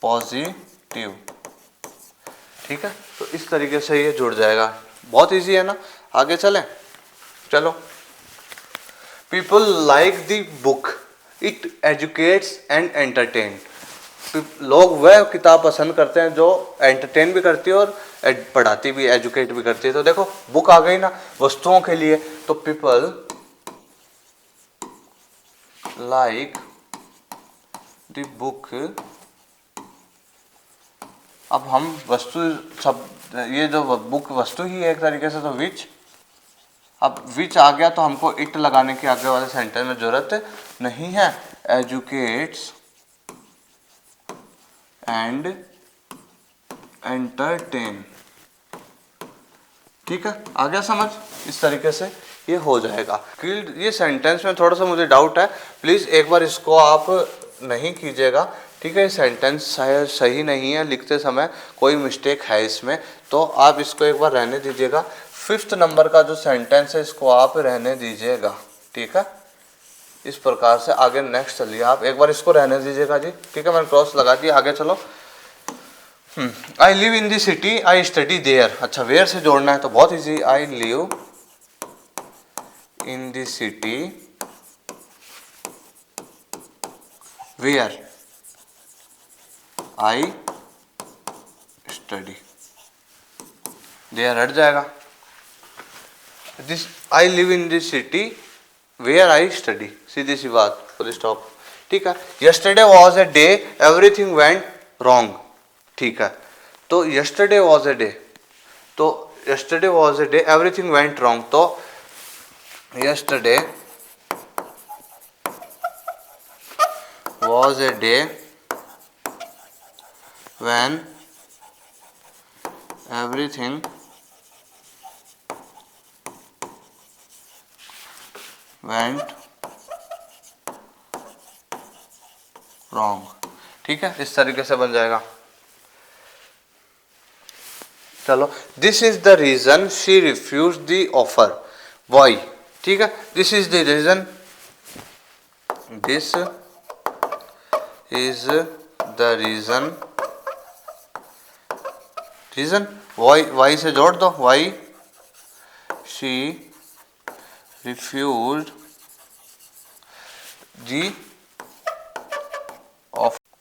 पॉजिटिव, ठीक है? तो इस तरीके से ये जुड़ जाएगा, बहुत इजी है ना? आगे चलें, चलो। People like the book, it educates and entertain, लोग वह किताब पसंद करते हैं जो एंटरटेन भी करती है और पढ़ाती भी, एजुकेट भी करती है। तो देखो, बुक आ गई ना वस्तुओं के लिए, तो पीपल लाइक द बुक, अब हम वस्तु सब, ये जो बुक वस्तु ही है एक तरीके से, तो विच, अब विच आ गया तो हमको इट लगाने की आगे वाले सेंटेंस में जरूरत नहीं है। एजुकेट्स एंड एंटरटेन, ठीक है? आ गया समझ? इस तरीके से ये हो जाएगा। ये सेंटेंस में थोड़ा सा मुझे डाउट है, प्लीज़ एक बार इसको आप नहीं कीजिएगा, ठीक है? ये सेंटेंस सही नहीं है, लिखते समय कोई मिस्टेक है इसमें, तो आप इसको एक बार रहने दीजिएगा। 5th नंबर का जो सेंटेंस है इसको आप रहने दीजिएगा, ठीक है? इस प्रकार से आगे नेक्स्ट चलिए, आप एक बार इसको रहने दीजिएगा जी, ठीक है? मैंने क्रॉस लगा दिया, आगे चलो। I live in the city, I study there, अच्छा वेयर से जोड़ना है तो बहुत easy, I live in the city where I study, there हट जाएगा। This, I live in the city where I study, सीधी सी बात, फुल स्टॉप, ठीक है? Yesterday was a day everything went wrong, ठीक है? तो यस्टरडे वॉज ए डे, तो yesterday was a day everything went wrong, तो yesterday was a day when everything went wrong, ठीक है? इस तरीके से बन जाएगा। चलो, this is the reason she refuse the offer, why, ठीक है? This is the reason, this is the reason, reason why से जोड़ दो, why she refuse the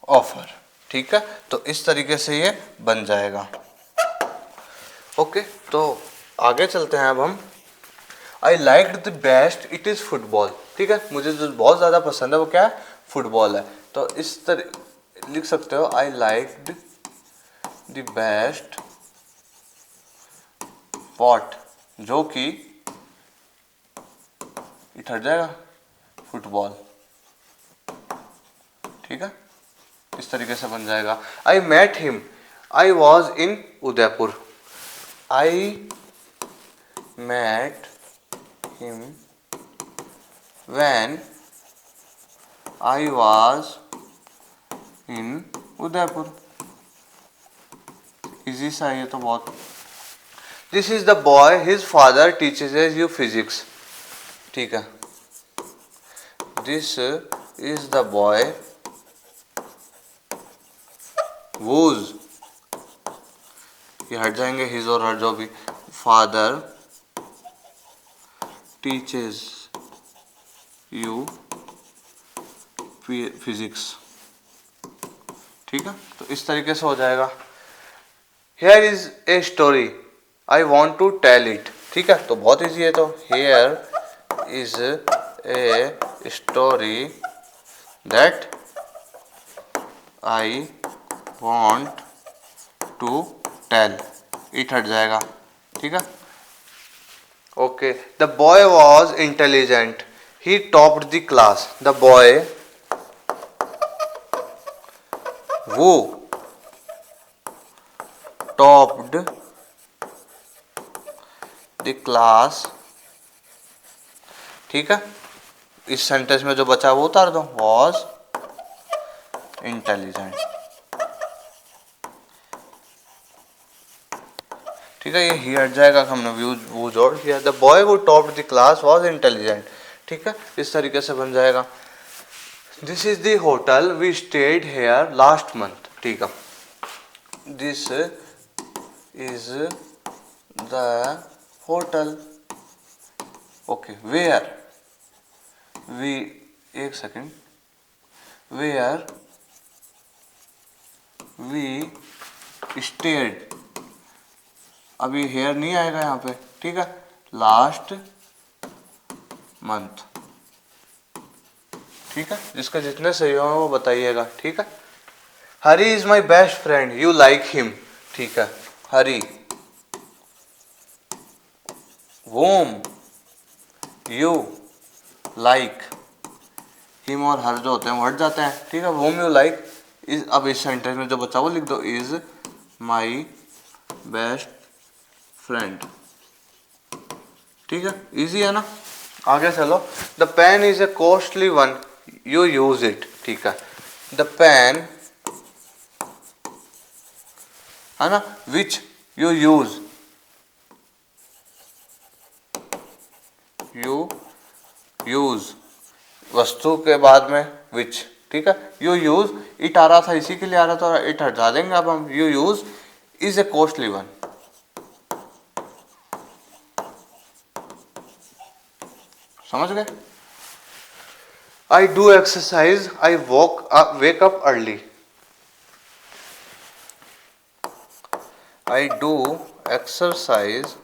offer, ठीक है? तो इस तरीके से ये बन जाएगा। ओके, तो आगे चलते हैं अब हम। I liked the best it is football, ठीक है, मुझे जो बहुत ज्यादा पसंद है वो क्या है, फुटबॉल है। तो इस तरह लिख सकते हो, I liked the best what, जो कि इट हट जाएगा फुटबॉल, ठीक है, इस तरीके से बन जाएगा। I met him, I was in Udaipur, I met him when I was in Udaipur. Easy सा ये तो बहुत। This is the boy his father teaches you physics, ठीक है, this is the boy whose, ये हट जाएंगे हिज और हर जो भी, फादर टीचेस यू फिजिक्स, ठीक है, तो इस तरीके से हो जाएगा। Here is a story I want to tell it, ठीक है, तो बहुत ईजी है। तो here is a story that I want to tell, it हट जाएगा, ठीक है। Okay, the boy was intelligent he topped the class, the boy वो टॉप्ड द क्लास, ठीक है, इस सेंटेंस में जो बचा वो उतार दो, वॉज इंटेलिजेंट, ठीक है, ये ही हट जाएगा, हमने वो जोड़ किया। द बॉय वो topped the class was intelligent, ठीक है, इस तरीके से बन जाएगा। This is the hotel we stayed here last month, ठीक है, this is the hotel, okay, where we, एक सेकेंड, वेयर वी स्टेड, अभी हेयर नहीं आएगा यहाँ पे, ठीक है, लास्ट मंथ, ठीक है, जिसका जितने सही हो वो बताइएगा, ठीक है। Hari is my best friend you like him, ठीक है, Hari whom you like him और हर जो होते हैं वो हट जाते हैं, ठीक है, वोम यू लाइक इज, अब इस सेंटेंस में जो बचा वो लिख दो, इज माई बेस्ट फ्रेंड, ठीक है, इजी है ना। आगे चलो, the pen is a costly one you use it, ठीक है, द पेन है ना, which you use, you use वस्तु के बाद में विच, ठीक है, यू यूज, इट आ रहा था इसी के लिए आ रहा था, इट हटा देंगे अब हम, you use is a costly one, समझ गए। I do exercise I wake up early, I do exercise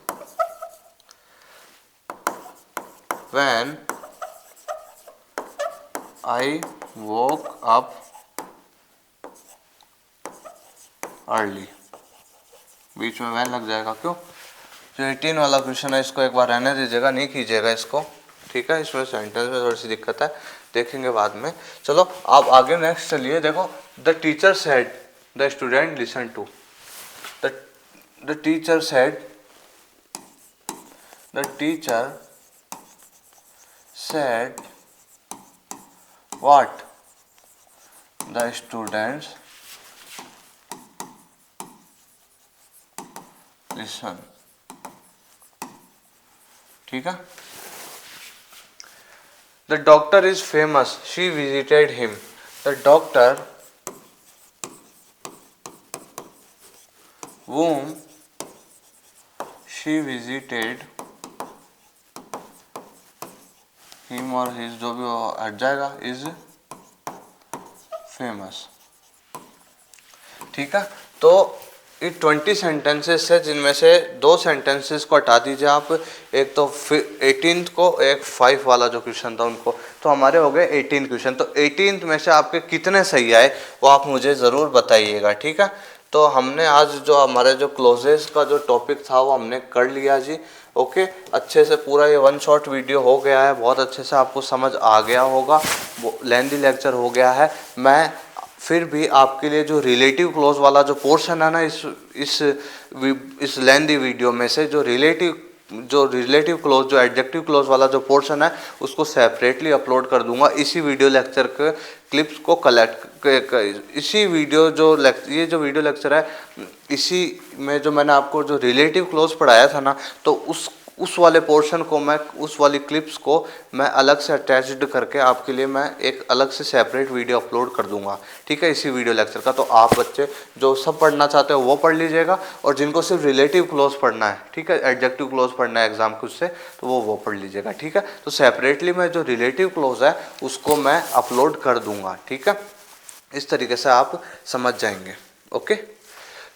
when I woke up early, बीच में वैन लग जाएगा, क्यों, जो 18 वाला क्वेश्चन है इसको एक बार रहने दीजिएगा, नहीं कीजिएगा इसको, ठीक है, इसमें सेंटेंस में थोड़ी सी दिक्कत है, देखेंगे बाद में। चलो आप आगे नेक्स्ट चलिए, देखो, the teacher said the student listen to, the teacher said, the teacher said what, the students listen, ठीक है। The doctor is famous she visited him, the doctor whom she visited him और his जो भी हट जाएगा is famous, ठीक है। तो ये 20 सेंटेंसेस है जिनमें से 2 सेंटेंसेस को हटा दीजिए आप, एक तो 18th को, एक 5 वाला जो क्वेश्चन था उनको, तो हमारे हो गए 18 क्वेश्चन। तो 18th में से आपके कितने सही आए वो आप मुझे ज़रूर बताइएगा, ठीक है। तो हमने आज जो हमारे जो क्लोजेस का जो टॉपिक था वो हमने कर लिया जी। ओके, अच्छे से पूरा ये 1 शॉट वीडियो हो गया है, बहुत अच्छे से आपको समझ आ गया होगा, वो लेंथी लेक्चर हो गया है। मैं फिर भी आपके लिए जो रिलेटिव क्लोज वाला जो पोर्शन है ना इस लेंथी वीडियो में से, जो रिलेटिव क्लोज, जो एडजेक्टिव क्लोज वाला जो पोर्शन है उसको सेपरेटली अपलोड कर दूंगा इसी वीडियो लेक्चर के क्लिप्स को इसी वीडियो ये जो वीडियो लेक्चर है इसी में जो मैंने आपको जो रिलेटिव क्लोज पढ़ाया था ना, तो उस वाले पोर्शन को मैं, उस वाली क्लिप्स को मैं अलग से अटैच्ड करके आपके लिए मैं एक अलग से सेपरेट वीडियो अपलोड कर दूंगा, ठीक है, इसी वीडियो लेक्चर का। तो आप बच्चे जो सब पढ़ना चाहते हो वो पढ़ लीजिएगा, और जिनको सिर्फ रिलेटिव क्लोज पढ़ना है, ठीक है, एडजेक्टिव क्लोज पढ़ना है एग्जाम के उससे, तो वो पढ़ लीजिएगा, ठीक है। तो सेपरेटली मैं जो रिलेटिव क्लोज है उसको मैं अपलोड कर दूंगा, ठीक है। इस तरीके से आप समझ जाएंगे। ओके,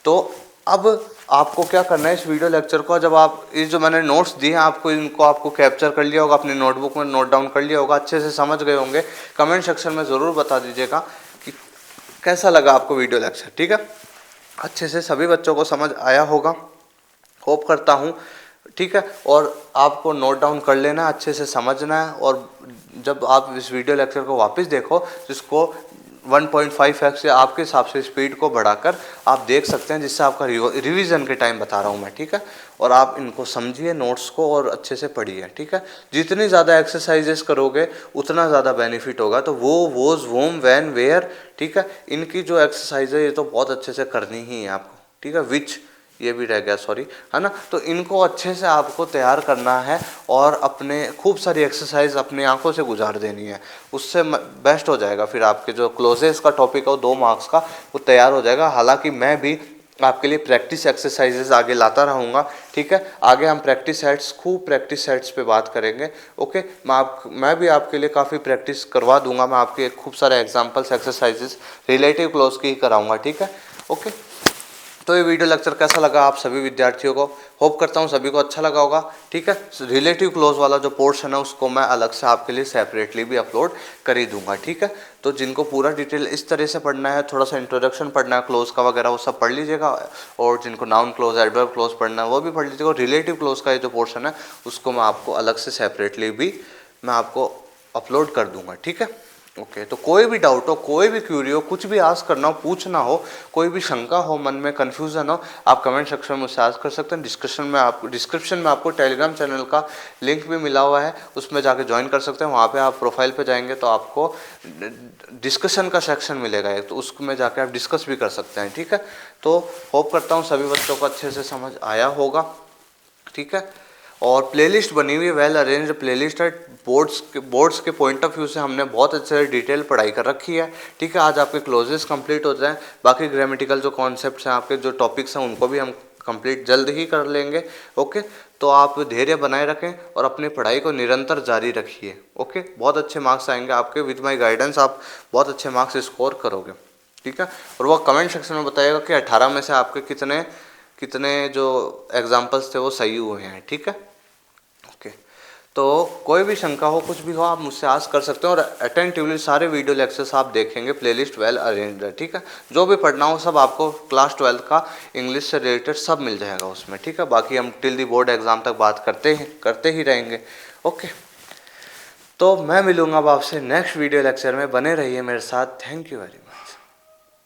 तो अब आपको क्या करना है इस वीडियो लेक्चर को, जब आप ये जो मैंने नोट्स दिए हैं आपको, इनको आपको कैप्चर कर लिया होगा, अपनी नोटबुक में नोट डाउन कर लिया होगा, अच्छे से समझ गए होंगे। कमेंट सेक्शन में ज़रूर बता दीजिएगा कि कैसा लगा आपको वीडियो लेक्चर, ठीक है। अच्छे से सभी बच्चों को समझ आया होगा, होप करता हूँ, ठीक है। और आपको नोट डाउन कर लेना, अच्छे से समझना है, और जब आप इस वीडियो लेक्चर को वापस देखो जिसको 1.5x या आपके हिसाब से स्पीड को बढ़ाकर आप देख सकते हैं, जिससे आपका रिवीजन के टाइम बता रहा हूँ मैं, ठीक है। और आप इनको समझिए नोट्स को और अच्छे से पढ़िए, ठीक है। जितनी ज़्यादा एक्सरसाइजेस करोगे उतना ज़्यादा बेनिफिट होगा। तो वोज, वोम, वैन, वेयर, ठीक है, इनकी जो एक्सरसाइज है ये तो बहुत अच्छे से करनी ही है आपको, ठीक है। विच, ये भी रह गया, सॉरी, है ना। तो इनको अच्छे से आपको तैयार करना है और अपने खूब सारी एक्सरसाइज अपनी आंखों से गुजार देनी है, उससे बेस्ट हो जाएगा। फिर आपके जो क्लोजेस का टॉपिक है वो 2 मार्क्स का वो तैयार हो जाएगा। हालांकि मैं भी आपके लिए प्रैक्टिस एक्सरसाइजेस आगे लाता रहूँगा, ठीक है। आगे हम प्रैक्टिस सेट्स, खूब प्रैक्टिस सेट्स पे बात करेंगे। ओके, मैं भी आपके लिए काफ़ी प्रैक्टिस करवा दूंगा, मैं आपके खूब सारे एग्जाम्पल्स एक्सरसाइजेस रिलेटिव क्लोज की ही कराऊँगा, ठीक है। ओके, तो ये वीडियो लेक्चर कैसा लगा आप सभी विद्यार्थियों को, होप करता हूँ सभी को अच्छा लगा होगा, ठीक है। रिलेटिव क्लोज वाला जो पोर्शन है उसको मैं अलग से आपके लिए सेपरेटली भी अपलोड कर ही दूंगा, ठीक है। तो जिनको पूरा डिटेल इस तरह से पढ़ना है, थोड़ा सा इंट्रोडक्शन पढ़ना है क्लोज का वगैरह, वो सब पढ़ लीजिएगा, और जिनको नाउन क्लोज, एडवर्ब क्लोज पढ़ना है वो भी पढ़ लीजिएगा। और रिलेटिव क्लोज का ये जो पोर्शन है उसको मैं आपको अलग से सेपरेटली भी मैं आपको अपलोड कर दूंगा, ठीक है। ओके, तो कोई भी डाउट हो, कोई भी क्यूरी हो, कुछ भी आस्क करना हो, पूछना हो, कोई भी शंका हो, मन में कन्फ्यूजन हो, आप कमेंट सेक्शन में मुझसे आस्क कर सकते हैं। डिस्क्रिप्शन में आपको टेलीग्राम चैनल का लिंक भी मिला हुआ है, उसमें जाके ज्वाइन कर सकते हैं। वहाँ पे आप प्रोफाइल पे जाएंगे तो आपको डिस्कशन का सेक्शन मिलेगा एक, तो उसमें जाके आप डिस्कस भी कर सकते हैं, ठीक है। तो होप करता हूँ सभी बच्चों को अच्छे से समझ आया होगा, ठीक है। और प्लेलिस्ट बनी हुई है, वेल अरेंज्ड प्लेलिस्ट है। बोर्ड्स के पॉइंट ऑफ व्यू से हमने बहुत अच्छे से डिटेल पढ़ाई कर रखी है, ठीक है। आज आपके क्लोजेस कंप्लीट हो जाएं, बाकी ग्रामेटिकल जो कॉन्सेप्ट्स हैं, आपके जो टॉपिक्स हैं, उनको भी हम कंप्लीट जल्द ही कर लेंगे। ओके, तो आप धैर्य बनाए रखें और अपनी पढ़ाई को निरंतर जारी रखिए। ओके, बहुत अच्छे मार्क्स आएंगे आपके, विद माई गाइडेंस आप बहुत अच्छे मार्क्स स्कोर करोगे, ठीक है। और वो कमेंट सेक्शन में बताइएगा कि 18 में से आपके कितने कितने जो एग्जाम्पल्स थे वो सही हुए हैं, ठीक है। ओके, तो कोई भी शंका हो, कुछ भी हो, आप मुझसे आस्क कर सकते हैं, और अटेंटिवली सारे वीडियो लेक्चर्स आप देखेंगे, प्लेलिस्ट वेल अरेंज्ड है, ठीक है। जो भी पढ़ना हो सब आपको क्लास 12 का इंग्लिश से रिलेटेड सब मिल जाएगा उसमें, ठीक है। बाकी हम टिल दी बोर्ड एग्जाम तक बात करते ही रहेंगे। ओके, तो मैं मिलूंगा अब आपसे नेक्स्ट वीडियो लेक्चर में, बने रहिए मेरे साथ। Thank you very much.